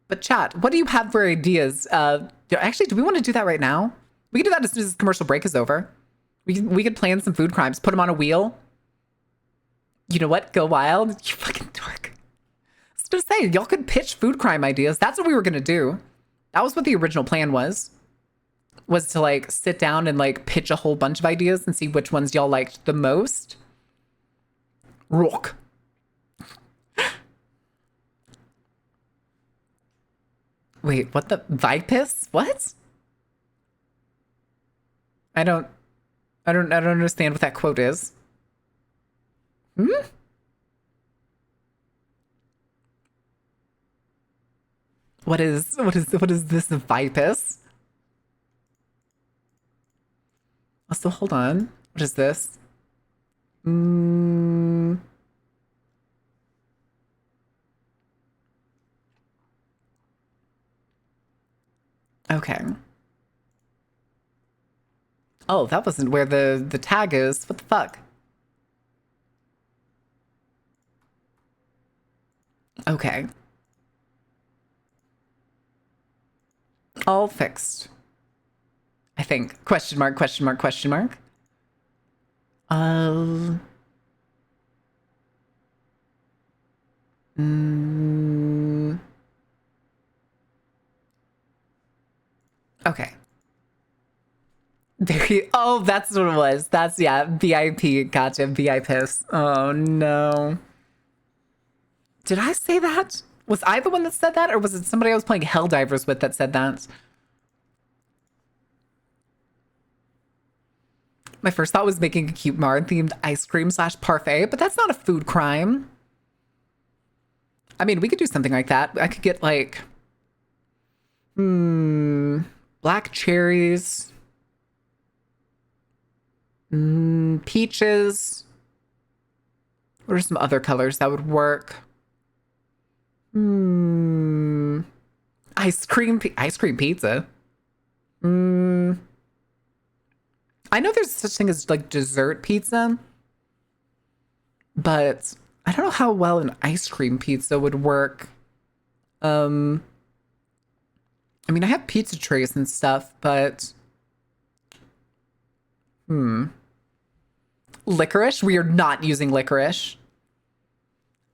But chat, what do you have for ideas? Actually, do we want to do that right now? We can do that as soon as this commercial break is over. We could plan some food crimes, put them on a wheel. You know what? Go wild. You fucking dork. I was gonna say, y'all could pitch food crime ideas. That's what we were gonna do. That was what the original plan was to like sit down and like pitch a whole bunch of ideas and see which ones y'all liked the most. Rock. Wait, what the Vipus? What? I don't understand what that quote is. What is this Vipus? Also, hold on. What is this? Okay. Oh, that wasn't where the tag is. What the fuck? Okay. All fixed. I think. Question mark, question mark, question mark. Okay. Oh, that's what it was. That's, yeah, VIP. Gotcha. VIPs. Oh, no. Did I say that? Was I the one that said that? Or was it somebody I was playing Helldivers with that said that? My first thought was making a cute Mars-themed ice cream / parfait, but that's not a food crime. I mean, we could do something like that. I could get like, black cherries, Peaches. What are some other colors that would work? Ice cream pizza. I know there's such thing as like dessert pizza, but I don't know how well an ice cream pizza would work. I mean, I have pizza trays and stuff, but licorice? We are not using licorice.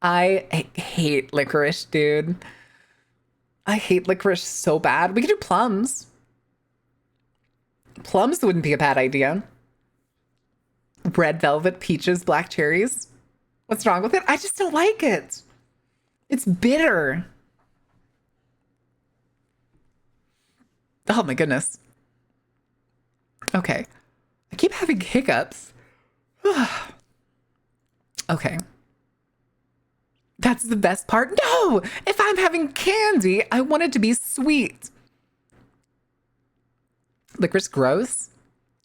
I hate licorice, dude. I hate licorice so bad. We could do plums. Plums wouldn't be a bad idea. Red velvet, peaches, black cherries. What's wrong with it? I just don't like it. It's bitter. Oh my goodness. Okay. I keep having hiccups. Okay. That's the best part. No! If I'm having candy, I want it to be sweet. Licorice gross?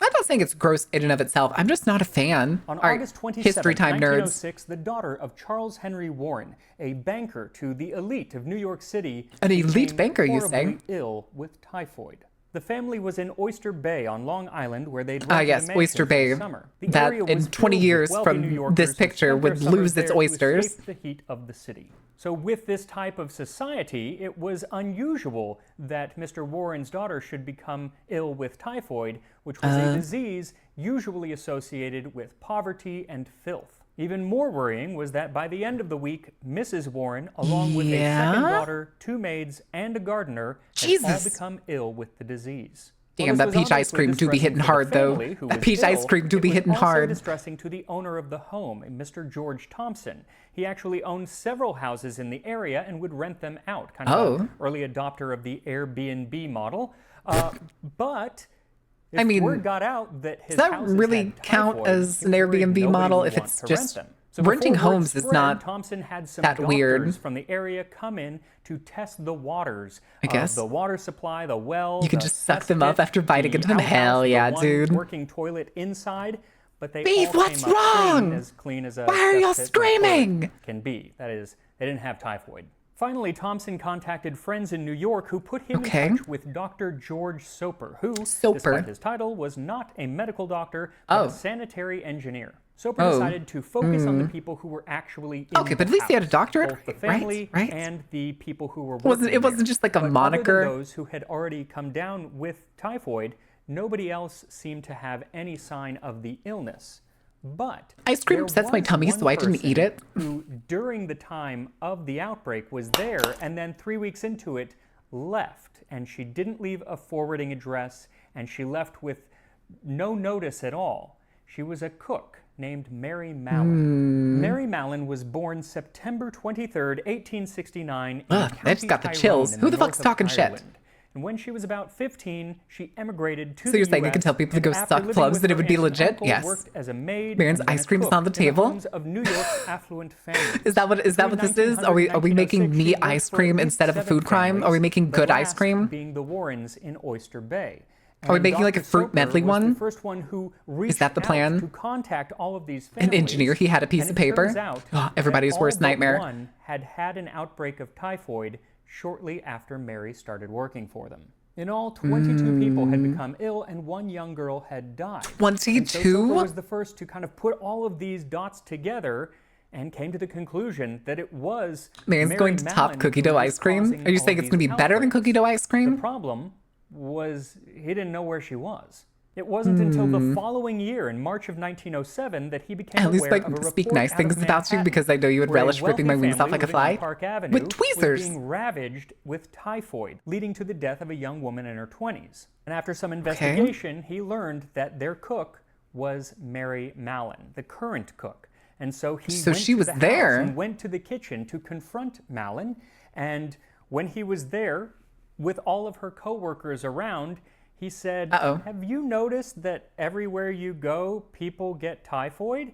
I'm not saying it's gross in and of itself. I'm just not a fan. On All right, August 27, history time nerds. 1906, the daughter of Charles Henry Warren, a banker to the elite of New York City, An elite became banker, you say? horribly ill with typhoid. The family was in Oyster Bay on Long Island, where they'd Ah, rented yes, a mansion Oyster for Bay. the summer. The That area in was 20 filled with years wealthy from New Yorkers this who picture spent their would summers lose its there to oysters. escape the heat of the city. So with this type of society, it was unusual that Mr. Warren's daughter should become ill with typhoid, which was a disease usually associated with poverty and filth. Even more worrying was that by the end of the week, Mrs. Warren, along with a second daughter, 2 maids, and a gardener, had all Jesus. become ill with the disease. Damn, that peach ice cream do be hitting hard, though. That peach ice cream do be hitting hard. It was also distressing to the owner of the home, Mr. George Thompson. He actually owned several houses in the area and would rent them out, kind of an early adopter of the Airbnb model. But if I mean, word got out that his does that houses really had count typhoid, as he an was worried Airbnb nobody model would if want it's to just rent them. So renting before word homes is spread, not Thompson had some that doctors weird. from the area come in to test the waters. I guess. The water supply, the well. You can the just suck them up cesspit, after biting the into them. outhouse, Hell the yeah, one dude. Working toilet inside, but they Beef, all what's came up wrong? clean as a Why are y'all cesspit and screaming? toilet can be. That is, they didn't have typhoid. Finally, Thompson contacted friends in New York who put him in touch with Dr. George Soper, who, despite his title, was not a medical doctor, but a sanitary engineer. Soper decided to focus on the people who were actually in Okay, but at least he had a doctorate, both the family right? and the people who were working It wasn't there. just like a But moniker. Other than those who had already come down with typhoid, nobody else seemed to have any sign of the illness. But ice cream there sets my was tummy, one so I didn't eat person it. Who, during the time of the outbreak, was there, and then 3 weeks into it, left. And she didn't leave a forwarding address, and she left with no notice at all. She was a cook named Mary Mallon. Mary Mallon was born September 23rd, 1869 in I County just got the Tyrone chills. in Who the north fuck's of talking shit? Ireland. And when she was about 15, she emigrated to So the you're saying I US, can tell people to and go after suck living plums with that it her would be aunt and legit? uncle, Yes. worked as a maid Baron's and then ice a cream is cook on the in table? homes of New York's affluent families. Is that what this is? Are we making me ice cream instead of a food crime? Are we making good ice cream? Being the Warrens in Oyster Bay. Are we And making like a Dr. fruit Soper medley was one? The first one who reached Is that the out plan? to contact all of these An families. engineer, he had a piece And of it paper? turns out Oh, everybody's that all worst but nightmare. One had had an outbreak of typhoid shortly after Mary started working for them. In all, 22 people had become ill and 1 young girl had died. 22? And so Soper was the first to kind of put all of these dots together and came to the conclusion that it was Man's Mary going to top Mallon cookie who dough was ice cream? causing Are you all saying of it's going to be these better than outbreaks. cookie dough ice The cream? problem was he didn't know where she was. It wasn't until the following year, in March of 1907, that he became At least aware like of a speak report nice out things of about you Manhattan, because I know you would where a relish ripping my wealthy wings off family like a living on fly. Park Avenue With was tweezers. being ravaged with typhoid, leading to the death of a young woman in her 20s. And after some investigation, he learned that their cook was Mary Mallon, the current cook. And so he So went she to was the house there. and went to the kitchen to confront Mallon. And when he was there, with all of her coworkers around, he said, "Have you noticed that everywhere you go, people get typhoid?"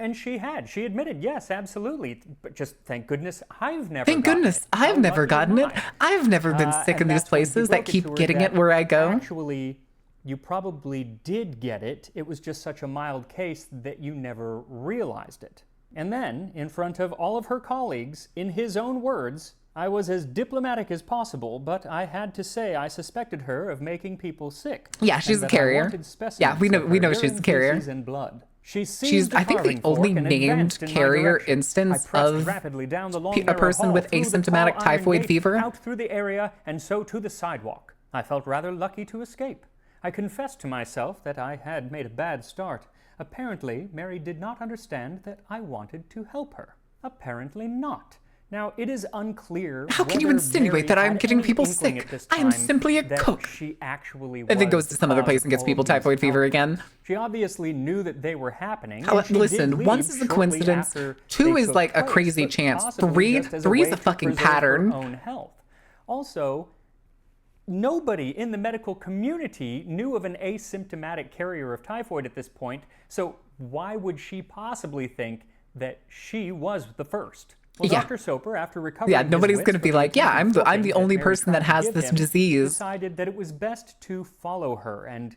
And she had. She admitted, yes, absolutely. But just thank goodness I've never Thank gotten goodness it. I've How never lucky gotten am it. I? I've never been sick in And these that's when he places broke that it keep to her getting that it where I go. Actually, you probably did get it. It was just such a mild case that you never realized it. And then, in front of all of her colleagues, in his own words, I was as diplomatic as possible, but I had to say I suspected her of making people sick. Yeah, she's and a that I carrier. wanted specimens Yeah, we know- of we her know she's a urine, carrier. feces, and blood. She She's, seized I think, the carving fork only and named advanced in my carrier direction. instance I pressed of rapidly down the long, a narrow person hall, with through the asymptomatic tall iron typhoid gate, fever. out through the area, and so to the sidewalk. I felt rather lucky to escape. I confessed to myself that I had made a bad start. Apparently, Mary did not understand that I wanted to help her. Apparently not. Now, it is unclear How can you whether insinuate Mary that I'm had getting any people inkling sick? at this I am time simply a that cook. She actually And then was goes to the some other cause place of and gets all people of these typhoid fever outbreaks. again. She obviously knew that they were happening. How- and she did listen, leave once is a shortly coincidence, after two they is took like a place, crazy but chance, possibly just as three is way a to fucking preserve her pattern. own health. Also, nobody in the medical community knew of an asymptomatic carrier of typhoid at this point, so why would she possibly think that she was the first? Well, Yeah. Dr. Soper, after recovering Yeah, his nobody's wits gonna be from the like, yeah, I'm the attempted only choking that person Mary that tried to has give this him, disease. decided that it was best to follow her and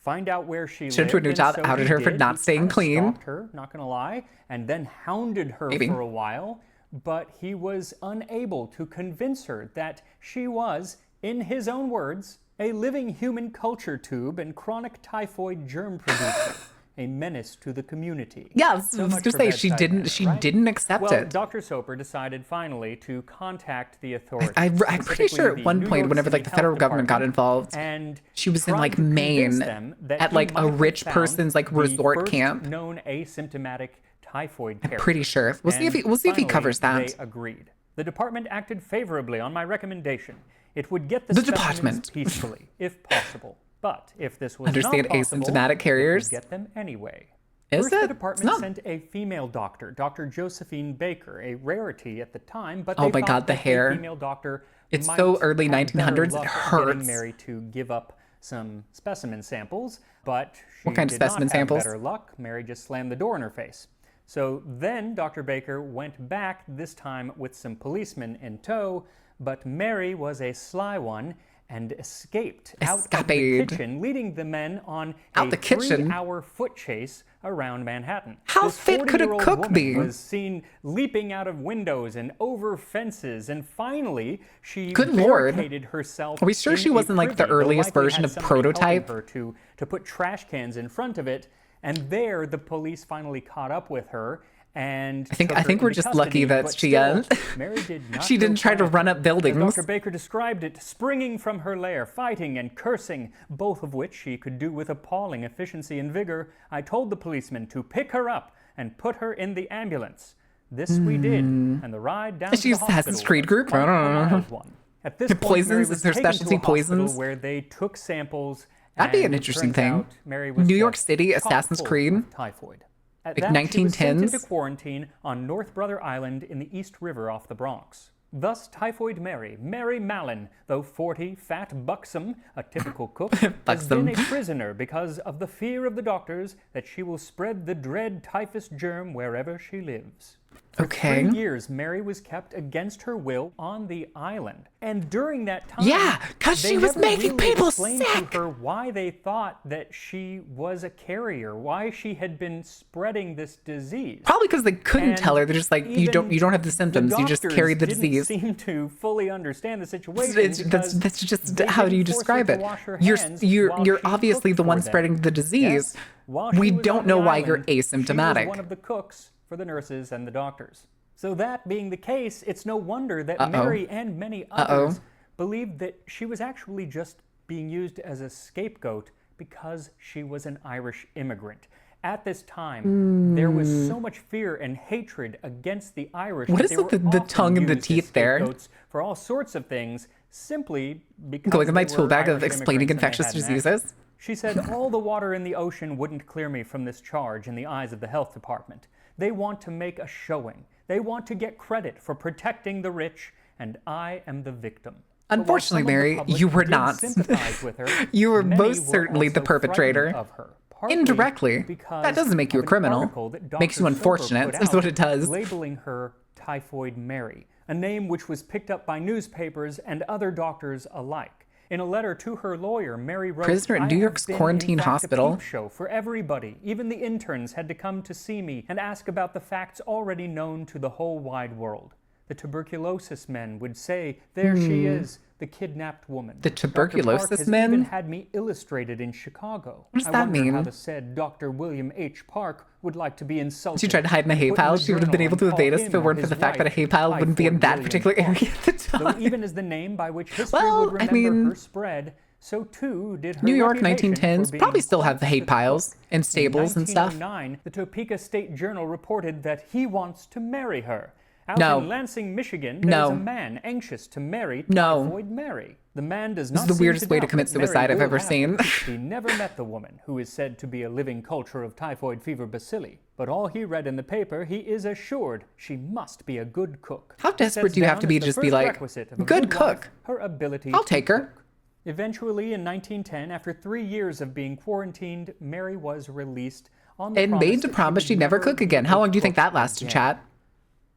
find out where she Sent to a lived. new and job, so outed he her for did. not He staying kinda clean. stalked her, not gonna lie, and then hounded her Maybe. for a while, but he was unable to convince her that she was, in his own words, a living human culture tube and chronic typhoid germ producer. A menace to the community. Yeah, I was So much to for say bedside manner, right? didn't accept Well, it. Dr. Soper decided finally to contact the authorities. I'm pretty specifically sure at the one New point, York whenever City like the federal Health government got Department, involved, and she was in tried like to convince Maine them that at he like a might have rich found person's like the resort first camp. known asymptomatic typhoid carrier. Pretty sure. We'll see if he And covers finally, that. They agreed. The department acted favorably on my recommendation. It would get the The specimens department. peacefully, if possible. But if this was Understand not possible, asymptomatic carriers? it would get them anyway. Is First, it? the It's department not- sent a female doctor, Dr. Josephine Baker, a rarity at the time, but Oh they my thought God, the that hair. A female doctor It's might so early have 1900s, better it luck hurts. Getting Mary to give up some specimen samples, but she What kind of did not specimen have samples? better luck. Mary just slammed the door in her face. So then Dr. Baker went back, this time with some policemen in tow, but Mary was a sly one and escaped out of the Escapade. kitchen, leading the men on Out a the kitchen? 3-hour foot chase around Manhattan. How This fit could a 40-year-old cook woman be? was seen leaping out of windows and over fences, and finally she Good Lord. barricaded herself. Are we sure in she a wasn't, like, the privy, though earliest likely version had of somebody helping Prototype? her to put trash cans in front of it, and there the police finally caught up with her. And I think took her we're into just lucky custody, that but she, still, Mary did not she go didn't try to quiet. run up As buildings. Dr. Baker described it, springing from her lair, fighting and cursing, both of which she could do with appalling efficiency and vigor, I told the policeman to pick her up and put her in the ambulance. This we did, and the ride down to She's the Assassin's hospital Creed was group? quite I don't a know. wild one. At this The point, Mary poisons? was Is there taken to a specialty hospital poisons? where they took samples. That'd be and an it interesting turns thing. out Mary was New York just City, chock Assassin's full Creed. of typhoid. At Like that, she was sent 1910s? into quarantine on North Brother Island in the East River off the Bronx. Thus, Typhoid Mary, Mary Mallon, though 40, fat, buxom, a typical cook, has Buxom. been a prisoner because of the fear of the doctors that she will spread the dread typhus germ wherever she lives. For Okay. 3 years, Mary was kept against her will on the island. And during that time, Yeah, 'cause they she was never making really people explained sick. to her why they thought that she was a carrier, why she had been spreading this disease. Probably because they couldn't And tell her. They're just like, you don't have the symptoms. You just doctors carry the didn't disease. seem to fully understand the situation. That's because just they how do you didn't force her describe to it? wash her You're hands you're while you're she obviously cooked the one for them. spreading the disease. Yes, while she We was don't on the know why you're island, She asymptomatic. was one of the cooks for the nurses and the doctors. So that being the case, it's no wonder that Uh-oh. Mary and many others believed that she was actually just being used as a scapegoat because she was an Irish immigrant. At this time, there was so much fear and hatred against the Irish. What that is they with were the often tongue and the used as teeth there? scapegoats for all sorts of things, simply because Going in my they tool were bag of Irish explaining immigrants and they infectious had an accent. diseases. She said, all the water in the ocean wouldn't clear me from this charge in the eyes of the health department. They want to make a showing. They want to get credit for protecting the rich, and I am the victim. But while Unfortunately, some of the Mary, public you were did not. sympathize with her, You were many most certainly the also perpetrator. frightened of her, partly Indirectly. because That doesn't make you of a an criminal. article that Makes you Dr. Soper unfortunate, put is what out, it does. labeling her Typhoid Mary, a name which was picked up by newspapers and other doctors alike. In a letter to her lawyer, Mary wrote, Prisoner in "I New have York's been, quarantine in fact, hospital." a peep show for everybody. Even the interns had to come to see me and ask about the facts already known to the whole wide world. The tuberculosis men would say, there she is, the kidnapped woman. The Dr. tuberculosis Park has men? even had me illustrated in Chicago. What does I that wonder how mean? the said Dr. William H. Park would like to be insulted. She tried to hide in a hay Put pile. the She would have been journal able to and evade call us if it him weren't or for the his fact that a wife, hay pile wouldn't be in Typhoid that William particular Park. area at the Though time. even as the name by which history Well, would I remember mean, her spread, so too did her New York reputation 1910s for being probably still have close hay to the piles cook. and stables In and stuff. 1909, the Topeka State Journal reported that he wants to marry her. Out No. in Lansing, Michigan, No. there's a man anxious to marry No. Typhoid Mary. The man does This not is the seem weirdest way to doubt commit that Mary suicide I've will ever have seen. her. He never met the woman, who is said to be a living culture of typhoid fever bacilli. But all he read in the paper, he is assured she must be a good cook. How He desperate sets do you have down to be as to the just be first like, requisite of a good wife, cook? her ability I'll to take her. cook. Eventually, in 1910, after 3 years of being quarantined, Mary was released on the And promise made to that she promise would she'd never cook be again. a How long do you think cook that lasted, again. chat?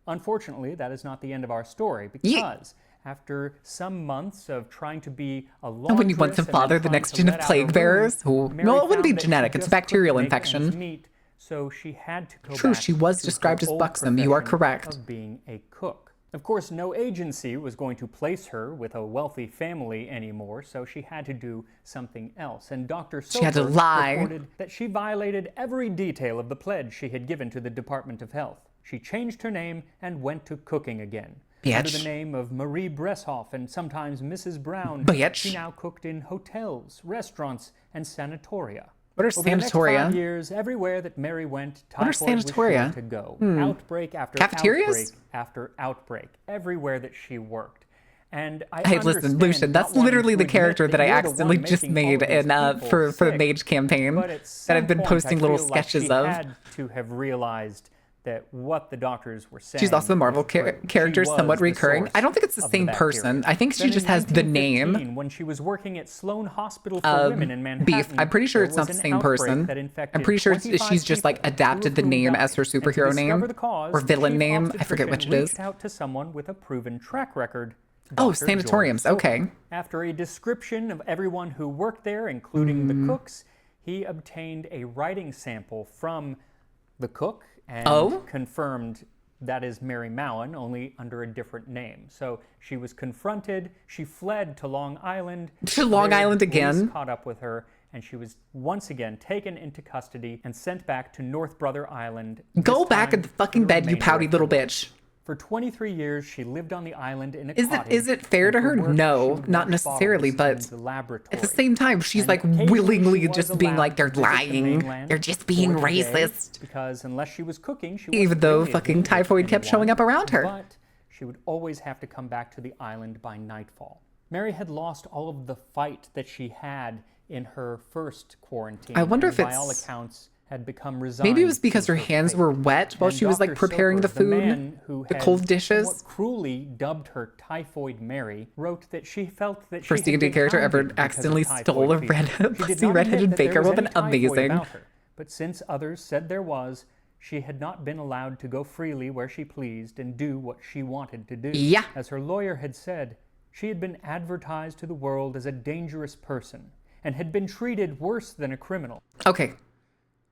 Unfortunately, that is not the end of our story, because after some months of trying to be a And when you want to laundress and then father the trying next to gen of let out a plague room, bearers, who Mary no, it wouldn't found be that she genetic. It's a just bacterial couldn't make ends infection. meet, so she had to go True, back she was to described her as old buxom. You are profession correct. Of being a cook. Of course, no agency was going to place her with a wealthy family anymore, so she had to do something else. And Dr. She had to Soper lie. reported that she violated every detail of the pledge she had given to the Department of Health. She changed her name and went to cooking again. Under the Bitch. name of Marie Bresshoff and sometimes Mrs. Brown, Bitch. she now cooked in hotels, restaurants, and sanatoria. What are Over the next sanatoria? 5 years, everywhere that Mary went, What are typhoid was sure sanatoria? to go. Outbreak after Cafeterias? outbreak after outbreak, everywhere that she worked. And Hey, listen, Lucian, that's literally the character that I accidentally just made in for the Mage campaign that I've been posting little sketches of. Had to have realized that what the doctors were saying. She's also a Marvel was true. character, She was somewhat the recurring. source I don't think it's the of same bacteria. person. I think she Then just in has the name. 1915, when she was working at Sloan Hospital for Women in Manhattan, Beef. I'm pretty sure there it's not the was an same outbreak person. that infected I'm pretty sure 25 she's just like people, adapted the two of whom name died. as her And to superhero name discover the cause, or the villain chief name. I forget which it obstetrician is. reached out to someone with a proven track record. Oh, Dr. sanatoriums. George Soper. Okay. After a description of everyone who worked there, including the cooks, he obtained a writing sample from the cook and Oh? confirmed that is Mary Mallon, only under a different name. So she was confronted. She fled to Long Island. To Long There, Island police again? Caught up with her, and she was once again taken into custody and sent back to North Brother Island. Go this back time in the for fucking bed, you remainder pouty of little her life. bitch. For 23 years, she lived on the island in a Is cottage. it fair and to for her? work, No, she would not wash necessarily, bottles but in the laboratory. at the same time, she's And like occasionally willingly she was just being like, allowed they're to visit the lying. mainland They're just for being the day, racist. Because unless she was cooking, she Even wasn't though really a fucking danger to typhoid kept showing anyone, up around her. But she would always have to come back to the island by nightfall. Mary had lost all of the fight that she had in her first quarantine. I wonder and if by all it's- accounts, had become resigned. Maybe it was because to her hands fate. were wet while And she was like Dr. preparing the Soper, food, man who the had cold dishes. somewhat cruelly dubbed her Typhoid Mary, wrote that she felt that First she had D&D been character ever hounded because of accidentally typhoid stole a fever. red- She did pussy not redheaded admit that there baker was woman. any typhoid Amazing. about her, but since others said there was, she had not been allowed to go freely where she pleased and do what she wanted to do. Yeah. As her lawyer had said, she had been advertised to the world as a dangerous person and had been treated worse than a criminal. Okay.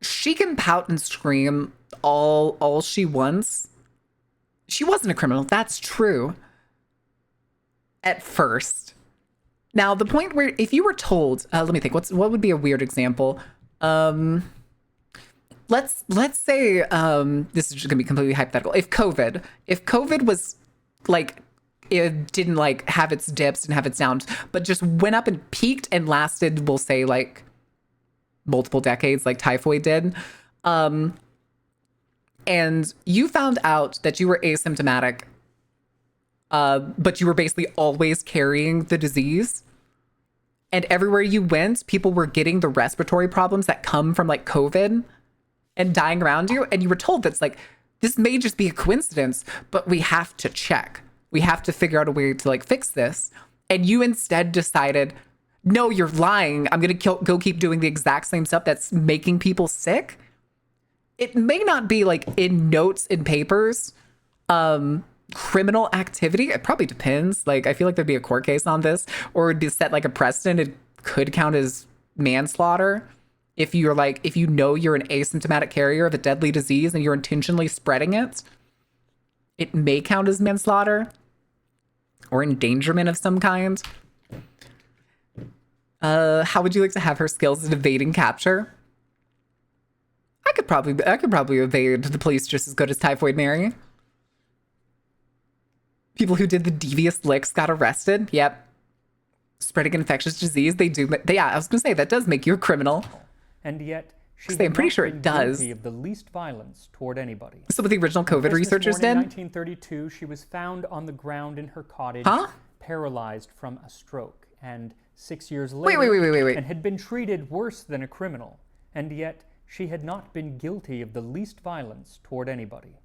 She can pout and scream all she wants. She wasn't a criminal. That's true. At first. Now, the point where if you were told, let me think, what would be a weird example? Let's say this is just gonna be completely hypothetical. If COVID was like, it didn't like have its dips and have its downs, but just went up and peaked and lasted, we'll say like multiple decades, like typhoid did. And you found out that you were asymptomatic, but you were basically always carrying the disease. And everywhere you went, people were getting the respiratory problems that come from like COVID and dying around you. And you were told that's like, this may just be a coincidence, but we have to check. We have to figure out a way to like fix this. And you instead decided, no, you're lying. I'm going to go keep doing the exact same stuff that's making people sick. It may not be like in notes and papers, criminal activity? It probably depends. Like, I feel like there'd be a court case on this, or it'd be set like a precedent. It could count as manslaughter if you're like, if you know you're an asymptomatic carrier of a deadly disease and you're intentionally spreading it. It may count as manslaughter or endangerment of some kind. How would you like to have her skills at evading capture? I could probably evade the police just as good as Typhoid Mary. People who did the devious licks got arrested. Yep. Spreading infectious disease. Yeah, I was gonna say that does make you a criminal. And yet, she I'm pretty had sure not it been does. guilty of the least violence toward anybody. So what the original COVID Christmas researchers morning, did? 1932, she was found on the ground in her cottage, Huh? paralyzed from a stroke. And 6 years later, Wait. and had been treated worse than a criminal. And yet, she had not been guilty of the least violence toward anybody.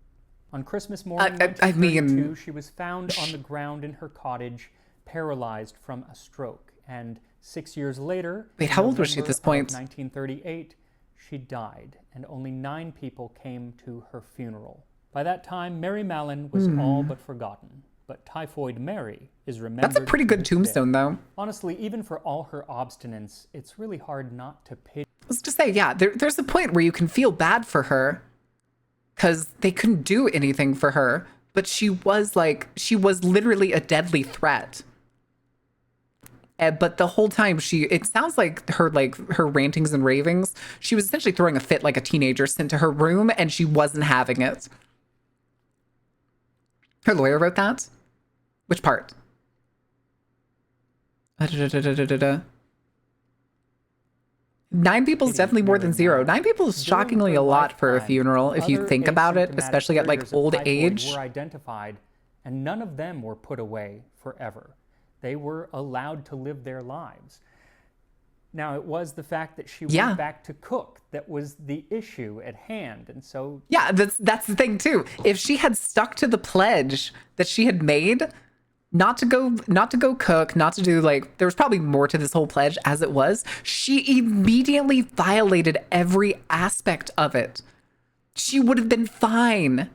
On Christmas morning, I mean, 1932, she was found on the ground in her cottage, paralyzed from a stroke. And 6 years later, Wait, how old was she at this November point? of 1938, she died, and only 9 people came to her funeral. By that time, Mary Mallon was all but forgotten, but Typhoid Mary is remembered. That's a pretty to good this day. tombstone, though. Honestly, even for all her obstinance, it's really hard not to pity. Let's just say, yeah, there's a point where you can feel bad for her because they couldn't do anything for her, but she was literally a deadly threat. But the whole time it sounds like her rantings and ravings, she was essentially throwing a fit like a teenager sent to her room, and she wasn't having it. Her lawyer wrote that? Which part? 9 people is definitely more than 0. 9 people is shockingly a lot for a funeral if you think about it, especially at like old age. Were identified, and none of them were put away forever. They were allowed to live their lives. Now, it was the fact that she went back to cook that was the issue at hand, and so... Yeah, that's the thing, too. If she had stuck to the pledge that she had made, not to go cook, not to do, like... There was probably more to this whole pledge as it was. She immediately violated every aspect of it. She would have been fine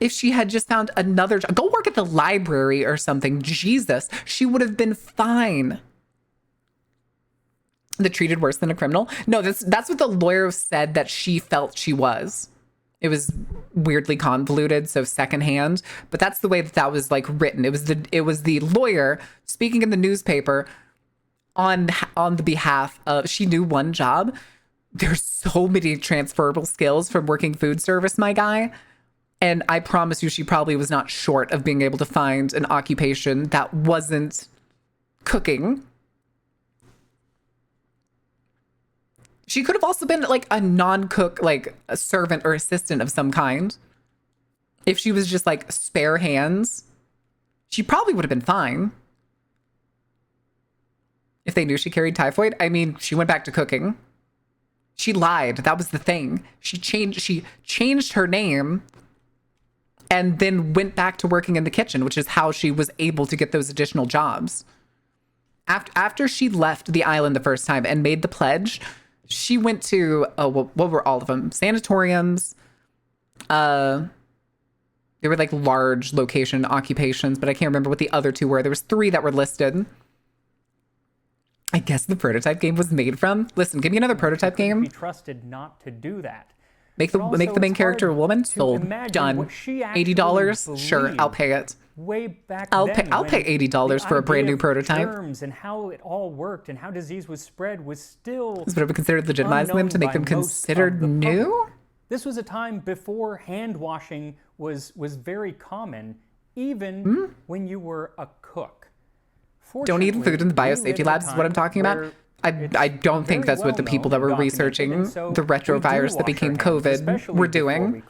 if she had just found another job. Go work at the library or something. Jesus, she would have been fine. That treated worse than a criminal? No, that's what the lawyer said that she felt she was. It was weirdly convoluted, so secondhand, but that's the way that was like written. It was the lawyer speaking in the newspaper on the behalf of, she knew one job. There's so many transferable skills from working food service, my guy. And I promise you, she probably was not short of being able to find an occupation that wasn't cooking. She could have also been like a non-cook, like a servant or assistant of some kind. If she was just like spare hands, she probably would have been fine. If they knew she carried typhoid, I mean, she went back to cooking. She lied. That was the thing. She changed her name and then went back to working in the kitchen, which is how she was able to get those additional jobs. After she left the island the first time and made the pledge, she went to, what were all of them? Sanatoriums. They were like large location occupations, but I can't remember what the other 2 were. There was 3 that were listed. I guess the prototype game was made from. Listen, give me another prototype game. Be trusted not to do that. Make the main character a woman. Sold. Done. $80. Sure, I'll pay it. Way back I'll then, pay $80 for a brand new prototype. Germs and how it all worked and how disease was spread was still. This would have been considered legitimizing them to make them considered new. This was a time before hand washing was very common, even when you were a cook. Don't eat food in the biosafety labs is what I'm talking about. I don't think that's what the people that were researching the retrovirus that became COVID were doing.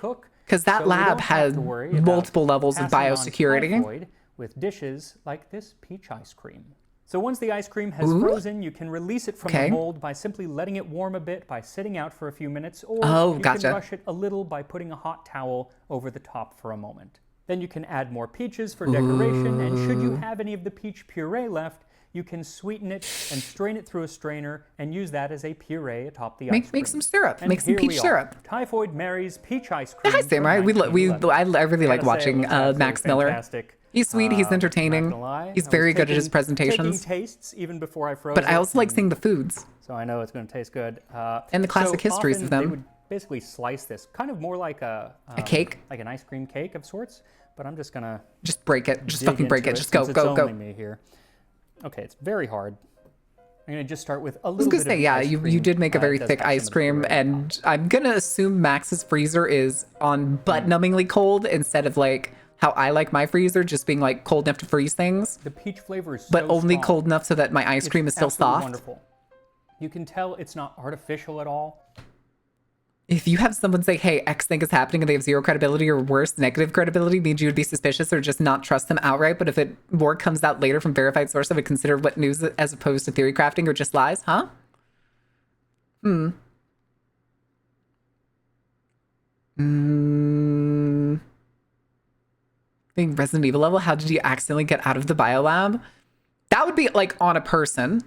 Because that lab had multiple levels of biosecurity. With dishes like this peach ice cream. So once the ice cream has frozen, you can release it from the mold by simply letting it warm a bit by sitting out for a few minutes, or you can brush it a little by putting a hot towel over the top for a moment. Then you can add more peaches for decoration, and should you have any of the peach puree left, you can sweeten it and strain it through a strainer and use that as a puree atop the ice cream. Make some syrup. And Make some here peach we are, syrup. Typhoid Mary's peach ice cream. Hi, Sam. Right? I really like Gotta say, it watching was absolutely Max Miller. fantastic. He's sweet. He's Not entertaining. gonna lie, He's I was very good at his taking presentations. tastes even before I froze But I it, also like and seeing the foods. so I know it's going to taste good. And the classic so histories of often them. They would basically slice this, kind of more like a cake? like an ice cream cake of sorts. But I'm just gonna Just break it. Just dig fucking break into it. Just go, since go, it's go. only me here. Okay, it's very hard. I'm gonna just start with a I was little gonna bit say, of yeah, ice you cream, did make a very does thick have some ice of the cream, puree. and I'm gonna assume Max's freezer is on butt-numbingly cold instead of like how I like my freezer, just being like cold enough to freeze things, The peach flavor is but so only strong. cold enough so that my ice cream is It's still absolutely soft. Wonderful. You can tell it's not artificial at all. If you have someone say, hey, X thing is happening and they have zero credibility or worse, negative credibility, means you would be suspicious or just not trust them outright. But if it more comes out later from verified source, I would consider what news as opposed to theory crafting or just lies, huh? Being Resident Evil level, how did you accidentally get out of the biolab? That would be like on a person,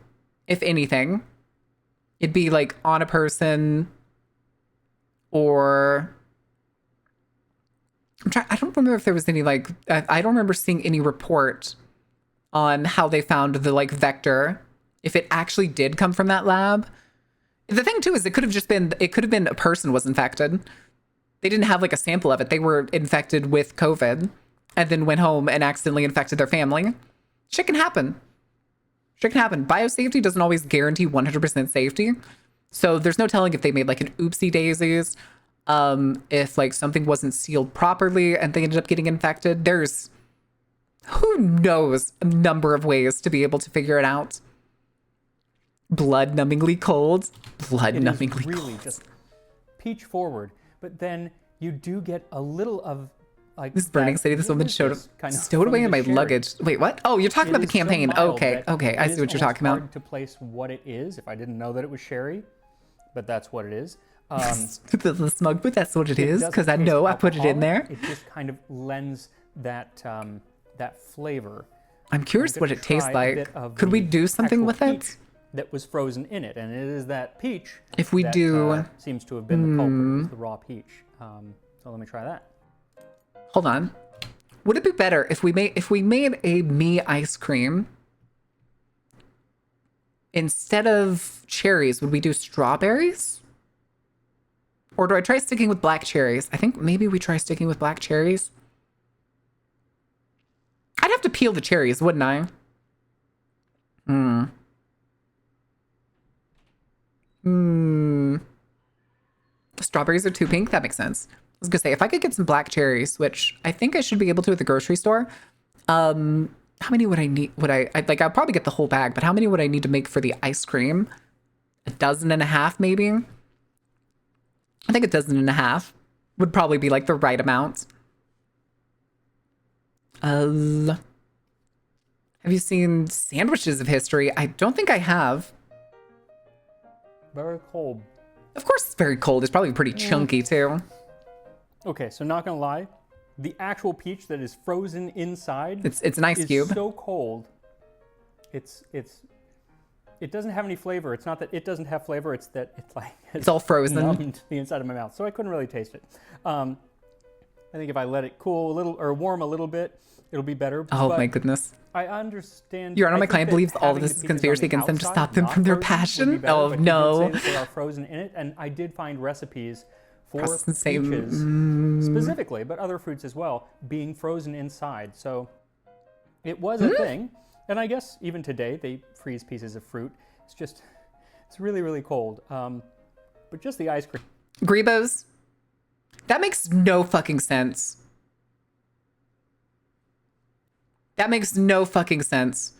if anything. It'd be like on a person or I don't remember if there was any like I don't remember seeing any report on how they found the like vector, if it actually did come from that lab. The thing too is it could have been a person was infected. They didn't have like a sample of it. They were infected with COVID and then went home and accidentally infected their family. Shit can happen. Shit can happen. Biosafety doesn't always guarantee 100% safety. So there's no telling if they made like an oopsie daisies, if like something wasn't sealed properly and they ended up getting infected. There's who knows a number of ways to be able to figure it out. Blood numbingly cold. Blood It is numbingly really cold. just peach forward, but then you do get a little of like This is Burning that- City. This what woman is showed this kind of stowed away from in the my sherry? luggage. Wait, what? Oh, you're talking It about the is so campaign. mild Okay, that okay. it I is see what you're almost talking about. hard to place what it is if I didn't know that it was sherry, but that's what it is. The smug, but that's what it is doesn't because I taste know I put it in alcoholic. there. It just kind of lends that that flavor. I'm curious I'm what gonna it tastes try a bit like. of Could we the do something actual with it? peach that was frozen in it, and it is that peach. If we that, do- seems to have been the culprit, is the raw peach. So let me try that. Hold on. Would it be better if we made a me ice cream instead of cherries? Would we do strawberries? Or do I try sticking with black cherries? I think maybe we try sticking with black cherries. I'd have to peel the cherries, wouldn't I? Strawberries are too pink. That makes sense. I was gonna say, if I could get some black cherries, which I think I should be able to at the grocery store, how many would I need? I'd probably get the whole bag, but how many would I need to make for the ice cream? 1.5 dozen, maybe? I think 1.5 dozen would probably be like the right amount. Have you seen Sandwiches of History? I don't think I have. Very cold. Of course it's very cold. It's probably pretty chunky too. Okay, so not gonna lie, the actual peach that is frozen inside It's an ice is cube. so cold. It doesn't have any flavor. It's not that it doesn't have flavor. It's that it's like It's all frozen. numbed the inside of my mouth, so I couldn't really taste it. I think if I let it cool a little or warm a little bit, it'll be better. Oh but my goodness. I understand. Your Honor, I my think client that believes all of having this the is peaches conspiracy on the against them to outside, stop them not from their frozen, would be passion. better, Oh, but he did no. say that they are frozen in it, and I did find recipes for That's the same- peaches specifically, but other fruits as well, being frozen inside. So it was a thing, and I guess even today they freeze pieces of fruit. It's really, really cold. But just the ice cream. Grebos? That makes no fucking sense. That makes no fucking sense.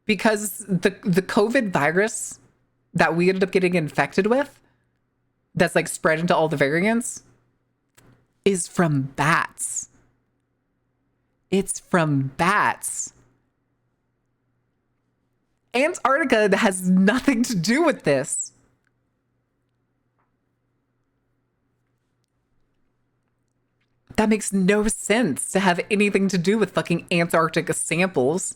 Because the COVID virus that we ended up getting infected with, that's like spread into all the variants, is from bats. It's from bats. Antarctica has nothing to do with this. That makes no sense to have anything to do with fucking Antarctica samples.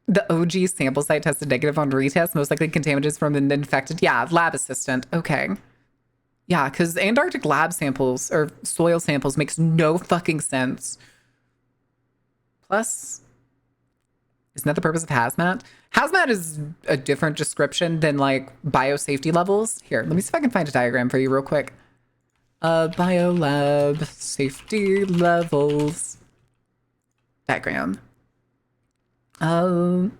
The OG sample site tested negative on retest, most likely contaminated from an infected. Yeah, lab assistant. Okay. Yeah, because Antarctic lab samples or soil samples makes no fucking sense. Plus, isn't that the purpose of hazmat? Hazmat is a different description than like biosafety levels. Here, let me see if I can find a diagram for you real quick. Biolab safety levels diagram. Oh,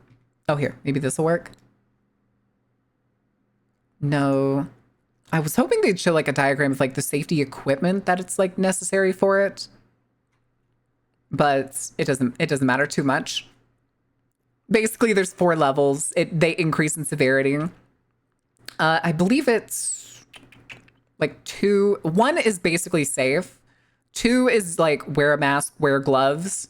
here, maybe this will work. No, I was hoping they'd show like a diagram of like the safety equipment that it's like necessary for it, but it doesn't matter too much. Basically, there's 4 levels. They increase in severity. I believe it's like 2. 1 is basically safe. 2 is like wear a mask, wear gloves.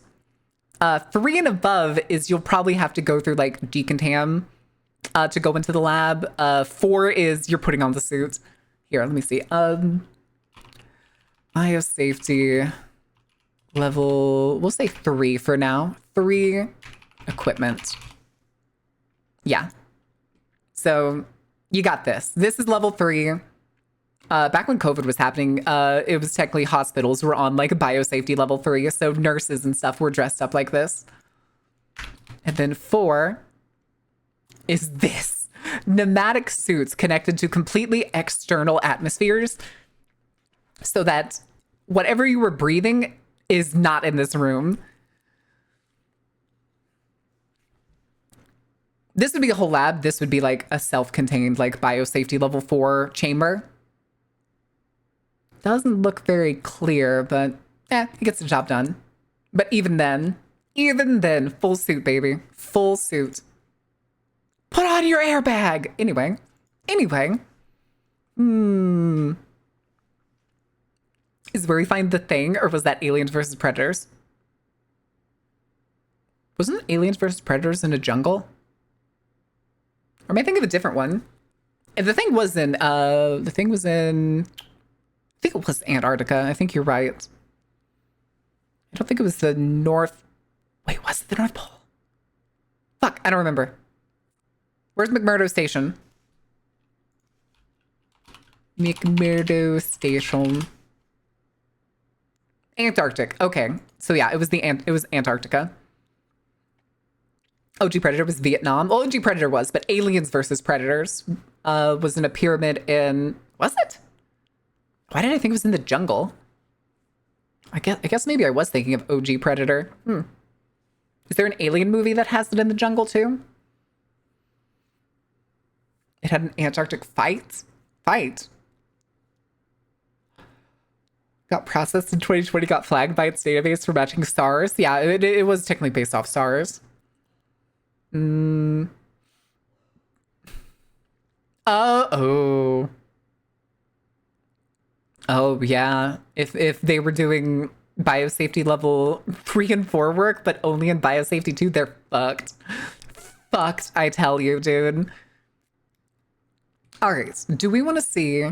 3 and above is you'll probably have to go through like decontam to go into the lab. 4 is you're putting on the suit. Here, let me see. Biosafety level, we'll say 3 for now. 3 equipment. Yeah. So you got this. This is level 3. Back when COVID was happening, it was technically hospitals were on like biosafety level 3. So nurses and stuff were dressed up like this. And then 4 is this. Pneumatic suits connected to completely external atmospheres so that whatever you were breathing is not in this room. This would be a whole lab. This would be like a self-contained like biosafety level 4 chamber. Doesn't look very clear, but it gets the job done. But even then, full suit, baby. Full suit. Put on your airbag. Anyway. Is where we find the thing, or was that Aliens versus Predators? Wasn't Aliens versus Predators in a jungle? Or am I thinking of a different one? The thing was in, I think it was Antarctica. I think you're right. I don't think it was the North. Wait, was it the North Pole? Fuck, I don't remember. Where's McMurdo Station? McMurdo Station. Antarctic. Okay. So yeah, it was Antarctica. OG Predator was Vietnam. Well, OG Predator was, but Aliens versus Predators was in a pyramid in... Was it? Why did I think it was in the jungle? I guess maybe I was thinking of OG Predator. Is there an Alien movie that has it in the jungle too? It had an Antarctic fight. Got processed in 2020, got flagged by its database for matching stars. Yeah, it was technically based off stars. Oh yeah. If they were doing biosafety level 3 and 4 work, but only in biosafety 2, they're fucked. Fucked, I tell you, dude. All right, do we want to see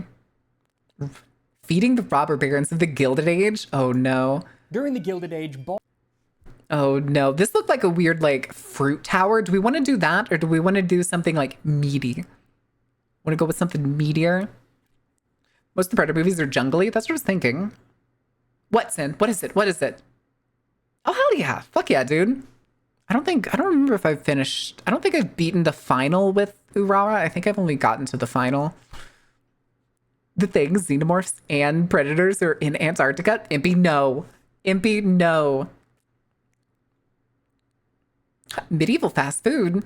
feeding the robber barons of the Gilded Age? Oh no. During the Gilded Age, Oh no, this looked like a weird like fruit tower. Do we want to do that, or do we want to do something like meaty? Want to go with something meatier? Most of the Predator movies are jungly. That's what I was thinking. What's in? What is it? Oh hell yeah! Fuck yeah, dude. I don't remember if I've finished. I don't think I've beaten the final with Urara. I think I've only gotten to the final. The Thing, Xenomorphs, and Predators are in Antarctica. Impy, no. Medieval fast food?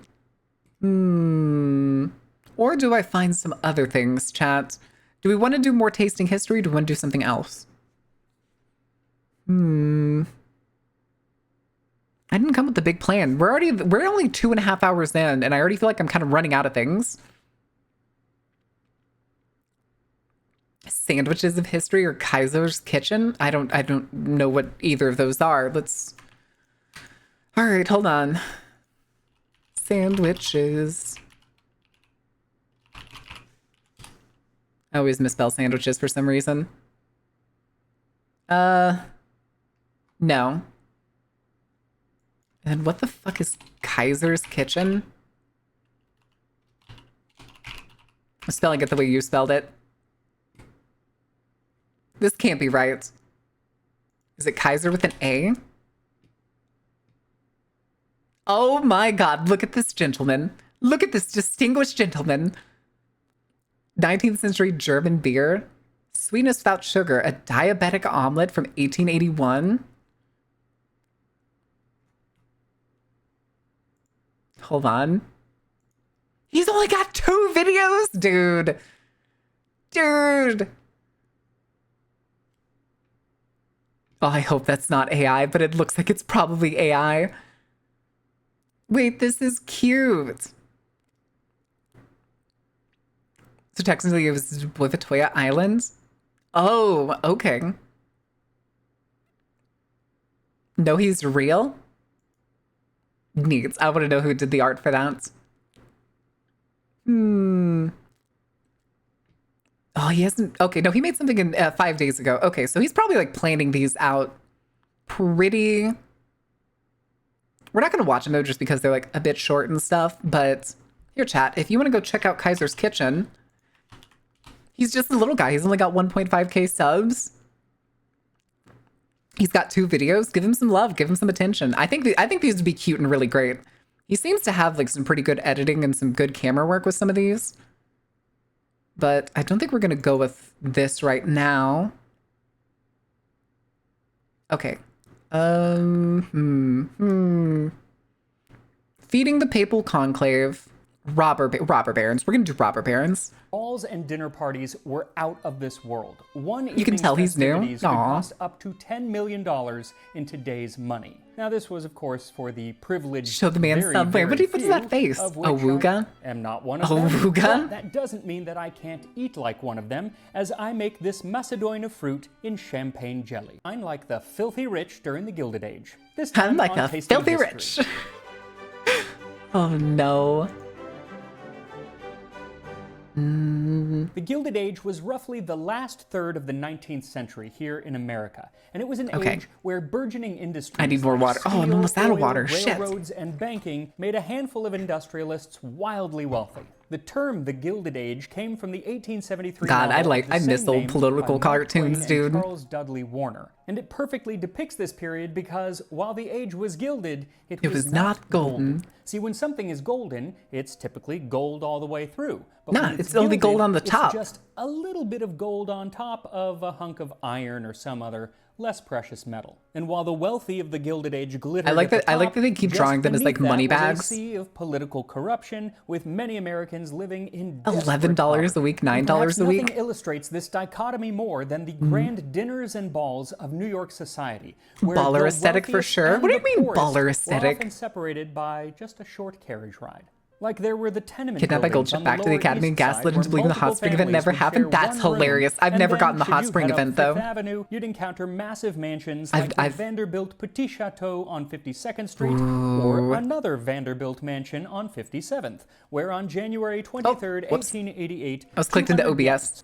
Or do I find some other things, chat? Do we want to do more tasting history? Do we want to do something else? I didn't come with the big plan. We're only 2.5 hours in, and I already feel like I'm kind of running out of things. Sandwiches of history or Kaiser's Kitchen? I don't know what either of those are. All right, hold on. Sandwiches. I always misspell sandwiches for some reason. No. And what the fuck is Kaiser's Kitchen? I'm spelling it the way you spelled it. This can't be right. Is it Kaiser with an A? Oh my god, look at this gentleman. Look at this distinguished gentleman. 19th century German beer. Sweetness without sugar. A diabetic omelet from 1881. Hold on. He's only got 2 videos, dude. Dude. Oh, I hope that's not AI, but it looks like it's probably AI. Wait, this is cute. So technically it was Boivatoya Island? Oh, okay. No, he's real? Neat. I want to know who did the art for that. Oh, he hasn't... Okay, no, he made something in 5 days ago. Okay, so he's probably like planning these out pretty... We're not going to watch them though just because they're like a bit short and stuff, but here, chat, if you want to go check out Kaiser's Kitchen, he's just a little guy. He's only got 1.5k subs. He's got 2 videos. Give him some love. Give him some attention. I think these would be cute and really great. He seems to have like some pretty good editing and some good camera work with some of these. But I don't think we're going to go with this right now. Okay. Feeding the Papal Conclave. Robber barons. We're going to do robber barons. Balls and dinner parties were out of this world. One You can tell he's new. festivities could Aw. cost up to $10 million in today's money. Now, this was, of course, for the privileged. Show the man very, somewhere. very What's few, that face? of which Awuga? I am not one of Awuga? them. But that doesn't mean that I can't eat like one of them, as I make this Macedon of fruit in champagne jelly. I'm like the filthy rich during the Gilded Age. This time I'm like on a Tasting filthy History. rich. Oh no. The Gilded Age was roughly the last third of the 19th century here in America, and it was an Okay. age where burgeoning industries I need more like water. Oh, I'm steel, almost out of oil, water. Shit. railroads, and banking made a handful of industrialists wildly wealthy. The term the Gilded Age came from the 1873 God, novel I of the miss same old name political by Mark Twain cartoons, and dude. Charles Dudley Warner, and it perfectly depicts this period because while the age was gilded, it was not golden. See, when something is golden, it's typically gold all the way through. But Nah, when it's only gold on the it's top. just a little bit of gold on top of a hunk of iron or some other less precious metal. And while the wealthy of the Gilded Age glittered I like at the that- I like top, that they keep just drawing them as, like, beneath that money was bags. A sea of political corruption, with many Americans living in $11 a week, $9 a week. Nothing illustrates this dichotomy more than the grand dinners and balls of New York society. Where Baller the aesthetic for wealthiest sure. and What do you the mean poorest baller were aesthetic? often separated by just a short carriage ride. Like there were the tenement Kidnapped by buildings Goldship on back to the Lower Academy and East Side gaslit into where believing the hot multiple spring event families never would happened. share That's one room. hilarious. I've And never then gotten the should hot you spring head up event, Fifth though. Avenue, you'd encounter massive mansions I've- like the I've- Vanderbilt Petit Chateau on 52nd Street or another Vanderbilt mansion on 57th, where on January 23rd, Oh, whoops. 1888, I was clicked into 200 OBS.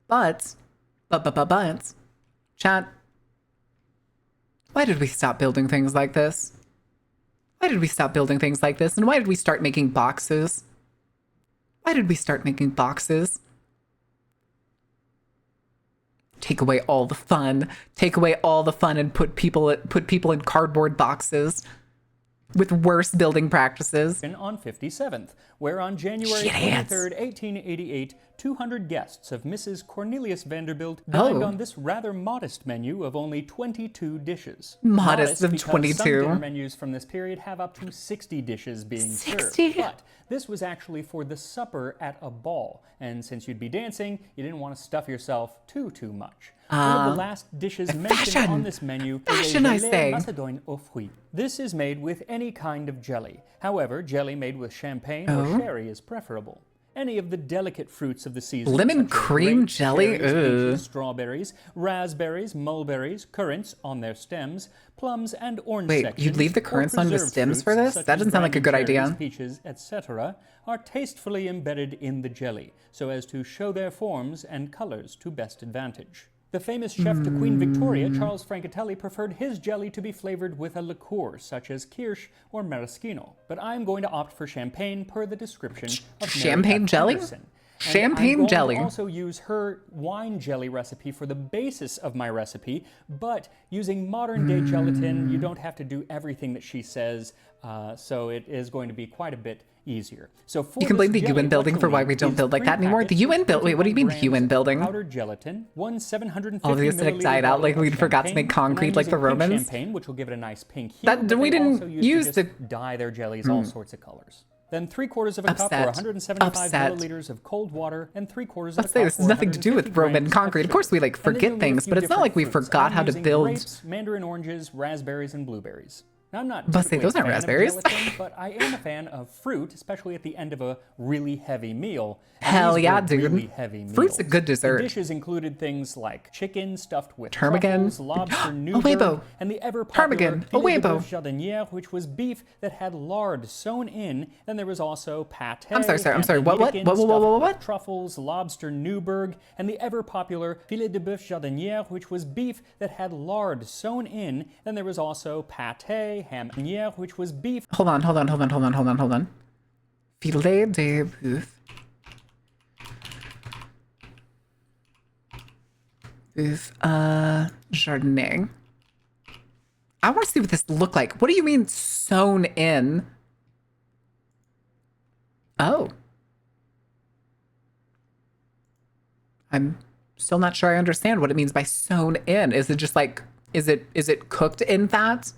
But, chat, why did we stop building things like this? Why did we stop building things like this? And why did we start making boxes? Why did we start making boxes? Take away all the fun. Take away all the fun and put people in cardboard boxes with worse building practices. on 57th, where on January Shitheads. 23rd, 1888, 200 guests of Mrs. Cornelius Vanderbilt dined Oh. on this rather modest menu of only 22 dishes. Modest of because 22. Some dinner menus from this period have up to 60 dishes being 60? served. But this was actually for the supper at a ball, and since you'd be dancing, you didn't want to stuff yourself too much. One of the last dishes mentioned fashion. on this menu Fashion, I is a say. gelée macédoine aux fruits. This is made with any kind of jelly. However, jelly made with champagne or sherry is preferable. Any of the delicate fruits of the season, Lemon such as cream grapes, jelly? cherries, Ugh. peaches, strawberries, raspberries, mulberries, currants on their stems, plums, and orange Wait, sections, you'd leave the or currants on the preserved stems for fruits this? such That as doesn't sound like a good brandy cherries, idea. Peaches, etc., are tastefully embedded in the jelly, so as to show their forms and colors to best advantage. The famous chef to Queen Victoria, Charles Francatelli, preferred his jelly to be flavored with a liqueur such as kirsch or maraschino. But I'm going to opt for champagne per the description of Mary Champagne F. jelly? Anderson. And Champagne I'm going jelly. to also use her wine jelly recipe for the basis of my recipe, but using modern day gelatin, you don't have to do everything that she says, so it is going to be quite a bit easier. So for You can blame this the jelly, UN building what for you'll why need we don't is build like 3 that anymore. The packets, UN build. Wait, what do you mean the 21 UN building? Powdered gelatin, 1 750 All the aesthetic milliliter died out, like bottle we of forgot to make champagne, and concrete I'm like the using pink Romans. champagne, which will give it a nice pink hue. That- but we they didn't also use use to the- just dye their jellies all sorts of colors. Then 3/4 of a cup or Upset. 175 Upset. milliliters of cold water, and 3/4 of Let's a say cup this has or nothing to do with 150 Roman grams concrete. Of course we like sugar. And then forget you'll need a things, few but it's not like we different fruits. forgot I'm how to using build. grapes, mandarin oranges, raspberries, and blueberries. Now, I'm not But say, typically those a aren't fan of raspberries. gelatin, but I am a fan of fruit, especially at the end of a really heavy meal. And Hell these yeah, were dude. really heavy Fruit's a meals. good dessert. The dishes included things like chicken stuffed with Ptarmigan. truffles, lobster, Newburgh, Huevo. and the ever-popular Ptarmigan. filet de Huevo. bœuf jardinière, which was beef that had lard sewn in. Then there was also pâté. I'm sorry, ham what? and bacon What? stuffed with truffles, lobster, Newburgh, and the ever-popular filet de bœuf jardinière, which was beef that had lard sewn in. Then there was also pâté, ham jardinière, which was beef. Hold on. Filet de bœuf. Jardinier. I want to see what this look like. What do you mean sewn in? Oh. I'm still not sure I understand what it means by sewn in. Is it just like, is it cooked in fat?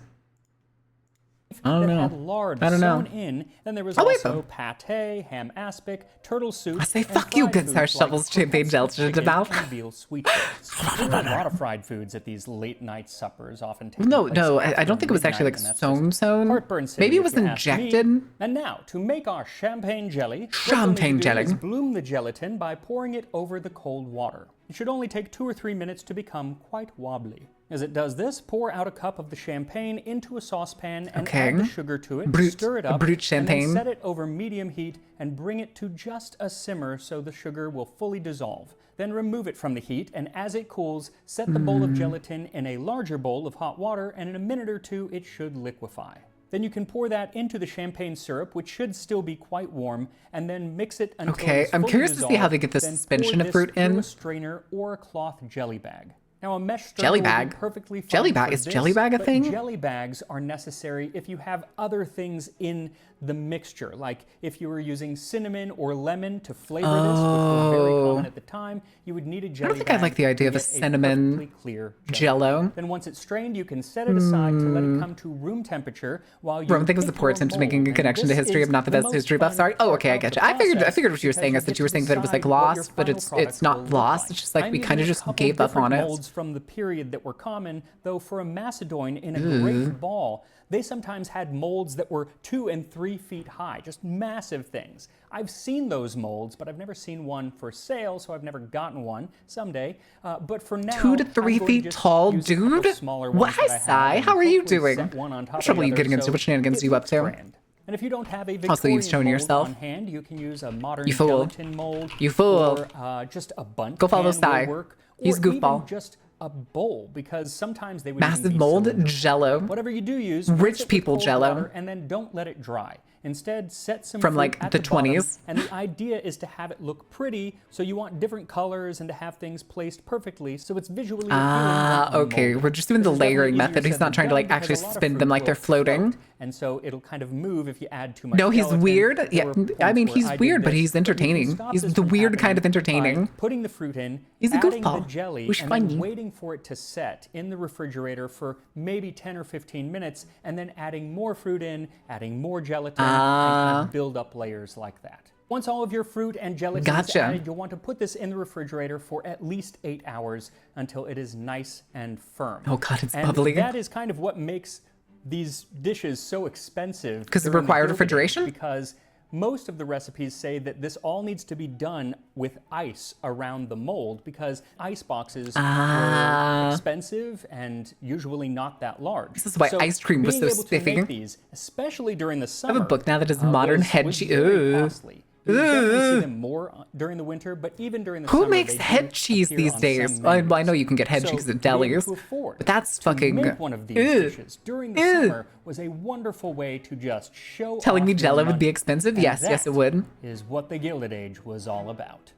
I don't that know. had lard I don't know. sewn in. Then there was Oh, wait, also pâté, ham aspic, turtle soup. I say, and fuck you, fried good sir, foods shovels like champagne croquettes, gelatin into chicken, mouth. and veal sweet breads. There were a lot of fried foods at these late night suppers, often taking No, place I after don't think it was actually midnight, like and that's sewn. just heartburn city, Maybe it if was you ask me. injected. And now, to make our champagne jelly, what Champagne you'll need to do jelly. is bloom the gelatin by pouring it over the cold water. It should only take 2 or 3 minutes to become quite wobbly. As it does this, pour out a cup of the champagne into a saucepan and Okay. add the sugar to it. Brut- Stir it up, brut and champagne. then set it over medium heat and bring it to just a simmer so the sugar will fully dissolve. Then remove it from the heat, and as it cools, set the bowl of gelatin in a larger bowl of hot water, and in a minute or two, it should liquefy. Then you can pour that into the champagne syrup, which should still be quite warm, and then mix it until Okay, it's I'm fully curious to see how dissolved. they get the Then suspension pour of fruit this through in. a strainer or a cloth jelly bag. Now, a mesh strainer Jelly will bag? be perfectly fine Jelly bag? for Is this, jelly bag a but thing? Jelly bags are necessary if you have other things in the mixture, like if you were using cinnamon or lemon to flavor this, which was very common at the time, you would need a jelly think I bag like the idea to of a get cinnamon perfectly clear jelly. Jello. Then once it's strained, you can set it aside to let it come to room temperature while you Roman thing was the pick poor your attempt to making mold. a And connection to this history is of not the best most history buff. fun Sorry. Oh, part okay, I of get the you. I figured process what you were because saying is get that you were to saying that it was like decide what your lost, but final it's product not will look lost. like. It's just like I'm we kind of using a just couple gave up on different it. molds from the period that were common, though for a Macedon in a great ball, they sometimes had molds that were 2 and 3 feet high, just massive things. I've seen those molds, but I've never seen one for sale, so I've never gotten one. Someday, but for now, 2 to 3 I'm going feet just tall, use a couple dude? småler What? ones that I Hi, have Sai. and How are you hopefully doing? set one on top What of trouble the you other, getting into? so What shenanigans it are you up looks to? grand. And if you don't have a Also, Victorian you've shown mold yourself. on hand, you can use a modern You fool. gelatin mold. You fool. Or just a bundt Go follow pan Sai. will work. He's or goofball. even just a bowl, because sometimes they would Massive even be mold, cylindrical. Jello. Whatever you do use, Rich rinse it with people cold Jello. water and then don't let it dry. Instead, set some From, fruit like, at the bottom, 20s. and the idea is to have it look pretty, so you want different colors and to have things placed perfectly, so it's visually appealing. when Okay. molded. We're just doing the This is definitely layering easier method. He's said not than trying to done like because actually a lot of spin fruit them like they're will float, floating. and so it'll kind of move if you add too much. No, he's gelatin. weird. There Yeah, were I points mean, where he's I did weird, but this, he's but you can entertaining. stop He's this the from weird kind of happening entertaining. by putting the fruit in, He's a adding goofball. the jelly, Who's and funny. then waiting for it to set in the refrigerator for maybe 10 or 15 minutes, and then adding more fruit in, adding more gelatin, and kind of build up layers like that. Once all of your fruit and gelatin is Gotcha. added, you'll want to put this in the refrigerator for at least 8 hours until it is nice and firm. Oh God, it's And bubbly. that is kind of what makes these dishes so expensive. 'Cause it during the required building, refrigeration? Because most of the recipes say that this all needs to be done with ice around the mold, because ice boxes were expensive and usually not that large. This is why ice cream was being so able to spiffy. make these, especially during the summer, book now that is modern was hedgy- very ooh. costly. You definitely see them more during the winter, but even during the Who summer, makes they do head cheese appear these on days? some I menus. know you can get head So cheese at to be able delis, to afford but that's to fucking. make one of these Ew. dishes during the Ew. summer was a wonderful way to just show Telling off me your Jell-O would be money. expensive? And Yes, yes, it that would. is what the Gilded Age was all about.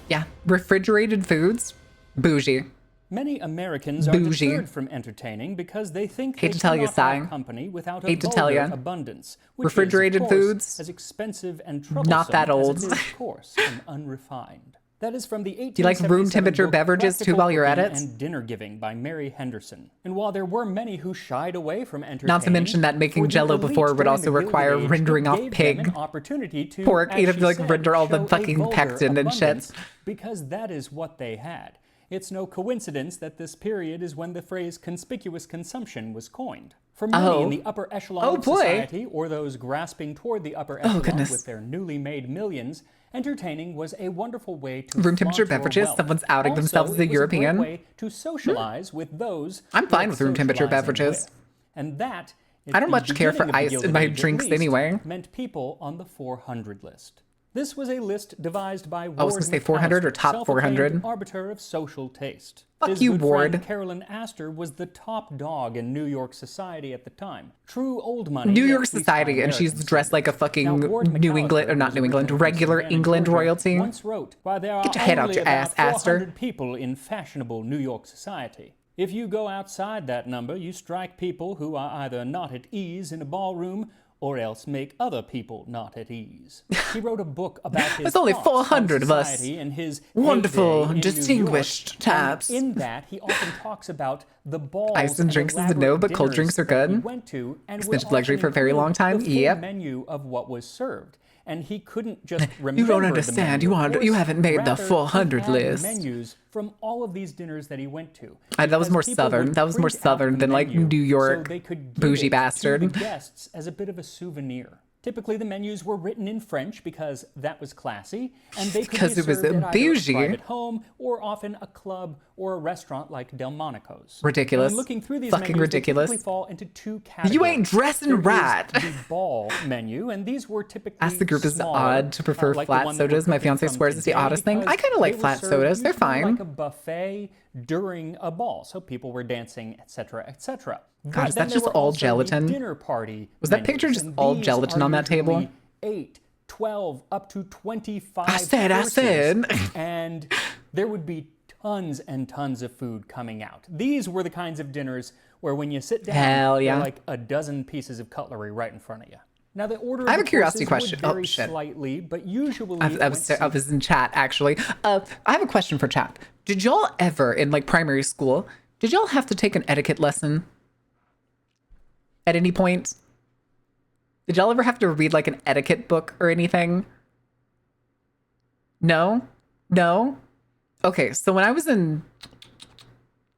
Yeah, refrigerated foods, bougie. Many Americans are Bougie. deterred from entertaining because they think Hate they to tell you, cannot have Sai. company without a Hate to tell vulgar ya. abundance, which Refrigerated is, of course, foods, as expensive and troublesome not that old. as it is coarse and unrefined. That is from the 1877 you like room temperature book beverages too Practical while you're at Cooking it? And Dinner Giving by Mary Henderson. And while there were many who shied away from entertaining, Not to mention that making for the Jell-O elite before would during also the Gilded require Age, rendering it off gave them pig an opportunity to, pork. as You'd have she to like said, render all the show a fucking vulgar pectin and shit. abundance, because that is what they had. It's no coincidence that this period is when the phrase conspicuous consumption was coined. For many in the upper echelon Oh, of boy. society, or those grasping toward the upper echelon goodness. with their newly made millions, entertaining was a wonderful way to Room flaunt temperature your beverages? wealth. Someone's outing Also, themselves as a it was European? great way to socialize with those I'm worth fine with room temperature socializing beverages. with. And that, I don't much care for ice in my at drinks least, anyway. meant people on the 400 list. This was a list devised by Ward I was gonna say 400 or McAllister, top 400. self-acclaimed arbiter of social taste. Fuck His you, good Ward. friend Carolyn Astor was the top dog in New York society at the time. True old money. New at York least by society, and she's American dressed like a fucking now, Ward New England, or McAllister, not who's New England, originally from regular Savannah, England Georgia, royalty. Once wrote, "Why there are Get your head out only your about ass, Astor." 400 people in fashionable New York society. If you go outside that number, you strike people who are either not at ease in a ballroom or else make other people not at ease." He wrote a book about his There's only thoughts on 400 of us. society and his Wonderful, heyday in New distinguished York. types. And in that, he often talks about the balls Ice and drinks is a no, elaborate but cold dinners drinks are that he good. went to, and would Expensive luxury often for a very long include time. the full Yep. menu of what was served. And he couldn't just remember You don't the understand. menu, You of aren't- course. you haven't made the Rather, he 400 had list. menus from all of these dinners that he went to. That was Because more people southern. would That was more print out southern the than, like, menu New York so they could give bougie it bastard. to the guests as a bit of a souvenir. Typically, the menus were written in French because that was classy, and they could Because be it was served at either a bougie. private home or often a club or a restaurant like Delmonico's. Ridiculous. And when looking through these Fucking menus, ridiculous. they typically fall into two categories. You ain't dressing There is right. the ball menu, and these were typically Ask the group is smaller, odd to prefer like the flat one that we're sodas. My cooking fiance from swears it's the today oddest thing. I because kinda like they were flat served sodas. They're usually fine. like a buffet during a ball, so people were dancing, etc., etc. God, is Then that there just were all also the gelatin? Dinner party Was that menus, picture just and all these gelatin are on that table? usually 8, 12, up to 25 I said. courses, and there would be tons and tons of food coming out. These were the kinds of dinners where when you sit down, Hell there yeah. are like a dozen pieces of cutlery right in front of you. Now the order I have of a curiosity the question. courses Oh, would shit. vary slightly, but usually I was in chat actually. I have a question for chat. Did y'all ever in like primary school? Did y'all have to take an etiquette lesson at any point? Did y'all ever have to read like an etiquette book or anything? No? No? Okay, so when I was in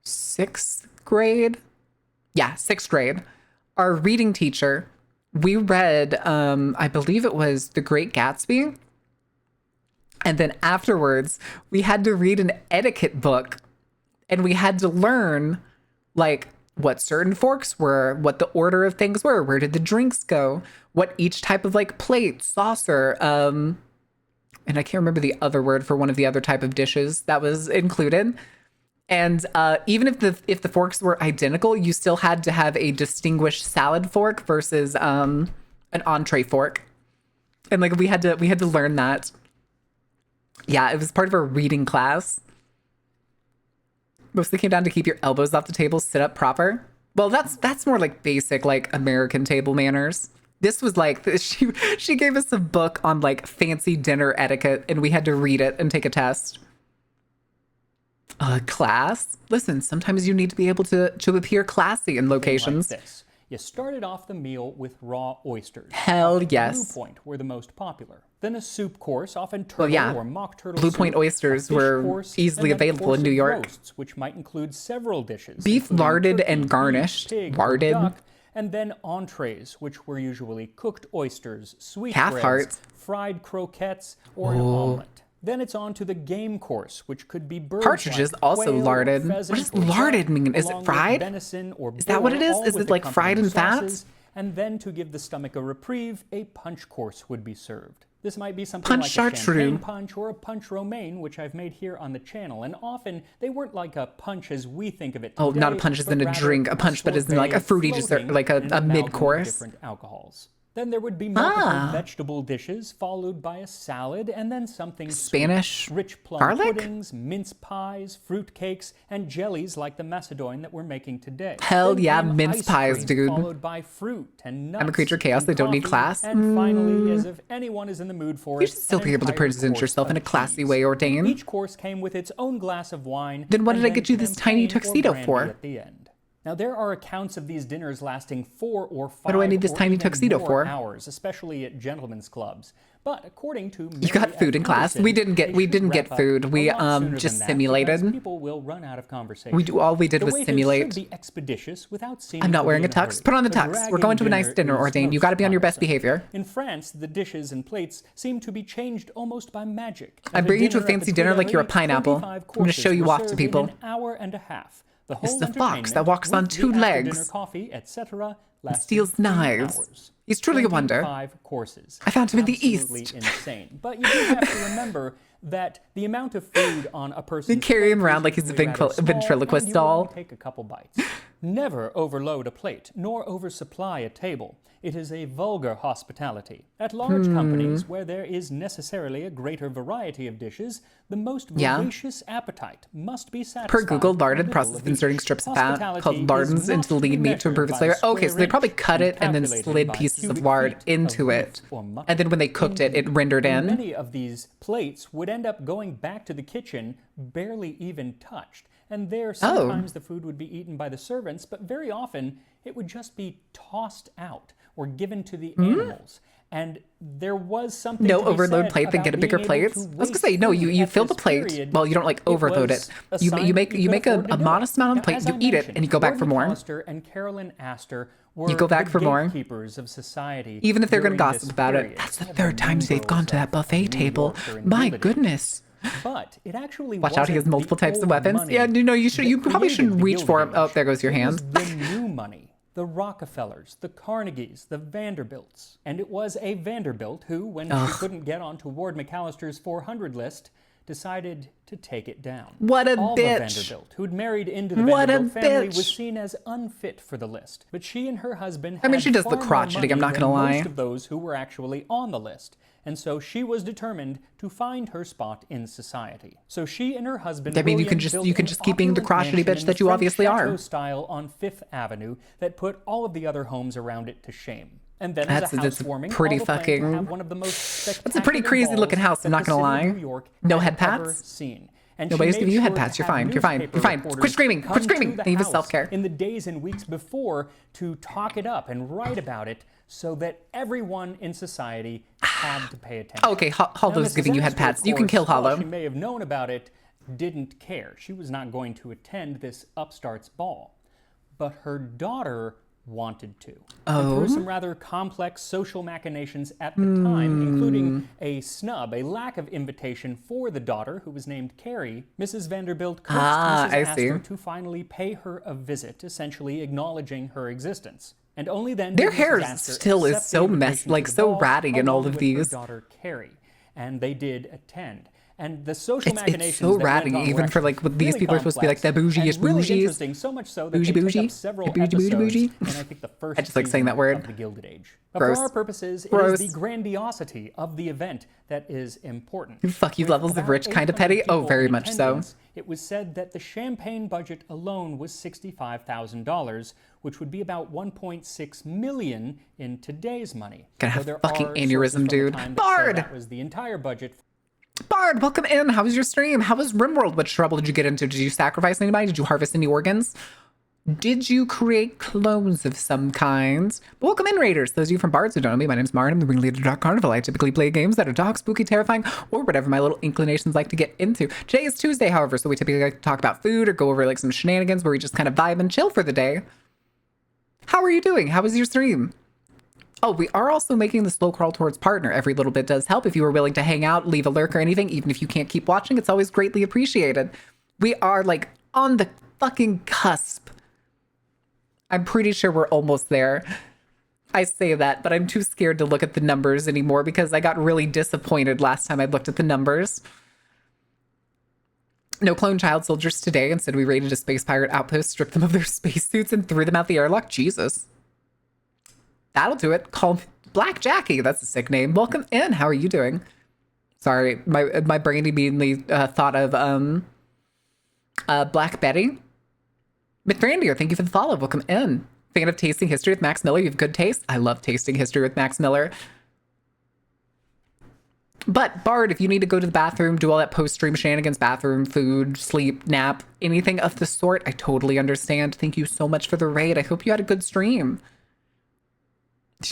6th grade, yeah, 6th grade, our reading teacher, we read, I believe it was The Great Gatsby. And then afterwards, we had to read an etiquette book and we had to learn like what certain forks were, what the order of things were, where did the drinks go, what each type of like plate, saucer, and I can't remember the other word for one of the other type of dishes that was included. And even if the forks were identical, you still had to have a distinguished salad fork versus an entree fork. And like we had to learn that. Yeah, it was part of our reading class. Mostly came down to keep your elbows off the table, sit up proper. Well, that's more like basic like American table manners. This was like she gave us a book on like fancy dinner etiquette, and we had to read it and take a test. Class? Listen, sometimes you need to be able to appear classy in locations. like this. You started off the meal with raw oysters. Hell Blue yes. Point were the most popular. Then a soup course, often turtle yeah. or mock turtle Blue soup, Point a oysters fish were course, easily and then a available course in New of York. roasts, which might include several dishes. Beef including larded turkey, and beef, garnished. pig, or Larded. duck, and then entrees, which were usually cooked oysters, sweet Calf breads, hearts. fried croquettes, or an omelet. Then it's on to the game course, which could be birds Partridges like also quail, larded. What pheasant, does or duck, larded mean? Is it along with fried? venison or Is that what boar, it is? all Is with it like fried accompanying and fat? sauces. And then to give the stomach a reprieve, a punch course would be served. This might be something Punch like a chartreuse. champagne punch or a punch romaine, which I've made here on the channel. And often they weren't like a punch as we think of it today. Oh, not a punch as in a but drink, a rather punch, but as in like a sorbet fruity dessert, floating like in a an amalgam of mid-course. different alcohols. Then there would be multiple Ah. vegetable dishes, followed by a salad, and then something Spanish sweet. Rich plum garlic? puddings, mince pies, fruit cakes, and jellies like the Macedon that we're making today. Hell Then yeah, came mince ice pies, cream, dude. Followed by fruit and nuts. I'm a creature of chaos. and They don't need coffee, class. And finally, as if anyone is in the mood for You it, should still an be able to entire present course yourself in a of classy cheese. way, Ordain. Each course came with its own glass of wine. Then what and did I get you this tiny champagne or tuxedo brandy for? At the end. Now, there are accounts of these dinners lasting 4 or 5 What do I need this or tiny even tuxedo more for? hours, especially at gentlemen's clubs. But according to You got Mary food F. in class. Anderson, We didn't get- they we should didn't wrap get up food. a We, lot sooner just than that, simulated. because people will run out of conversation. All we did The was waiters simulate. should be expeditious without seeming I'm not to wearing be a in tux. hurry. Put on the The tux. We're dragon going to a nice dinner, is Ordain. You most got to be on your best tiresome. behavior. In France, the dishes and plates seem to be changed almost by magic. I'm At bringing you to a dinner at the fancy dinner like you're a Tuileries, pineapple. 25 I'm gonna show courses you were off to served in people. an hour and a half. The It's whole the fox that entertainment, walks on with the 2 after-dinner legs coffee, etc., steals lasted 3 knives. hours. He's truly a wonder. 25 courses. I found him in the Absolutely East. insane. But you do have to remember that the amount of food on a person's carry him plate around is like he's a usually rather small, ventriloquist and you only doll. take a couple bites. Never overload a plate, nor oversupply a table. It is a vulgar hospitality. At large companies, where there is necessarily a greater variety of dishes, the most Yeah. voracious appetite must be satisfied. Per Google, with a larded little process of of inserting each. strips of fat Hospitality called is lardons not into the to be lean meat to measured improve its by the flavor. Okay, so they square probably inch cut it and then calculated slid by pieces of cubic lard feet of into beef it. or mutton. And then when they cooked it, it rendered in. Many of these plates would end up going back to the kitchen, barely even touched. And there, sometimes the food would be eaten by the servants, but very often it would just be tossed out or given to the animals. And there was something No to be overload said plate, then about get a bigger being plate. able I to was gonna waste say, no, food you at fill the this plate. period. Well, you don't like overload was it. a You sign make that you could make a afford to do modest amount on the Now, plate. as You I eat it mentioned, and you go back Lord for more. McAllister and Carolyn Astor were go back the for more. gatekeepers of society. Even if they're gonna during this gossip about it. period. That's the Some of third time they've nobles gone to that of buffet New table. York are in My Gilded. goodness. But it actually Watch out, he has wasn't multiple the types of old weapons. money Yeah, you should. that You probably created shouldn't the reach for him. Gilded Oh, Age. there goes your It hand. was the new money. The Rockefellers, the Carnegies, the Vanderbilts. And it was a Vanderbilt who, when she couldn't get onto Ward McAllister's 400 list, decided to take it down. What a Alva bitch. Vanderbilt, who'd married into the What a Vanderbilt family, bitch. was seen as unfit for the list. But she and her husband I mean, had she does the far more crotcheting, I'm money not gonna than lie. most of those who were actually on the list. And so she was determined to find her spot in society. So she and her husband, I mean, you William, can just- built you can an just keep being the opulent crotchety mansion bitch in that the you French obviously are. chateau style on Fifth Avenue that put all of the other homes around it to shame. And then That's- as a that's housewarming, pretty Alva planned to fucking- have one of the most That's a pretty spectacular crazy looking balls house, I'm that not the gonna city of lie. New York No had head ever pats? seen. And Nobody's she giving made you head sure pats. to You're have fine. You're fine. newspaper You're fine. Quit reporters screaming. Quit come screaming. to the They need house self-care. in the days and weeks before to talk it up and write about it so that everyone in society had to pay attention. Okay, Now, Hollow's Mrs. giving you head Astor, pats. of You can course, kill while Hollow. She may have known about it, didn't care. She was not going to attend this upstart's ball. But her daughter wanted to. And through some rather complex social machinations at the time, including a snub, a lack of invitation for the daughter, who was named Carrie, Mrs. Vanderbilt coaxed Mrs. I Astor see. to finally pay her a visit, essentially acknowledging her existence. And only then Their did Mrs. hair Astor still is accept the so invitation to like the so ball, ratty in all along of with these. her daughter Carrie, and they did attend. And the social It's machinations so that ratty, went on even were for, like, actually what these really people are supposed to be, like, the complex bougie-ish and really bougies. interesting, so much so that Bougie they took bougie? up several Bougie bougie episodes bougie? in, I think, the first I just like saying season that word. of the Gilded Age. But Gross. for our purposes, it Gross. is the grandiosity of the event that is important. Fuck you, With levels of about rich, kinda 800 petty? Oh, people very in much so. attendance, it was said that the champagne budget alone was $65,000, which would be about $1.6 million in today's money. Gonna Though have there fucking are aneurysm, sources from the dude. time that said Bard! That was the entire budget. Bard, welcome in. How was your stream? How was RimWorld? What trouble did you get into? Did you sacrifice anybody? Did you harvest any organs? Did you create clones of some kind? But welcome in, Raiders. Those of you from Bards who don't know me, my name's Martin. I'm the ringleader of Dark Carnival. I typically play games that are dark, spooky, terrifying, or whatever my little inclinations like to get into. Today is Tuesday, however, so we typically like to talk about food or go over like some shenanigans where we just kind of vibe and chill for the day. How are you doing? How was your stream? Oh, we are also making the slow crawl towards partner. Every little bit does help. If you are willing to hang out, leave a lurk or anything, even if you can't keep watching, it's always greatly appreciated. We are like on the fucking cusp. I'm pretty sure we're almost there. I say that, but I'm too scared to look at the numbers anymore because I got really disappointed last time I looked at the numbers. No clone child soldiers today. Instead, we raided a space pirate outpost, stripped them of their spacesuits, and threw them out the airlock. Jesus. That'll do it. Call Black Jackie. That's a sick name. Welcome in. How are you doing? Sorry, my brain immediately thought of Black Betty. Mithrandir, thank you for the follow. Welcome in. Fan of tasting history with Max Miller. You have good taste. I love tasting history with Max Miller. But Bard, if you need to go to the bathroom, do all that post-stream shenanigans, bathroom, food, sleep, nap, anything of the sort, I totally understand. Thank you so much for the raid. I hope you had a good stream.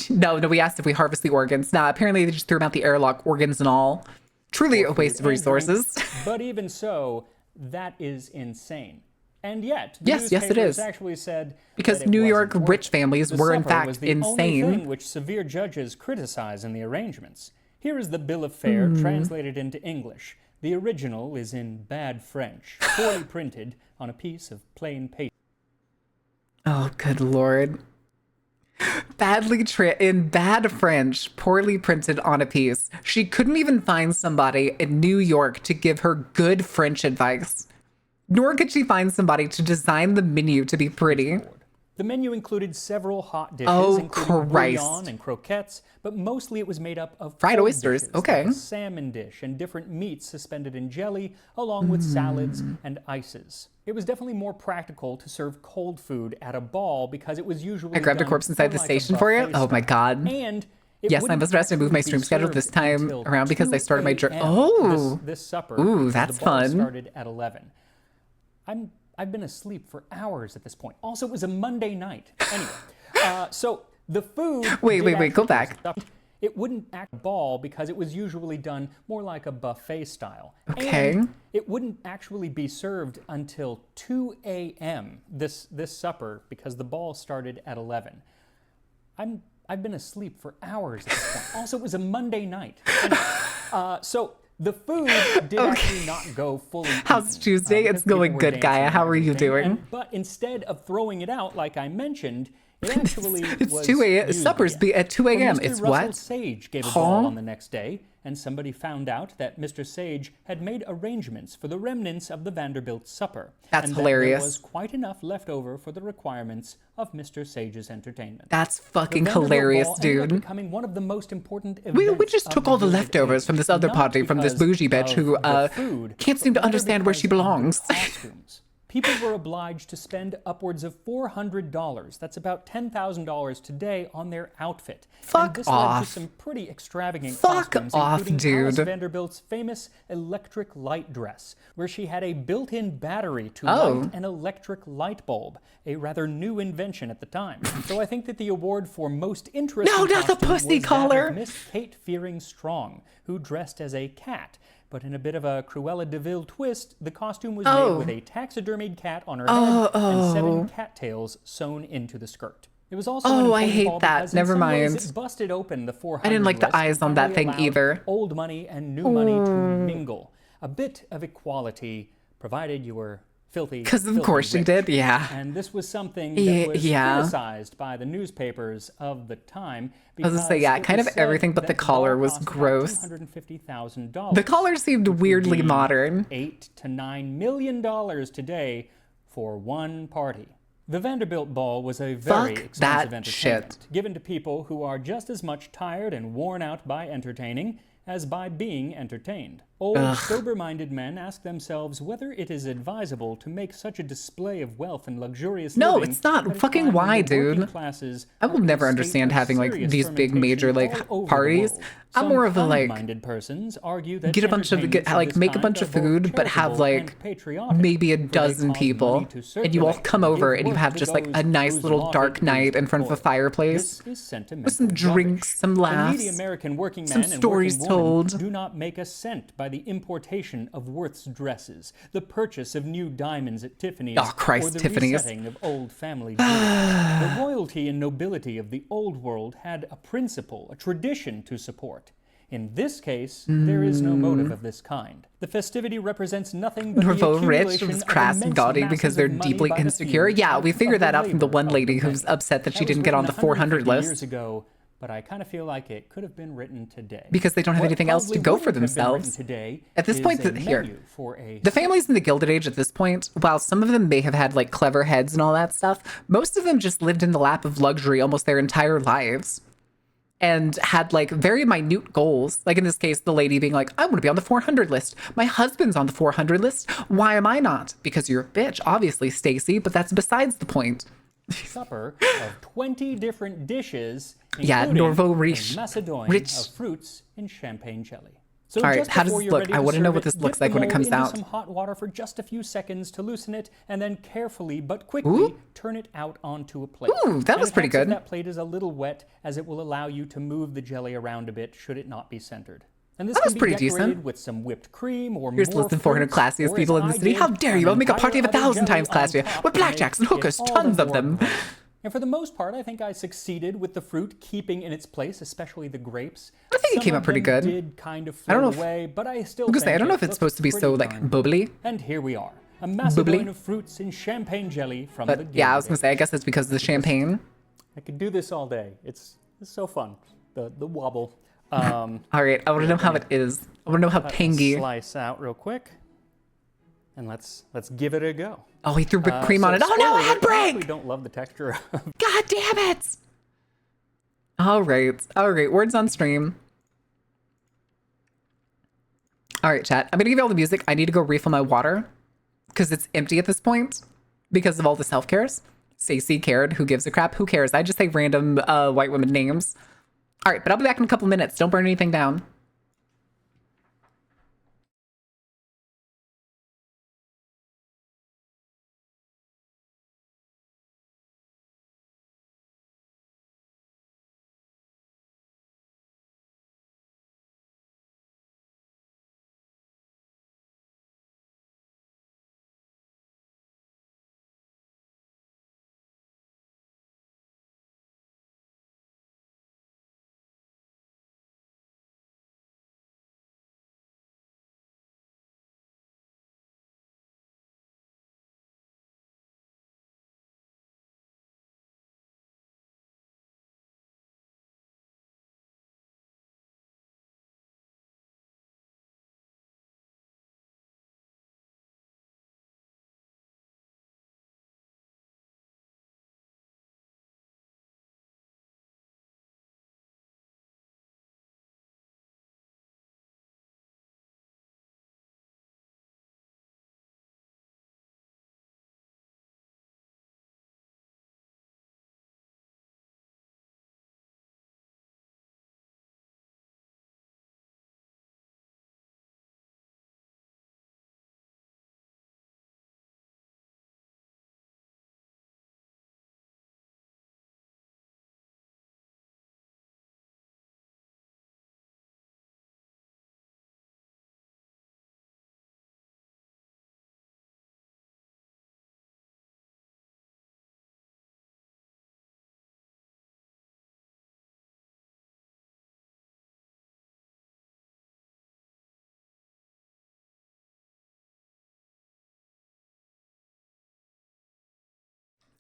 No, we asked if we harvest the organs. Nah, apparently they just threw them out the airlock, organs and all. Truly a waste of resources. But even so, that is insane. And yet, the yes, it newspapers is. Actually said because that it New York wasn't rich worth it. families The were in supper fact was the insane. only thing which severe judges criticize in the arrangements. Here is the bill of fare translated into English. The original is in bad French, poorly printed on a piece of plain paper. Oh, good Lord. In bad French, poorly printed on a piece. She couldn't even find somebody in New York to give her good French advice. Nor could she find somebody to design the menu to be pretty. The menu included several hot dishes, Oh, including Christ. bouillon and croquettes, but mostly it was made up of Fried cold oysters, dishes, okay. like a salmon dish and different meats suspended in jelly, along with salads and ices. It was definitely more practical to serve cold food at a ball because it was usually I grabbed a done corpse inside the more like a station for you? buffet Oh my style. God. And it Yes, I wouldn't was resting to move my actually stream be schedule this served time until around because I 2 started my a.m. Oh. This supper. Ooh, because that's the ball fun. started at 11. I've been asleep for hours at this point. Also, it was a Monday night. Anyway, so the food. Wait, did go actually back. stuff- It wouldn't act a ball because it was usually done more like a buffet style. Okay. And it wouldn't actually be served until 2 a.m. This supper because the ball started at 11. I've been asleep for hours at this point. Also, it was a Monday night. Anyway, so the food did actually not go fully. How's eaten, Tuesday? because It's going people were good, dancing Gaia. and How are you everything, doing? but instead of throwing it out, like I mentioned, it actually It's was 2 a.m. used Supper's again. at 2 When a.m. Mr. It's Russell what? Sage gave a Huh? ball on the next day, and somebody found out that Mr. Sage had made arrangements for the remnants of the Vanderbilt supper. That's and hilarious. That there was quite enough left over for the requirements of Mr. Sage's entertainment. That's The fucking Vanderbilt hilarious, Ball ended up dude. becoming one of the most important We events just of took all the Gilded leftovers Age, from this other not party, from this because bougie bitch of who the food, can't seem to but rather understand where she because of the belongs. costumes. People were obliged to spend upwards of $400, that's about $10,000 today, on their outfit. Fuck and this led off. to some pretty extravagant Fuck costumes, off, including Alice dude. Vanderbilt's famous electric light dress, where she had a built-in battery to Oh. light an electric light bulb, a rather new invention at the time. So I think that the award for most interesting No, not the costume pussy was that collar. of Miss Kate Fearing Strong, who dressed as a cat. But in a bit of a Cruella de Vil twist, the costume was Oh. made with a taxidermied cat on her head and 7 cattails sewn into the skirt. It was also an Oh, I important hate ball that. because in Never some ways mind. It busted open the 400 I didn't like the list eyes and on that finally thing allowed either. Old money and new money to mingle. A bit of equality, provided you were filthy. 'Cause of filthy course she rich. did, yeah. And this was something Yeah, that was yeah. criticized by the newspapers of the time. I was gonna say, yeah, because kind it of was said everything but the that collar ball was cost about gross. $250,000. The collar seemed which would weirdly be modern. $8 to $9 million today for one party. The Vanderbilt Ball was a very Fuck expensive that entertainment, shit. given to people who are just as much tired and worn out by entertaining as by being entertained. Old, sober-minded men ask themselves whether it is advisable to make such a display of wealth and luxurious No, living it's not. at a Fucking time when why, the working dude? classes I are will in a never state understand of having like serious these big major like fermentation all over the parties. world. I'm Some more of a like kind-minded persons argue that get a bunch of entertainments like this make a kind bunch of are both food, but have charitable and like patriotic, maybe a for they dozen cause people, money to and you all circulate come and over give and you work have to just like a those nice whose little lauded dark is night in front of a employed. fireplace This is sentimental with some drinks, rubbish. some The laughs, needy American working some man and stories working woman told. do not make a cent by the importation of Worth's dresses, the purchase of new diamonds at Tiffany's, Oh, Christ, or the Tiffany's. resetting of old family jewelry. The royalty and nobility of the old world had a principle, a tradition to support. In this case, there is no motive of this kind. The festivity represents nothing but the Norvo rich accumulation was of crass and immense gaudy masses because they're of money deeply by the insecure. few Yeah, we of figured that the out from the labor one of lady the who's many. upset that she was didn't get on the written 400 150 years list ago, but I kind of feel like it could have been written today. because they don't have What anything else to probably go wouldn't for have been written themselves. Today At this is point, a here, menu for a the families in the Gilded Age at this point, while some of them may have had like clever heads and all that stuff, most of them just lived in the lap of luxury almost their entire lives and had like very minute goals. Like in this case, the lady being like, I want to be on the 400 list. My husband's on the 400 list. Why am I not? Because you're a bitch, obviously, Stacy, but that's besides the point. supper of 20 different dishes, Yeah, including Norvo a Rich. Macedonian Rich. of fruits and champagne jelly. So All right, just how does before this you're look? ready I to wanna know serve what it, this looks dip the like when it mold comes into out. some hot water for just a few seconds to loosen it, and then carefully but quickly Ooh. turn it out onto a plate. Ooh, that And was it pretty helps if good. that plate is a little wet, as it will allow you to move the jelly around a bit should it not be centered. And this That was can be pretty decorated decent. with some whipped cream or Here's more less than 400 fruits, classiest or people as in the I city. did, How dare you? an I'll make a party of entire other 1,000 jelly times on classier. top With to make blackjacks and it hookers, all tons the of more them. grand. And for the most part, I think I succeeded with the fruit keeping in its place, especially the grapes. I think it Some came out of pretty them good. Did kind of I don't know float if- away, but I still I'm gonna say, think I don't know it if it's looked supposed to be so pretty like darn good. bubbly. And here we are, a Macedonian Bubbly. of fruits and champagne jelly from the But yeah, I was gonna Gilded say, I Age. guess it's because of the champagne. I could do this all day. It's so fun. The wobble. All right, I want to know how it is. I want to know how tangy. Slice out real quick, and let's give it a go. Oh, he threw whipped cream on it. Oh no, spoiler I had alert, I actually break! don't love the texture of God damn it! All right, words on stream. All right, chat. I'm gonna give you all the music. I need to go refill my water because it's empty at this point because of all the self cares. Stacey cared. Who gives a crap? Who cares? I just say random white women names. All right, but I'll be back in a couple minutes. Don't burn anything down.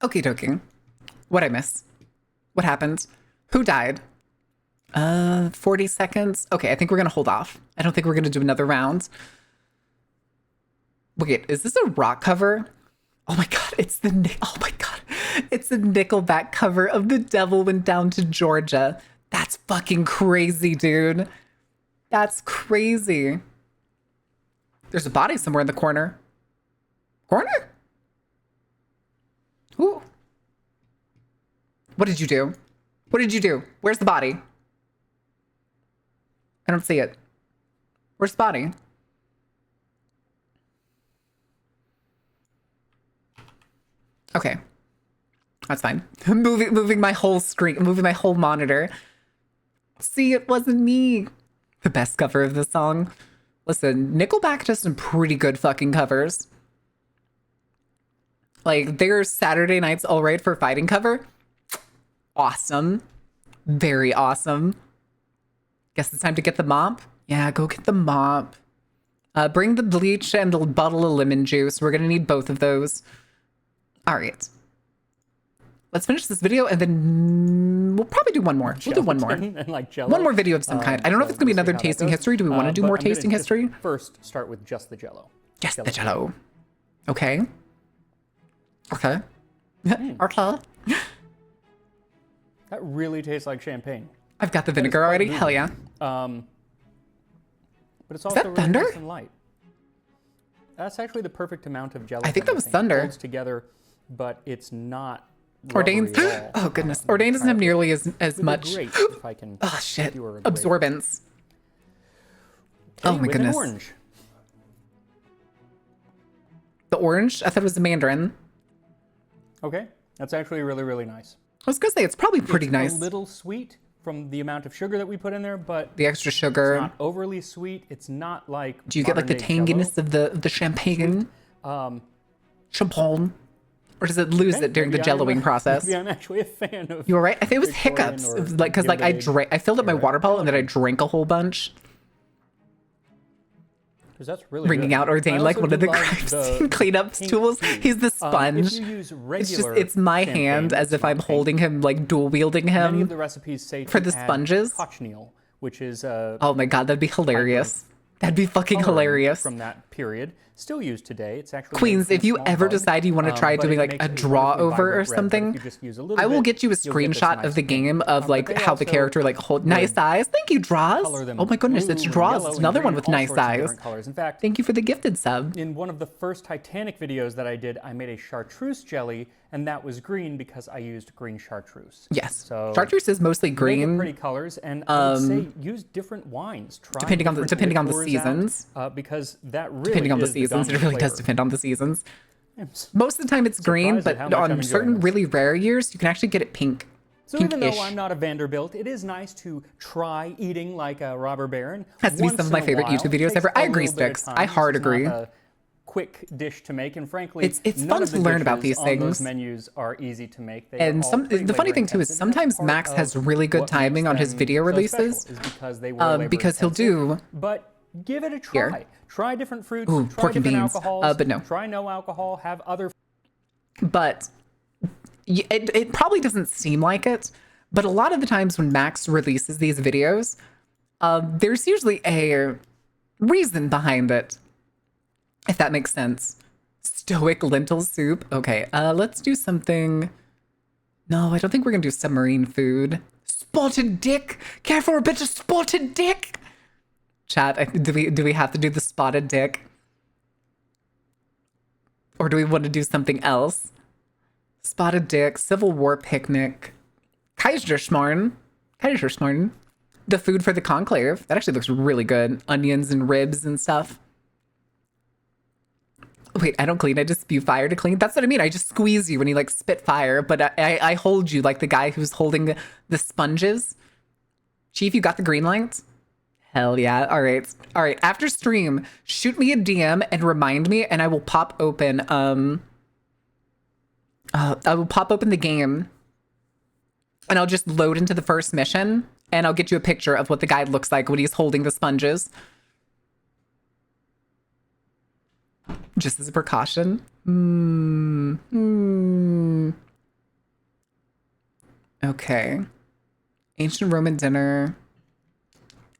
Okie dokie. What'd I miss? What happened? Who died? 40 seconds. Okay, I think we're gonna hold off. I don't think we're gonna do another round. Wait, is this a rock cover? Oh my god, it's the oh my god. It's the Nickelback cover of The Devil Went Down to Georgia. That's fucking crazy, dude. That's crazy. There's a body somewhere in the corner. Corner? Ooh. What did you do? What did you do? Where's the body? I don't see it. Where's the body? Okay. That's fine. moving my whole screen, moving my whole monitor. See, it wasn't me. The best cover of the song. Listen, Nickelback does some pretty good fucking covers. Like, their Saturday Night's All Right for Fighting cover. Awesome. Very awesome. Guess it's time to get the mop. Yeah, go get the mop. Bring the bleach and the bottle of lemon juice. We're gonna need both of those. All right. Let's finish this video and then we'll probably do one more. We'll do one more. And like Jell-O. One more video of some kind. I don't know if it's gonna be we'll see another how that tasting goes. history. Do we want to do But more I'm gonna tasting just history? First, start with just the Jell-O. Just the Jell-O. Okay. Okay. Okay. That really tastes like champagne. I've got the vinegar already. Hell yeah. But it's that also really thunder? nice and light. That's actually the perfect amount of Jell-O. I think that was It thunder. holds together, but it's not. Ordain's. rubbery at all. Oh goodness. Ordain doesn't have nearly as It'd be much. Great if I can Oh shit. do a grape. Absorbance. Oh Okay, my with an goodness. Orange. The orange. I thought it was the mandarin. Okay, that's actually really, really nice. I was gonna say it's probably pretty It's nice. a little sweet from the amount of sugar that we put in there, but The extra it's sugar. not overly sweet. It's not like. Do you get like the modern-day tanginess of the champagne? Jell-O. Champagne? Or does it lose it during the Maybe I'm jelloing process? Maybe I'm actually a fan of. You were right. I think it was Victorian hiccups. or It was like because like I Gilded drank, I filled up my era. water bottle and then I drank a whole bunch, 'Cause that's really bringing good. out I Ordain like also one of the do love crime the scene cleanup pink tools. tea. He's the If sponge. you use It's regular just it's my champagne, hand as it's if not I'm pink. holding him like dual wielding Many him. of the recipes say for to the add sponges. cochineal, which is Oh my god, that'd be hilarious. That'd be fucking coloring hilarious. from that period. Still used today. It's actually Queens, made if from you small ever bug, decide you want to try but doing it like makes a it draw wonderfully over or vibrant red, but something, if you just use a little I will bit, get you a you'll get this screenshot nice of the pink. game of But like they how the also character like hold nice eyes. Thank you, Draws. color them Oh my goodness, blue it's and Draws. yellow It's and another one green, with all nice sorts of eyes. different colors. In fact, Thank you for the gifted sub. in one of the first Titanic videos that I did, I made a chartreuse jelly, and that was green because I used green chartreuse. Yes. So Chartreuse is mostly make it green. pretty colors, and I would say use different wines. Try Depending on the- different depending on the liqueurs out, seasons. because that really Depending on the is seasons, it dominant really does flavor. depend on the seasons. I'm Most of the time it's green, surprised at how but much I'm on enjoying certain this. really rare years, you can actually get it pink. So even Pink-ish. though I'm not a Vanderbilt, it is nice to try eating like a robber baron. Has to be once some of my in a favorite while. YouTube It videos takes ever. I a agree, little bit of Sticks. time. I hard This is agree. not a quick dish to make, and frankly, It's none fun of the to learn about dishes these on those things. menus are easy to make. They And are all some pretty the funny thing too is labor-intensive, and sometimes that's Max part has of really good what timing makes on his them video so releases, special, is because they were because he'll labor-intensive. do- But give it a Here. try. Try different fruits. Ooh, try pork and different beans. alcohols. But no. Try no alcohol. Have other but it probably doesn't seem like it. But a lot of the times when Max releases these videos, there's usually a reason behind it, if that makes sense. Stoic lentil soup. Okay, let's do something. No, I don't think we're gonna do submarine food. Spotted dick. Care for a bit of spotted dick? Chat, do we have to do the spotted dick? Or do we want to do something else? Spotted dick, Civil War picnic, Kaiserschmarrn. Kaiserschmarrn. The food for the conclave. That actually looks really good. Onions and ribs and stuff. Wait, I don't clean. I just spew fire to clean. That's what I mean. I just squeeze you when you like spit fire, but I hold you like the guy who's holding the sponges. Chief, you got the green light? Hell yeah. All right. All right. After stream, shoot me a DM and remind me, and I will pop open. I will pop open the game, and I'll just load into the first mission, and I'll get you a picture of what the guy looks like when he's holding the sponges. Just as a precaution. Okay. Ancient Roman dinner.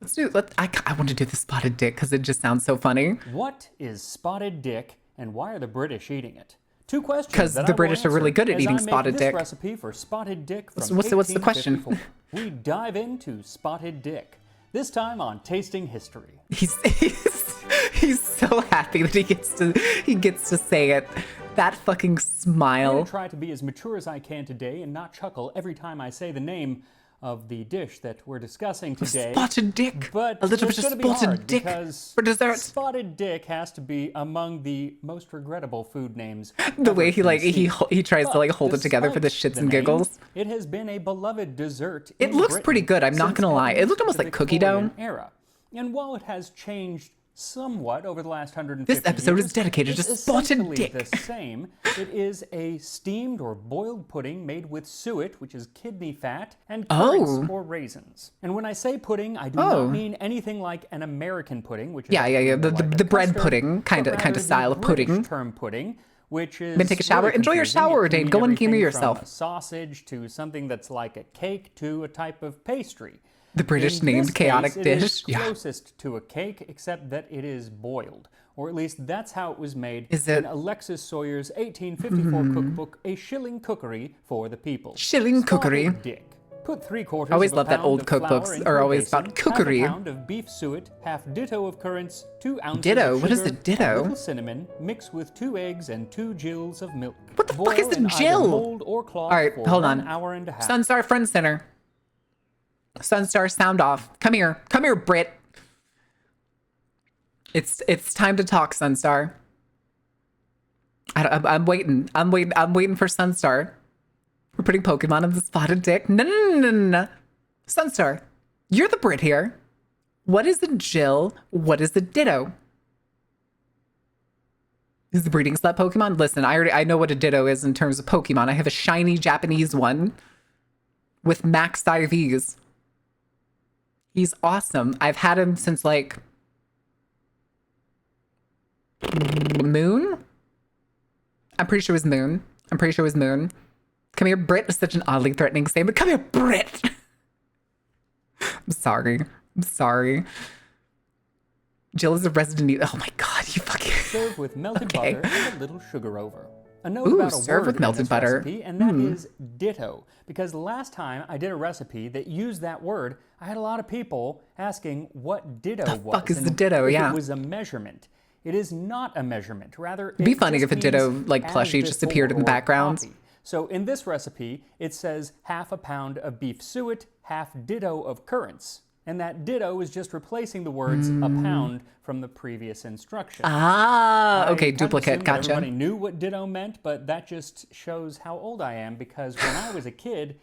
Let's do. I want to do the spotted dick because it just sounds so funny. What is spotted dick, and why are the British eating it? Two questions. 'Cause that the I will British are really answer good at as eating I make spotted this dick. recipe for spotted dick from What's the question? 1854. We dive into spotted dick. This time on Tasting History. He's so happy that he gets to say it. That fucking I'm smile. going to try to be as mature as I can today and not chuckle every time I say the name of the dish that we're discussing today. Spotted dick. But A little it's bit of gonna be hard spotted dick because for dessert. Spotted dick has to be among the most regrettable food names. The ever way he like conceived. he tries to like But hold it together for the despite shits and the name, giggles. It has been a beloved dessert. It in looks Britain pretty good, I'm not since gonna lie. at It looked least almost the like cookie dough. Victorian Era. And while it has changed somewhat over the last 150 This episode years. is dedicated It's to Spotted essentially Dick. the same. It is a steamed or boiled pudding made with suet, which is kidney fat, and currants or raisins. And when I say pudding, I do not mean anything like an American pudding, which is Yeah, the bread custard, pudding but kind of rather style the of pudding. British term pudding, which is Been take a shower? really Enjoy your confusing. shower, It can Dane. mean Go and humor everything yourself. From a sausage to something that's like a cake to a type of pastry. The British In named this chaotic case, it is dish. Yeah. closest to a cake, except that it is boiled, or at least that's how it was made Is it- in Alexis Sawyer's 1854 cookbook, A Shilling Cookery for the People. Shilling Cookery. Spotted Dick. Put 3/4 I always of a love that pound old of flour cookbooks into are a always basin, about cookery. Half a pound of beef suet, half ditto of currants, 2 ounces Ditto? of What is sugar, a ditto? a little cinnamon, mix with 2 eggs and 2 gills of milk. What the fuck is Boil a in either gill? mold or cloth All right, for hold 1 on. hour and a half. Sunstar Friend Center. Sunstar, sound off. Come here. Come here, Brit. It's time to talk, Sunstar. I'm waiting. I'm waiting for Sunstar. We're putting Pokemon in the Spotted Dick. No. Sunstar, you're the Brit here. What is a Jill? What is a Ditto? Is the breeding slut Pokemon? Listen, I know what a Ditto is in terms of Pokemon. I have a shiny Japanese one with max IVs. He's awesome. I've had him since like Moon? I'm pretty sure it was Moon. Come here, Brit is such an oddly threatening statement. Come here, Brit. I'm sorry. Jill is a Resident Evil. Oh my god, you fucking. Serve with melted Okay. butter and a little sugar over. A note Ooh, about a serve word with in melted this butter. recipe, and that is ditto. Because last time I did a recipe that used that word, I had a lot of people asking what ditto was. fuck is and the ditto? if Yeah. It was a measurement. It is not a measurement. Rather, It'd be it funny just if a ditto, means like, as plushie just before appeared in the or background. copy. So in this recipe, it says half a pound of beef suet, half ditto of currants. And that ditto is just replacing the words a pound from the previous instruction. Ah, I okay, kind of duplicate. assumed that Gotcha. Everybody knew what ditto meant, but that just shows how old I am because when I was a kid,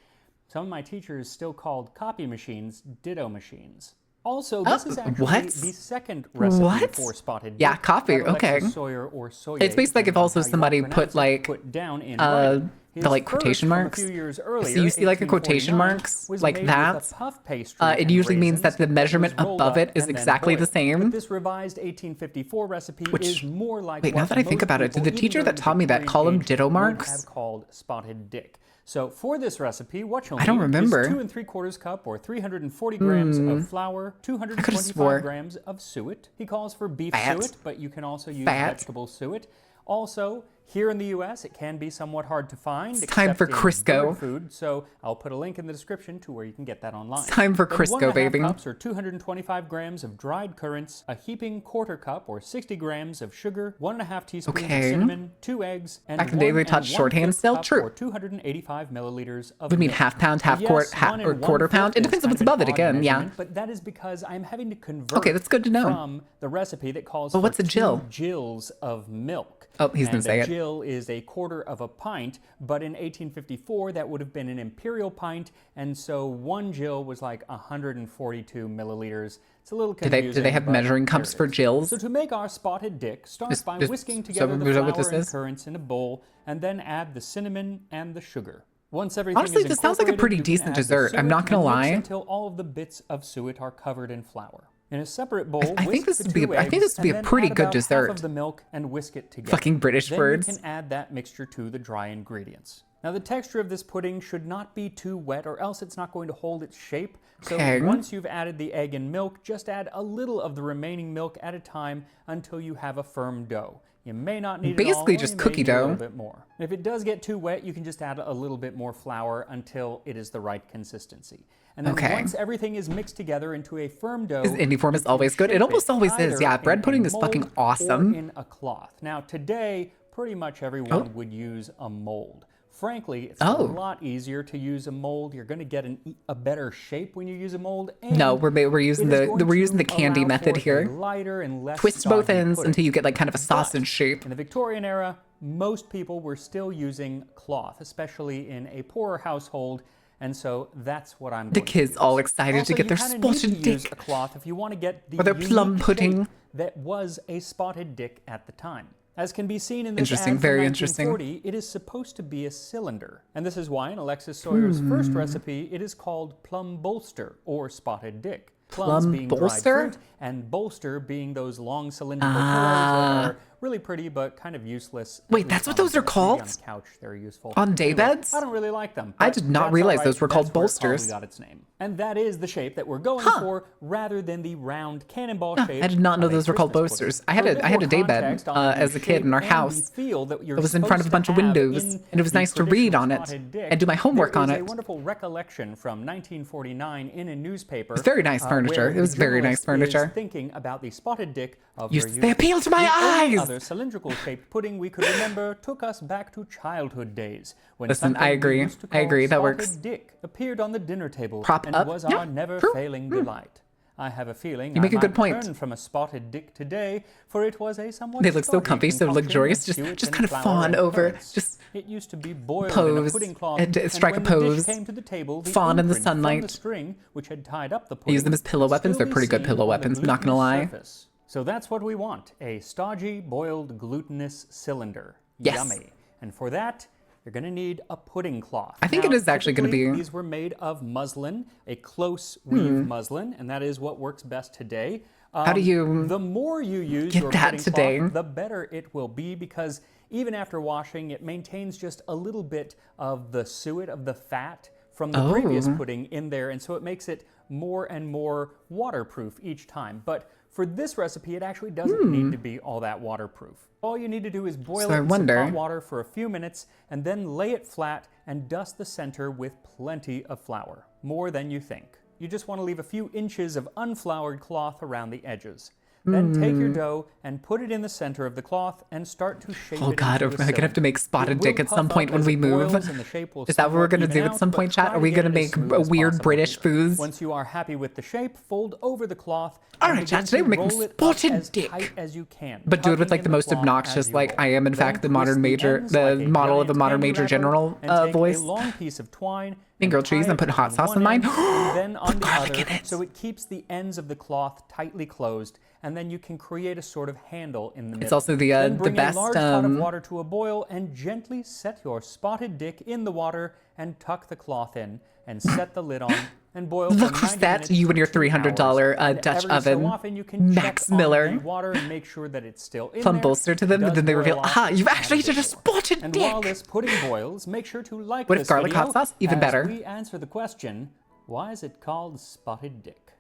some of my teachers still called copy machines ditto machines. Also, this is actually what? the second recipe What? for Spotted Yeah, Dick copy, that Alexis okay. Sawyer or Soye, It's basically like if depending on also how you somebody pronounce put, it, like, put down in writing. His the, like, first quotation from a marks. few years So earlier, you see, like, a quotation 1849, marks, was like made that. with a puff pastry It and usually means raisins that the was measurement rolled above up it is and then exactly the boiled. same. But this revised 1854 recipe is more like wait, now what that I think most about it, did people, the even teacher that during the taught me that Victorian call 'em age, ditto would marks? have called Spotted Dick. So for this recipe, what you'll I don't need remember. is 2 3/4 cup or 340 grams of flour, 225 swore. grams of suet. He calls for beef Fat. suet, but you can also use Fat. vegetable suet. Also, here in the U.S., it can be somewhat hard to find. It's time except for in Crisco. bird food, so I'll put a link in the description to where you can get that online. It's time for Then Crisco, 1.5 baby. cups or 225 grams of dried currants, a heaping 1/4 cup or 60 grams of sugar, 1.5 teaspoons Okay. of cinnamon, 2 eggs, and Back in the day, we 1 taught shorthand 1/5 still? cup True. or 285 milliliters of What do you mean, milk. half pound, half Yes, quart, half, 1 or and quarter 1/5 pound? It is depends on kind what's of an above it odd again, yeah. measurement, But that is because I'm having to convert Okay, that's good to know. from the recipe that calls Well, for what's a Jill? 2 gills of milk. Oh, he's gonna And say a it. Jill is 1/4 of a pint, but in 1854 that would have been an imperial pint, and so 1 Jill was like 142 milliliters. It's a little Do confusing. they have but measuring there cups it for is. Jills? So to make our Spotted Dick, start Is- by is- whisking so together the is that flour what this and is? currants in a bowl, and then add the cinnamon and the sugar. Once everything Honestly, is this sounds like a incorporated, pretty you can decent add the dessert. I'm suet not gonna and mix lie. until all of the bits of suet are covered in flour. In a separate bowl, I think whisk this the would be 2 I think eggs this would be and a then pretty add good about half dessert. of the milk and whisk it together. Fucking British then words. you can add that mixture to the dry ingredients. Now the texture of this pudding should not be too wet or else it's not going to hold its shape. So Okay. once you've added the egg and milk, just add a little of the remaining milk at a time until you have a firm dough. You may not need Basically it all, or just you may cookie need a dough. little bit more. If it does get too wet, you can just add a little bit more flour until it is the right consistency. And then Okay. once everything is mixed together into a firm dough, Is indie form you is can always good? It shape almost always is, either yeah. in Bread a pudding is mold fucking or awesome. in a cloth. Now today, pretty much everyone would use a mold. Frankly, it's a lot easier to use a mold. You're going to get a better shape when you use a mold. And No, we're using it is the going we're using the to candy allow method for a here. lighter and less Twist both soggy ends pudding. until you get like kind of a But sausage shape. In the Victorian era, most people were still using cloth, especially in a poorer household. and so that's what I'm The going to kids use. all excited to Also, get their you kinda need spotted to use dick. a cloth if you want to get the Or their plum unique pudding. shape that was a spotted dick at the time. As can be seen in this Interesting, ad from very interesting. 1940, it is supposed to be a cylinder. And this is why in Alexis Sawyer's first recipe, it is called plum bolster or spotted dick. Plums Plum being bolster? dried fruit, and bolster being those long cylindrical pillows that are really pretty but kind of useless. at Wait, least that's what on those are bed. Maybe called? On the couch, they're useful. On day beds? I don't really like them. I but did not that's realize all those were right. called That's where it probably bolsters. got its name. And that is the shape that we're going for, rather than the round cannonball shape. I did not know of a those were called Christmas pudding. bolsters. I had For a bit I had more a day bed context on as a the kid in our shape and house. the feel that you're It was in front of a supposed bunch to of have windows, in and it was the nice to read traditional on it spotted dick. and do my homework There on is it. a wonderful recollection from 1949 in a newspaper. It's very nice furniture. where It was the very nice journalist is furniture. thinking about the spotted dick of You- her they youth. appeal to my The only eyes! other cylindrical-shaped pudding we could remember took us back to childhood days when Listen, something I we agree. used to I agree. call That spotted works. dick appeared on the dinner table Prop and up. was Yeah. our never True. failing delight. I have a feeling You make I a good might point. turn from a spotted dick today, for it was a somewhat They look so stodgy comfy, so concoction luxurious. of Just suet and kind of flour fawn and over. curds. Just It used to be boiled in a pose pudding cloth, and strike when a the dish pose. came to the table, the Fawn in the imprint from sunlight. the string, which had tied up the I use them pudding, as pillow could weapons. still They're be pretty good seen pillow on the weapons, not gonna glutinous lie. surface. So that's what we want, a stodgy, boiled, glutinous cylinder. Yes. Yummy. And for that, you're going to need a pudding cloth. I think it is actually gonna typically, be- These were made of muslin, a close weave muslin, and that is what works best today. How do you The more you use get your that pudding today? cloth, the better it will be, because even after washing, it maintains just a little bit of the suet, of the fat from the previous Oh. pudding in there, and so it makes it more and more waterproof each time. But for this recipe, it actually doesn't need to be all that waterproof. All you need to do is boil So it I in wonder- some hot water for a few minutes, and then lay it flat and dust the center with plenty of flour, more than you think. You just want to leave a few inches of unfloured cloth around the edges. Then take your dough and put it in the center of the cloth and start to shape Oh it God, into are a we gonna have to make cylinder. spotted It dick will at some puff point up when as we it move? boils and the shape will Is that what we're somewhat gonna even do at out, some but point, chat? try Are to we get gonna it as make smooth a as weird possible British here. foods? Once you are happy with the shape, fold over the cloth. All and right, chat, begin today to we're making roll it up spotted as dick. tight as you can, But do it with tucking like the in most cloth obnoxious, as you like roll. I am in Then fact the twist modern major, ends the like a model of a giant modern candy major wrapper, general and take voice. a long piece of twine Mean Girl and tie cheese and it put hot on sauce one on mine. end, and then on Put the garlic other, in it. so it keeps the ends of the cloth tightly closed, and then you can create a sort of handle in the middle. It's also the Then the bring best. a large pot of water to a boil and gently set your spotted dick in the water and tuck the cloth in and set the lid on and boil for Look 90 who's that, minutes you and your to 2 $300 hours. And Dutch every oven. So often you can Max check Miller. on the water and make sure that it's still in Plum there. bolster to them, It and then does they boil reveal, off aha, you've a actually bit did a more. spotted And dick. while this pudding boils, make sure to like What if this garlic video hot sauce? Even as better. we answer the question, why is it called spotted dick?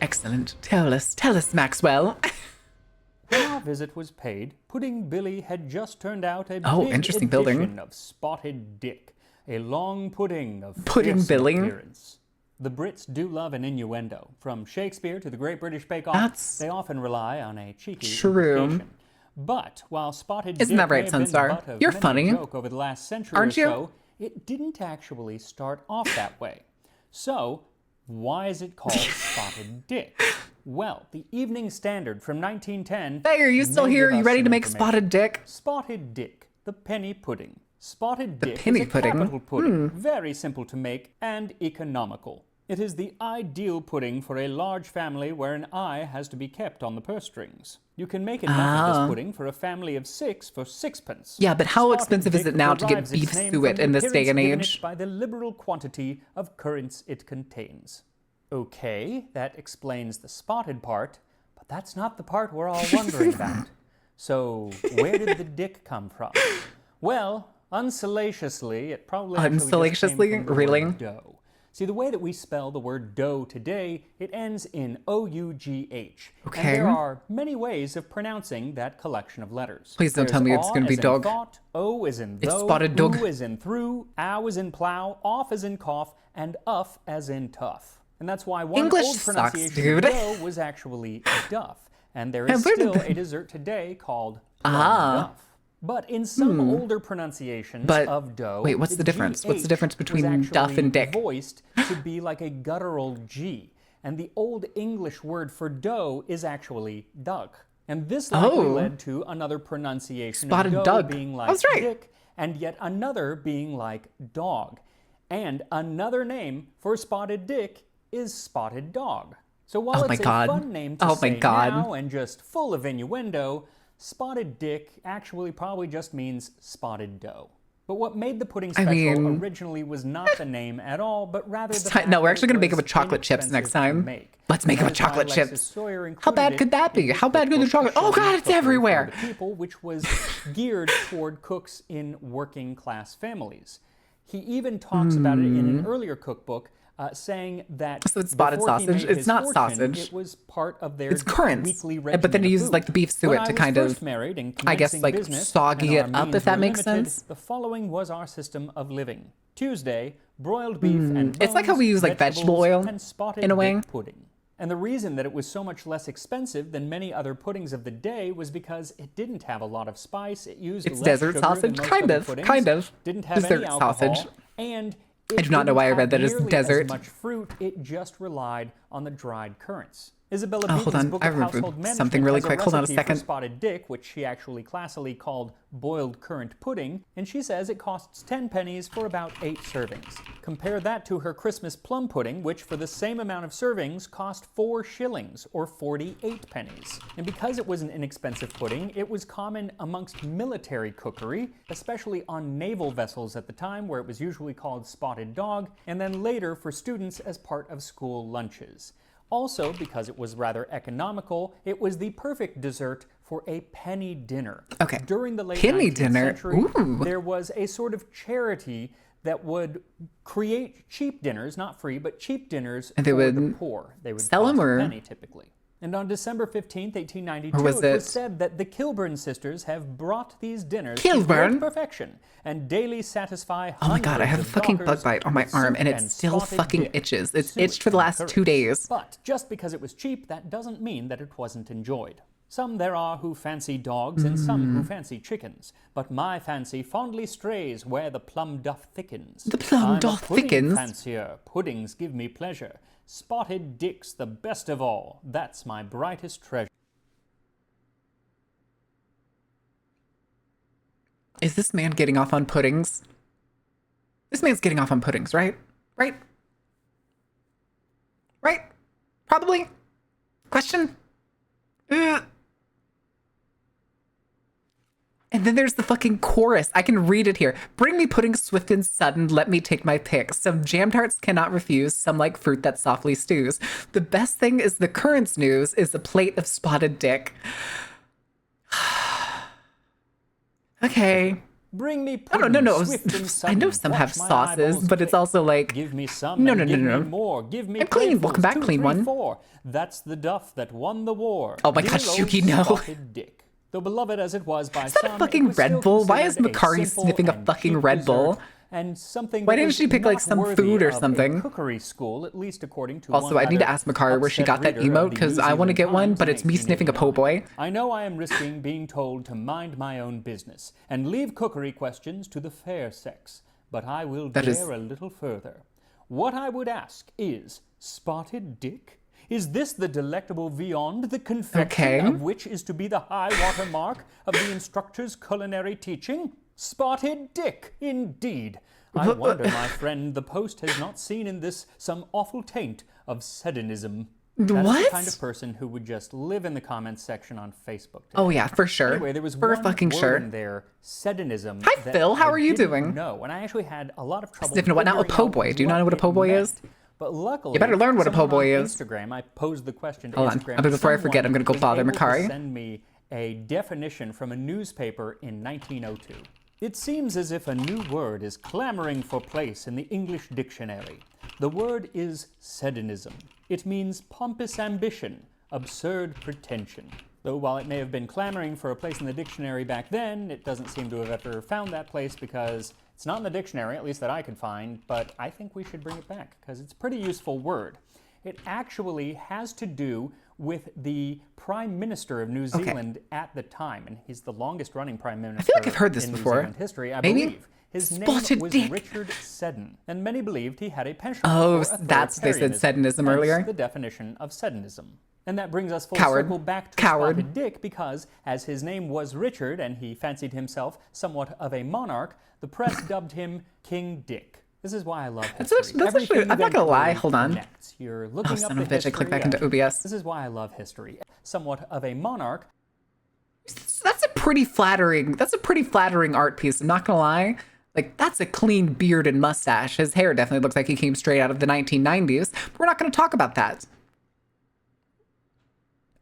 Excellent. Tell us, Maxwell. When our visit was paid, Pudding Billy had just turned out a Oh, big interesting building. edition of Spotted Dick, a long pudding of Pudding fearsome Billy? appearance. The Brits do love an innuendo. From Shakespeare to the Great British Bake Off, That's they often rely on a cheeky true. implication. But while Spotted Isn't Dick that right, may have been Sunstar? the butt of You're many a funny. joke over the last century Aren't or you? so, it didn't actually start off that way. So, why is it called Spotted Dick? Well, the Evening Standard from 1910. Hey, are you still may here? give You us ready some to make information. spotted dick? Spotted Dick, the penny pudding. Spotted Dick penny is a pudding? capital pudding, very simple to make and economical. It is the ideal pudding for a large family where an eye has to be kept on the purse strings. You can make enough of this pudding for a family of 6 for 6 pence. Yeah, but how Spotted expensive is Dick it now to get derives its beef name suet from in the this day and appearance given age? it by the liberal quantity of currants it contains. Okay, that explains the spotted part, but that's not the part we're all wondering about. So, where did the dick come from? Well, unsalaciously, it probably actually just came Unsalaciously? from the Really? word dough. See, the way that we spell the word dough today, it ends in O-U-G-H. Okay. And there are many ways of pronouncing that collection of letters. Please don't tell me it's There's gonna be aw as in dog. thought, O as in It's though, spotted dog. oo as in through, ow as in plow, off as in cough, and uff as in tough. And that's why one English old sucks, pronunciation dude. of dough was actually duff. And there Hey, is where did still the- a dessert today called plum Ah. duff. But in some older pronunciations But- of dough, wait, what's the difference? What's the GH difference was between duff actually and dick? voiced to be like a guttural G. And the Old English word for dough is actually duck. And this likely Oh. led to another pronunciation Spotted of dough dog. being I like was right. dick, and yet another being like dog. And another name for Spotted Dick is Spotted Dog. So while Oh my it's a God. fun name to Oh my say God. now and just full of innuendo, Spotted Dick actually probably just means spotted dough. But what made the pudding special mean- originally was not the name at all, but rather the time- fact no, we're that actually it gonna make it was with chocolate chips next inexpensive to time. make. Let's make it That with is why chocolate Alexis chips. Sawyer How included bad it could that in be? his How bad could the cookbook chocolate- to Oh show God, you it's cookery for everywhere. the people, which was geared toward cooks in working class families. He even talks about it in an earlier cookbook, saying that So it's spotted before he sausage. made It's his not fortune, sausage. It was part of their It's currants. weekly But then regimen he of uses, food. like, the beef suet When to I was kind first of, married and I guess, commencing like, business, soggy and it our up, means if that were makes limited, sense. The following was our system of living: Tuesday, broiled beef and It's like how we use, like, vegetable vegetables, oil, and spotted in a way. dick pudding. And the reason that it was so much less expensive than many other puddings of the day was because it didn't have a lot of spice. It used It's less desert sugar sausage, than most kind other of, puddings, kind of. Didn't have Dessert any alcohol, sausage. and I do not know why I read that as nearly desert. As much fruit, it just relied on the dried currants. Isabella Oh, hold Beaton's on. book I of remember household management something really has quick. Hold on a recipe for second. spotted dick, which she actually classically called boiled currant pudding, and she says it costs 10 pennies for about 8 servings. Compare that to her Christmas plum pudding, which for the same amount of servings cost 4 shillings, or 48 pennies. And because it was an inexpensive pudding, it was common amongst military cookery, especially on naval vessels at the time, where it was usually called spotted dog, and then later for students as part of school lunches. Also, because it was rather economical, it was the perfect dessert for a penny dinner. Okay. During the late Penny 19th dinner? century, Ooh. there was a sort of charity that would create cheap dinners, not free, but cheap dinners And they for the would poor. They would sell cost 'em, a or- penny typically. And on December 15th, 1892, Or was it was it- said that the Kilburn sisters have brought these dinners Kilburn? to great perfection and daily satisfy Oh my God, I hundreds have a of fucking dockers bug bite on my with arm, soup and it still spotted fucking dick, itches. It's suet itched for the and last currants. 2 days. But just because it was cheap, that doesn't mean that it wasn't enjoyed. Some there are who fancy dogs, and some who fancy chickens. But my fancy fondly strays where the plum doth thickens. The plum I'm doth a pudding thickens? fancier, puddings give me pleasure. Spotted Dick's the best of all, that's my brightest treasure. Is this man getting off on puddings? This man's getting off on puddings, right? Right? Right? Probably? Question? And then there's the fucking chorus. I can read it here. Bring me pudding swift and sudden, let me take my pick. Some jam tarts cannot refuse, some like fruit that softly stews. The best thing is the current's news is a plate of spotted dick. Okay. Bring me No, pudding no, no. swift and I know sudden, some watch have my sauces, eyeballs but it's click. also like, Give me some, No, and no, no, give no, me no. more. Give me I'm clean. Welcome platefuls, back, 2, clean 3, one. 4. That's the duff that won the war. Oh my Dear God, old Shuki, no. Spotted Dick. Though beloved as it was by Is that some, a it fucking was Red still Bull? Why is considered a Makari simple sniffing a and fucking cheap Red Bull? dessert, and something Why that didn't was she pick, like, not some worthy food or of a something? cookery school, at least according to Also, one I need to rather ask Makari where she got upset that reader of emote, the 'cause New I wanna Zealand get one, Times but in it's me sniffing a po' 1889. boy. I know I am risking being told to mind my own business and leave cookery questions to the fair sex, but I will That is- dare a little further. What I would ask is, Spotted Dick? Is this the delectable viand, the confection Okay. of which is to be the high-water mark of the instructor's culinary teaching? Spotted Dick, indeed. I wonder, my friend, the Post has not seen in this some awful taint of sedanism. That's the What? kind of person who would just live in the comments section on Facebook. today. Oh yeah, for sure. Anyway, there was for one fucking word sure. in there, sedanism. Hi, that Phil. How I are you didn't doing? know, and I actually had a lot of trouble. Sniffing what now? A figuring po' out boy. Do you not know what a it po' boy meant. is? But luckily, You better learn what a po' someone boy on is. Instagram, I posed the question to Hold on. Instagram. But before I forget, I'm gonna go someone bother was able to Makari. Send me a definition from a newspaper in 1902. It seems as if a new word is clamoring for place in the English dictionary. The word is sedanism. It means pompous ambition, absurd pretension. Though while it may have been clamoring for a place in the dictionary back then, it doesn't seem to have ever found that place because it's not in the dictionary, at least that I could find, but I think we should bring it back because it's a pretty useful word. It actually has to do with the Prime Minister of New Zealand at the time, and he's the longest running Prime Minister like I've heard this in before. New Zealand history, I Maybe? believe. His Spotted name was Dick. Richard Seddon, and many believed he had a penchant Oh, for that's- they said authoritarianism, Seddonism hence earlier? the definition of Seddonism. And that brings us full Coward. circle back to Coward. Spotted Dick because, as his name was Richard and he fancied himself somewhat of a monarch, the press dubbed him King Dick. This is why I love That's history. actually- Everything I'm not gonna lie, eventually hold on. connects. You're looking up son the of a bitch, I clicked back history into of- OBS. This is why I love history. Somewhat of a monarch. That's a pretty flattering. That's a pretty flattering art piece. I'm not gonna lie. Like, that's a clean beard and mustache. His hair definitely looks like he came straight out of the 1990s. But we're not gonna talk about that.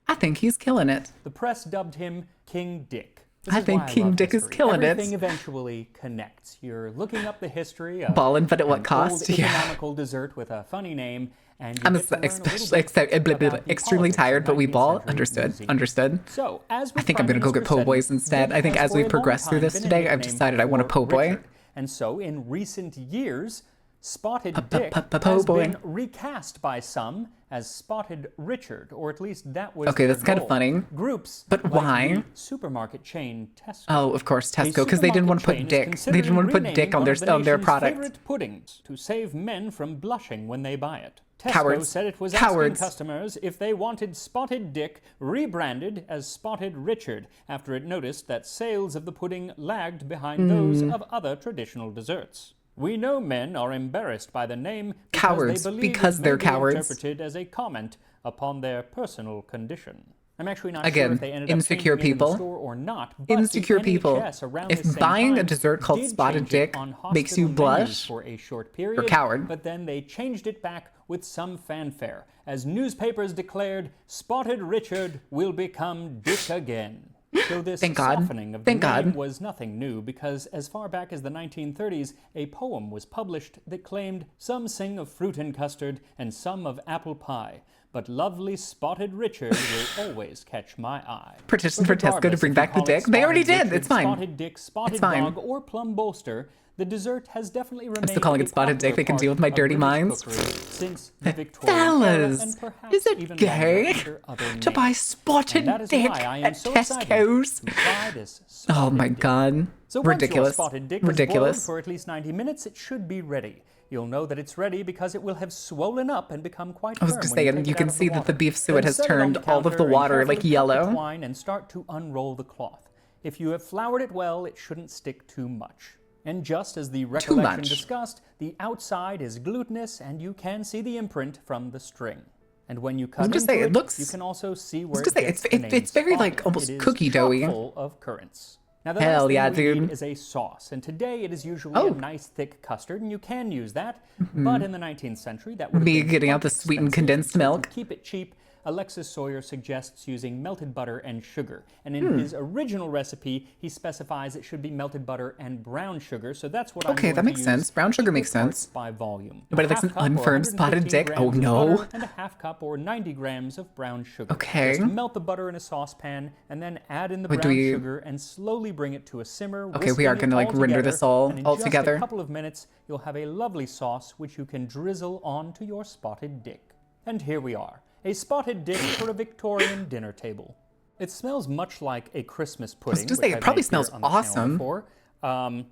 I think he's killing it. The press dubbed him King Dick. This I is think why King love Dick is history. killing it. Everything eventually connects. You're looking up the history of Ballin', but at what an cost? old Yeah. economical dessert with a funny name, and you I'm get to learn a little especially bit about the extremely politics tired, of but we 19th ball. century Understood. Museum. Understood. So, as I with think I'm Prime gonna go get Minister po' said, boys instead. Dick I think has as we for a long progress through time this been a today, I've nickname decided I want a for po' boy. Richard. And so, in recent years, Spotted Po- Dick po- po' has boy. been recast by some as Spotted Richard, or at least that was Okay, their that's kind of goal. funny. Groups But like why? the supermarket chain Tesco. Oh, of course, A Tesco, because they didn't want to supermarket put chain is dick. They considering didn't want to put renaming dick on one their of the nation's product. favorite puddings to save men from blushing when they buy it. Tesco Cowards. said it was Cowards. asking customers if they wanted Spotted Dick rebranded as Spotted Richard after it noticed that sales of the pudding lagged behind those Hmm. of other traditional desserts. We know men are embarrassed by the name Cowards, they believe because it they're may be cowards. interpreted as a comment upon their personal condition. I'm actually not Again, sure if they ended up insecure changing it in the people. store or not. But the Insecure people. NHS around If the same buying a time dessert called did Spotted change it Dick on makes you hospital menus blush, for a short period, coward. but then they changed it back with some fanfare, as newspapers declared Spotted Richard will become Dick again. So this Thank God. softening of the Thank name God. was nothing new, because as far back as the 1930s, a poem was published that claimed some sing of fruit and custard and some of apple pie, but lovely Spotted Richard will always catch my eye. Petition But for Tesco to regardless bring if back you the call it dick. They already Spotted did. Richard, It's fine. Spotted Dick, Spotted fine. Dog, or Plum Bolster, the dessert has definitely remained still calling a it Spotted Dick. popular They can deal with my part of dirty British minds. cookery since the Victorian era, Fellas, and perhaps is it even gay longer under other to buy names. Spotted And that is Dick why I am at so excited Tesco's? to try this Oh Spotted my Dick. God. So once your Ridiculous. Spotted Dick is boiled Ridiculous. for at least 90 minutes, it should be ready. You'll know that it's ready because it will have swollen up and become quite I was firm gonna when say, you and take you it can out of see that the water. beef suet Then has set it on turned the all of the counter and water, carefully like, cut yellow. the twine and start to unroll the cloth. If you have floured it well, it shouldn't stick too much. And just as the recollection much. discussed, the outside is glutinous and you can see the imprint from the string. And when you cut gonna into say, it it, looks- you can also see was where gonna say, it gets it's- the it's name very, like, Spotted. almost It is cookie doughy. chock-full of currants. Now, the Hell last thing yeah, we dude. need is a sauce, and today it is usually Oh. a nice thick custard, and you can use that. But in the 19th century, that would have Me been getting out quite the sweetened expensive. condensed So milk. to keep it cheap, Alexis Sawyer suggests using melted butter and sugar. And Hmm. in his original recipe, he specifies it should be melted butter and brown sugar. So that's what I'm Okay, going that to makes use, sense. Brown sugar equal makes parts sense. by volume. Nobody A likes half an cup or unfirmed spotted 115 dick? Oh, grams of no. butter and a half cup or 90 grams of brown sugar. Okay. Just melt the butter in a saucepan and then add in the Wait, do brown we- sugar and slowly bring it to a simmer. Okay, we are whisking it gonna, like, all render together, this all and in just together. a couple of minutes, you'll have a lovely sauce which you can drizzle onto your spotted dick. And here we are, a spotted dick for a Victorian dinner table. It smells much like a Christmas pudding. gonna say, which it I've probably made here smells on the channel awesome. before.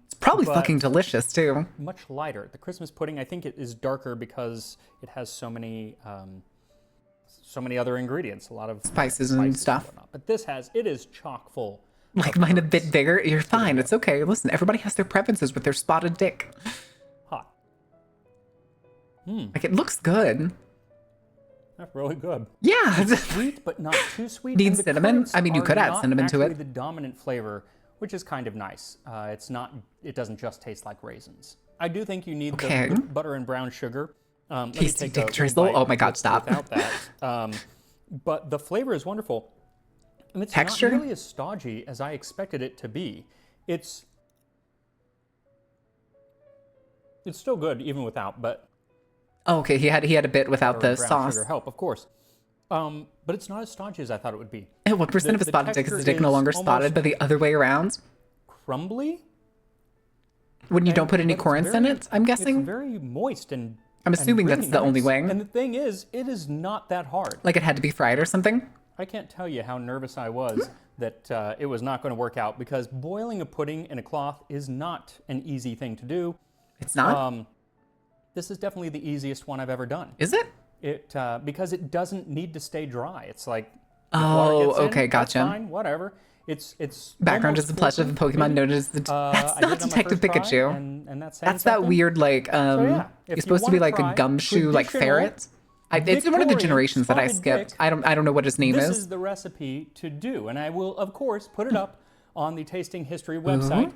It's probably but fucking delicious, too. much lighter. The Christmas pudding, I think it is darker because it has so many other ingredients, a lot of Spices and stuff. whatnot. But it is chock full. Like mine a bit bigger. You're fine. It's okay. Listen, everybody has their preferences with their spotted dick. Hot. Like, it looks good. That's really good. Yeah. Sweet, but not too sweet. Need and the cinnamon? currants I mean, you are could add not cinnamon to actually it. the dominant flavor, which is kind of nice. It doesn't just taste like raisins. I do think you need Okay. the butter and brown sugar. Let me Tasty take dick a little drizzle? bite Oh my God, with- stop. Without that. But the flavor is wonderful. And it's Texture? not nearly as stodgy as I expected it to be. It's still good even without, but Oh, okay, he had a bit without butter the and brown sauce. sugar help, of course. But it's not as stodgy as I thought it would be. And what percent of a the spotted dick is the texture dick no is longer almost spotted, but the other way around? Crumbly. When you don't put any But it's currants in very- it, I'm guessing? It's very moist and I'm assuming really that's the only nice. way. And the thing is, it is not that hard. Like it had to be fried or something? I can't tell you how nervous I was that it was not going to work out, because boiling a pudding in a cloth is not an easy thing to do. It's not? This is definitely the easiest one I've ever done. Is it? Because it doesn't need to stay dry. It's like if Oh, water gets in, okay, that's gotcha. fine, whatever. It's Background almost is a plush of a foolproof, Pokemon maybe. known as the. That's I did it not on my Detective first try, Pikachu. and that's That's that weird like yeah, if it's you supposed to be wanna like a try gumshoe like traditional ferret. It's one of the Victorian generations that I spotted skipped. dick, I don't know what his name This is. is the recipe to do, and I will of course put it up on the Tasting History website.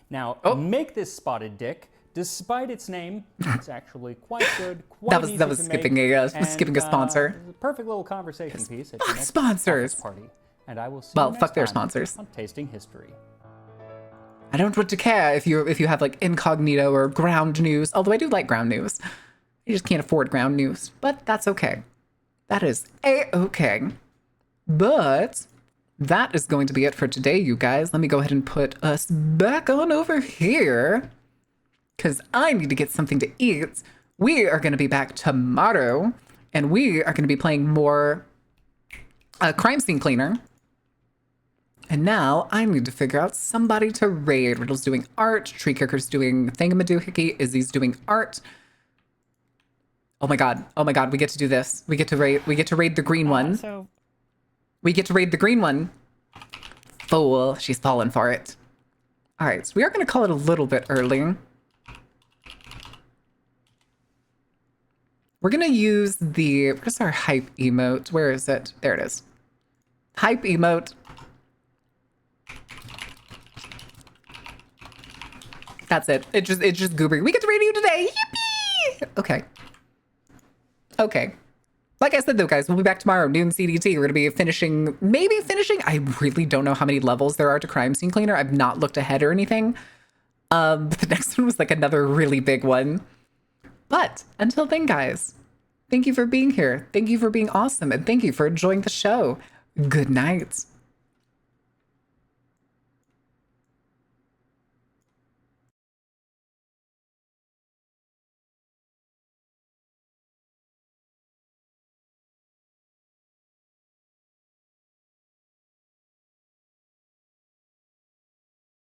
Now, make this spotted dick. Despite its name, it's actually quite good. Quite That was easy to skipping make, a skipping a sponsor. it's a perfect little conversation piece. At your Fuck next sponsors. office party. And I will see Well, you next fuck their time sponsors. on Tasting History. I don't want to care if you have like incognito or ground news. Although I do like ground news. You just can't afford ground news, but that's okay. That is a-okay. But that is going to be it for today, you guys. Let me go ahead and put us back on over here because I need to get something to eat. We are going to be back tomorrow, and we are going to be playing more Crime Scene Cleaner. And now I need to figure out somebody to raid. Riddle's doing art, Tree Kicker's doing Thingamadoohickey, Izzy's doing art. Oh my god, we get to do this. We get to raid the green one. We get to raid the green one. Fool, she's fallen for it. Alright, so we are gonna call it a little bit early. We're gonna use where's our hype emote? Where is it? There it is. Hype emote. That's it. It's just Goober. We get to raid you today. Yippee! Okay. Like I said though, guys, we'll be back tomorrow, noon CDT. We're gonna be maybe finishing. I really don't know how many levels there are to Crime Scene Cleaner. I've not looked ahead or anything. But the next one was like another really big one. But until then, guys, thank you for being here. Thank you for being awesome. And thank you for enjoying the show. Good night.